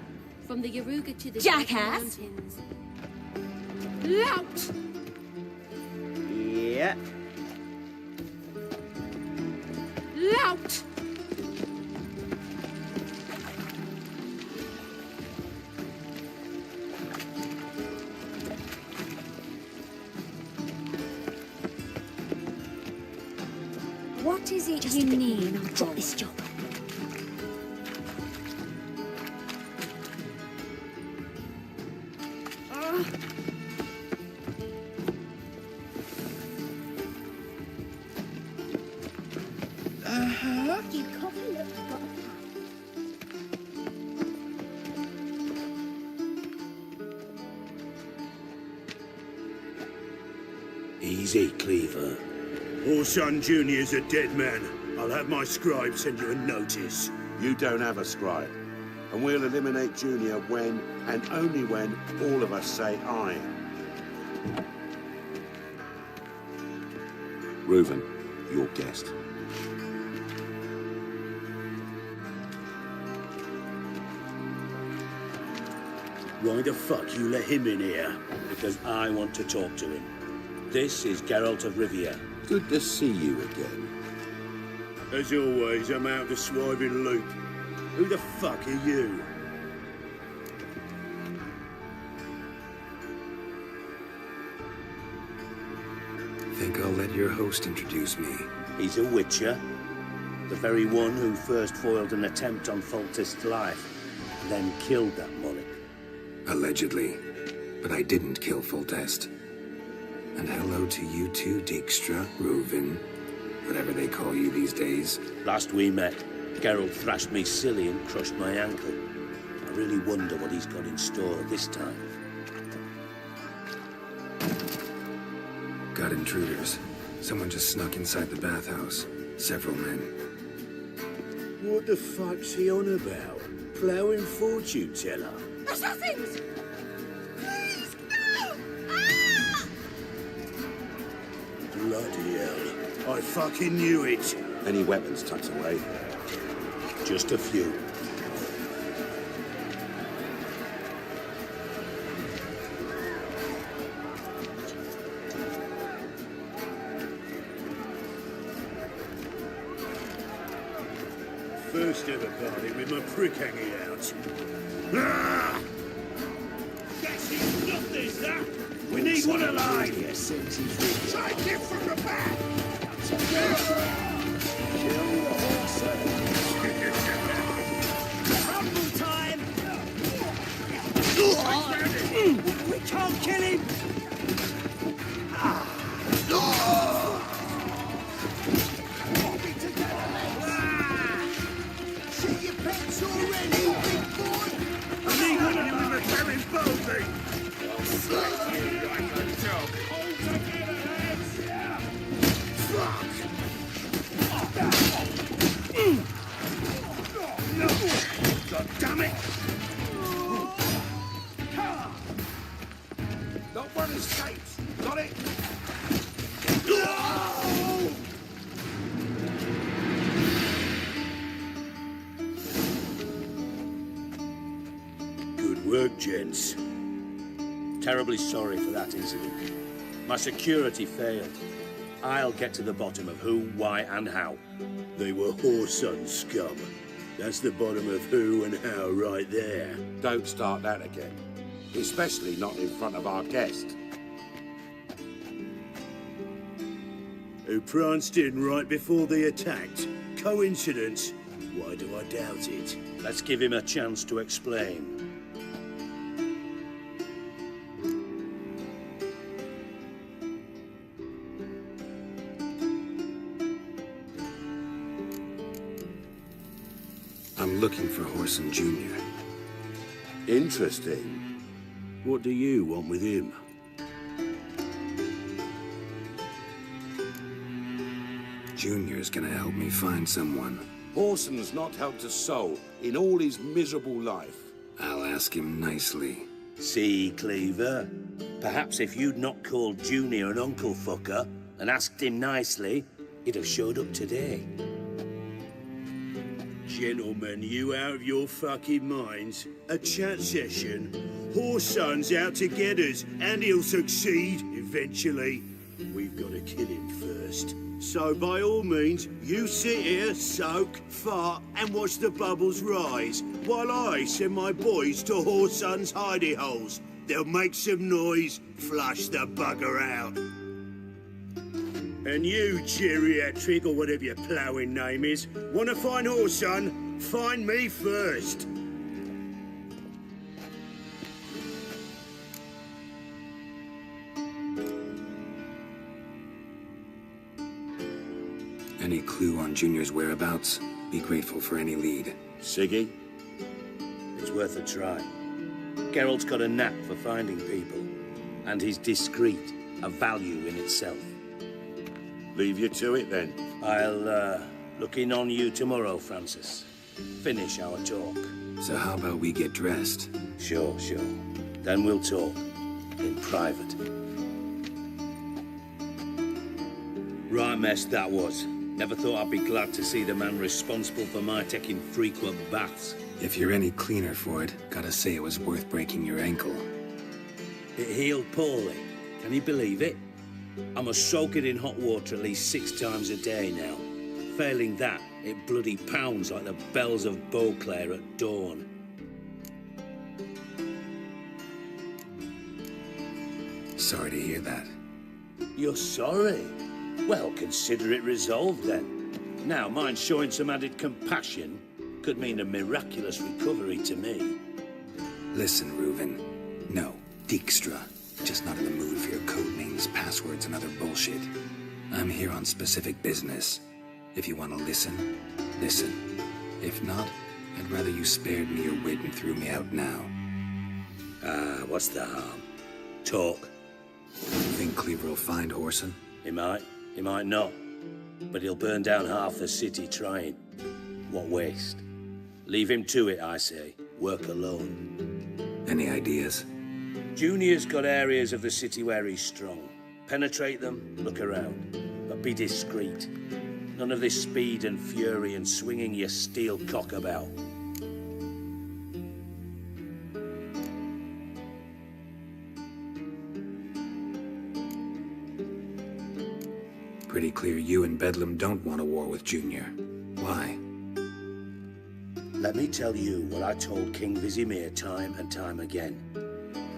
From the Yaruga to the Jackass! Mountains. Lout! Yeah. Lout! What is it you need? I'll drop this job. Uh-huh. You copper look, I've got a plan. Easy, Cleaver. Orson Jr.'s a dead man. I'll have my scribe send you a notice. You don't have a scribe. And we'll eliminate Junior when, and only when, all of us say aye. Reuven, your guest. Why the fuck you let him in here? Because I want to talk to him. This is Geralt of Rivia. Good to see you again. As always, I'm out the swiving loop. Who the fuck are you? Think I'll let your host introduce me. He's a witcher. The very one who first foiled an attempt on Foltest's life, then killed that monarch. Allegedly. But I didn't kill Foltest. And hello to you too, Dijkstra, Reuven, whatever they call you these days. Last we met, Geralt thrashed me silly and crushed my ankle. I really wonder what he's got in store this time. Got intruders. Someone just snuck inside the bathhouse. Several men. What the fuck's he on about? Ploughing fortune teller? Assassins! Please, no! Bloody hell. I fucking knew it. Any weapons tucked away? Just a few. First ever party with my prick hanging out. Ah! Guess he's got this, huh? We need one alive! Take it from the back! Kill the horse! work, gents. Terribly sorry for that incident. My security failed. I'll get to the bottom of who, why, and how. They were whoreson scum. That's the bottom of who and how right there. Don't start that again. Especially not in front of our guest. Who pranced in right before they attacked. Coincidence? Why do I doubt it? Let's give him a chance to explain. I'm looking for Whoreson Jr. Interesting. What do you want with him? Junior's gonna help me find someone. Whoreson's not helped a soul in all his miserable life. I'll ask him nicely. See, Cleaver? Perhaps if you'd not called Junior an uncle fucker and asked him nicely, he'd have showed up today. Gentlemen, you out of your fucking minds? A chat session? Whoreson's out to get us, and he'll succeed eventually. We've got to kill him first. So by all means, you sit here, soak, fart, and watch the bubbles rise, while I send my boys to Whoreson's hidey holes. They'll make some noise, flush the bugger out. And you, geriatric, or whatever your ploughing name is, want to find Whoreson? Find me first. Any clue on Junior's whereabouts? Be grateful for any lead. Siggy? It's worth a try. Geralt's got a knack for finding people, and he's discreet, a value in itself. Leave you to it, then. I'll, look in on you tomorrow, Francis. Finish our talk. So how about we get dressed? Sure. Then we'll talk. In private. Right mess that was. Never thought I'd be glad to see the man responsible for my taking frequent baths. If you're any cleaner for it, gotta say it was worth breaking your ankle. It healed poorly. Can you believe it? I must soak it in hot water at least 6 times a day now. Failing that, it bloody pounds like the bells of Beauclair at dawn. Sorry to hear that. You're sorry? Well, consider it resolved then. Now, mind showing some added compassion could mean a miraculous recovery to me. Listen, Reuven. No, Dijkstra. Just not in the mood for your code names, passwords, and other bullshit. I'm here on specific business. If you want to listen, listen. If not, I'd rather you spared me your wit and threw me out now. What's the harm? Talk. Think Cleaver will find Whoreson? He might not. But he'll burn down half the city trying. What waste? Leave him to it, I say. Work alone. Any ideas? Junior's got areas of the city where he's strong. Penetrate them, look around. But be discreet. None of this speed and fury and swinging your steel cock about. Pretty clear you and Bedlam don't want a war with Junior. Why? Let me tell you what I told King Vizimir time and time again.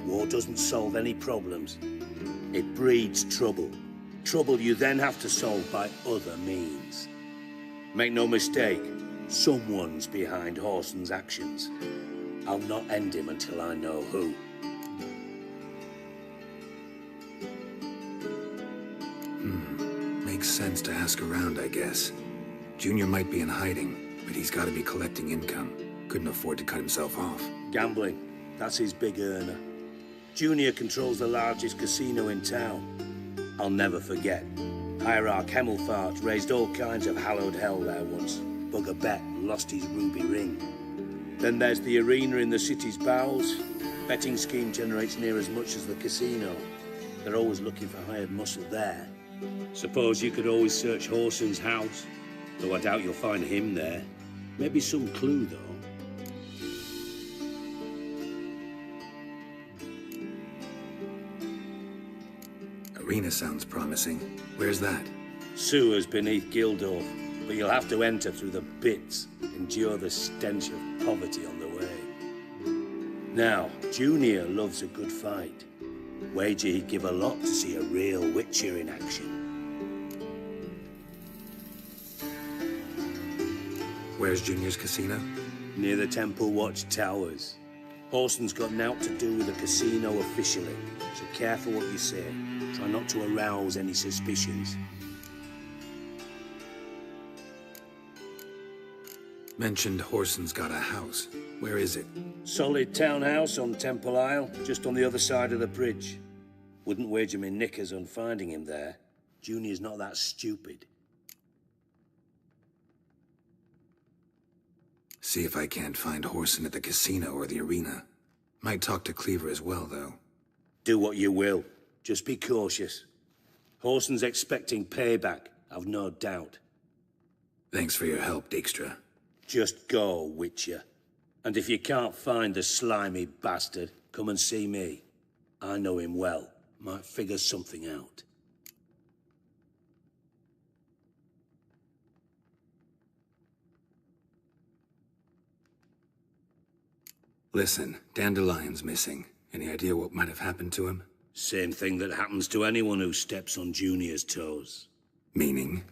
War doesn't solve any problems. It breeds trouble. Trouble you then have to solve by other means. Make no mistake, someone's behind Whoreson's actions. I'll not end him until I know who. Makes sense to ask around, I guess. Junior might be in hiding, but he's gotta be collecting income. Couldn't afford to cut himself off. Gambling, that's his big earner. Junior controls the largest casino in town. I'll never forget. Hierarch Hemmelfart raised all kinds of hallowed hell there once. Bugger Bet lost his ruby ring. Then there's the arena in the city's bowels. Betting scheme generates near as much as the casino. They're always looking for hired muscle there. Suppose you could always search Whoreson's house, though I doubt you'll find him there. Maybe some clue, though. Arena sounds promising. Where's that? Sewers beneath Gildorf, but you'll have to enter through the pits, endure the stench of poverty on the way. Now, Junior loves a good fight. Wager he'd give a lot to see a real Witcher in action. Where's Junior's casino? Near the Temple Watch Towers. Horson's got naught to do with the casino officially, so careful what you say. Try not to arouse any suspicions. Mentioned Horson's got a house. Where is it? Solid townhouse on Temple Isle, just on the other side of the bridge. Wouldn't wager me knickers on finding him there. Junior's not that stupid. See if I can't find Horson at the casino or the arena. Might talk to Cleaver as well, though. Do what you will. Just be cautious. Horson's expecting payback, I've no doubt. Thanks for your help, Dijkstra. Just go, Witcher. And if you can't find the slimy bastard, come and see me. I know him well. Might figure something out. Listen, Dandelion's missing. Any idea what might have happened to him? Same thing that happens to anyone who steps on Junior's toes. Meaning?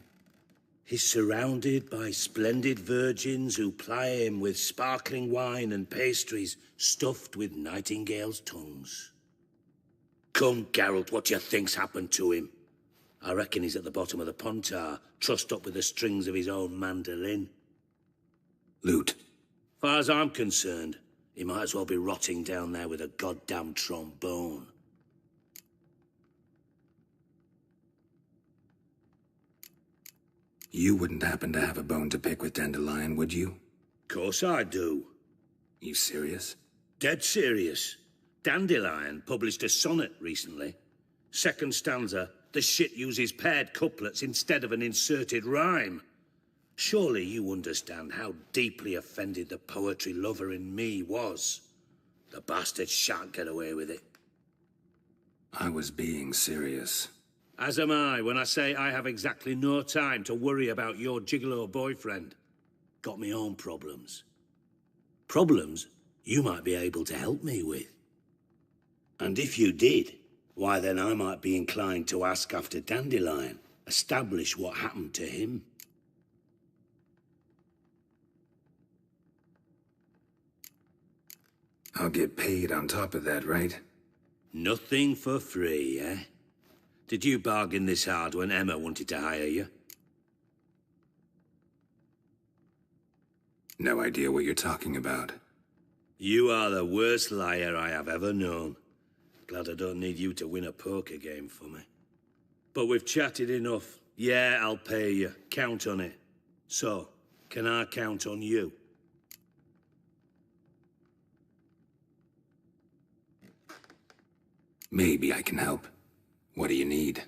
He's surrounded by splendid virgins who ply him with sparkling wine and pastries stuffed with nightingales' tongues. Come, Geralt, what do you think's happened to him? I reckon he's at the bottom of the Pontar, trussed up with the strings of his own mandolin. Loot. Far as I'm concerned, he might as well be rotting down there with a goddamn trombone. You wouldn't happen to have a bone to pick with Dandelion, would you? Course I do. You serious? Dead serious. Dandelion published a sonnet recently. Second stanza, the shit uses paired couplets instead of an inserted rhyme. Surely you understand how deeply offended the poetry lover in me was. The bastard shan't get away with it. I was being serious. As am I when I say I have exactly no time to worry about your gigolo boyfriend. Got me own problems. Problems you might be able to help me with. And if you did, why then I might be inclined to ask after Dandelion, establish what happened to him. I'll get paid on top of that, right? Nothing for free, eh? Did you bargain this hard when Emma wanted to hire you? No idea what you're talking about. You are the worst liar I have ever known. Glad I don't need you to win a poker game for me. But we've chatted enough. Yeah, I'll pay you. Count on it. So, can I count on you? Maybe I can help. What do you need?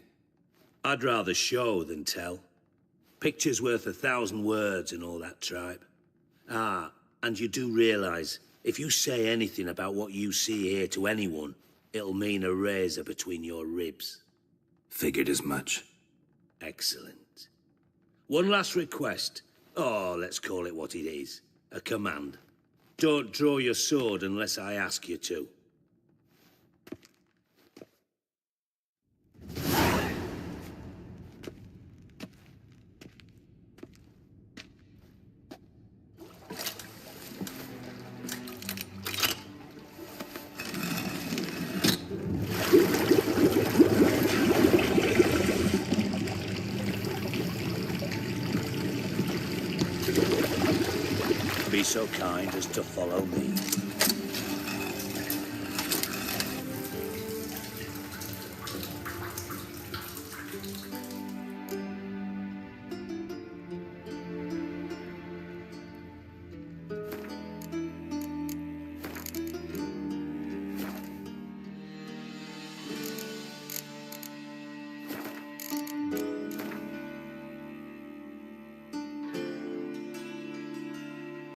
I'd rather show than tell. Picture's worth 1,000 words and all that tripe. Ah, and you do realize, if you say anything about what you see here to anyone, it'll mean a razor between your ribs. Figured as much. Excellent. One last request. Oh, let's call it what it is. A command. Don't draw your sword unless I ask you to. Be so kind as to follow me.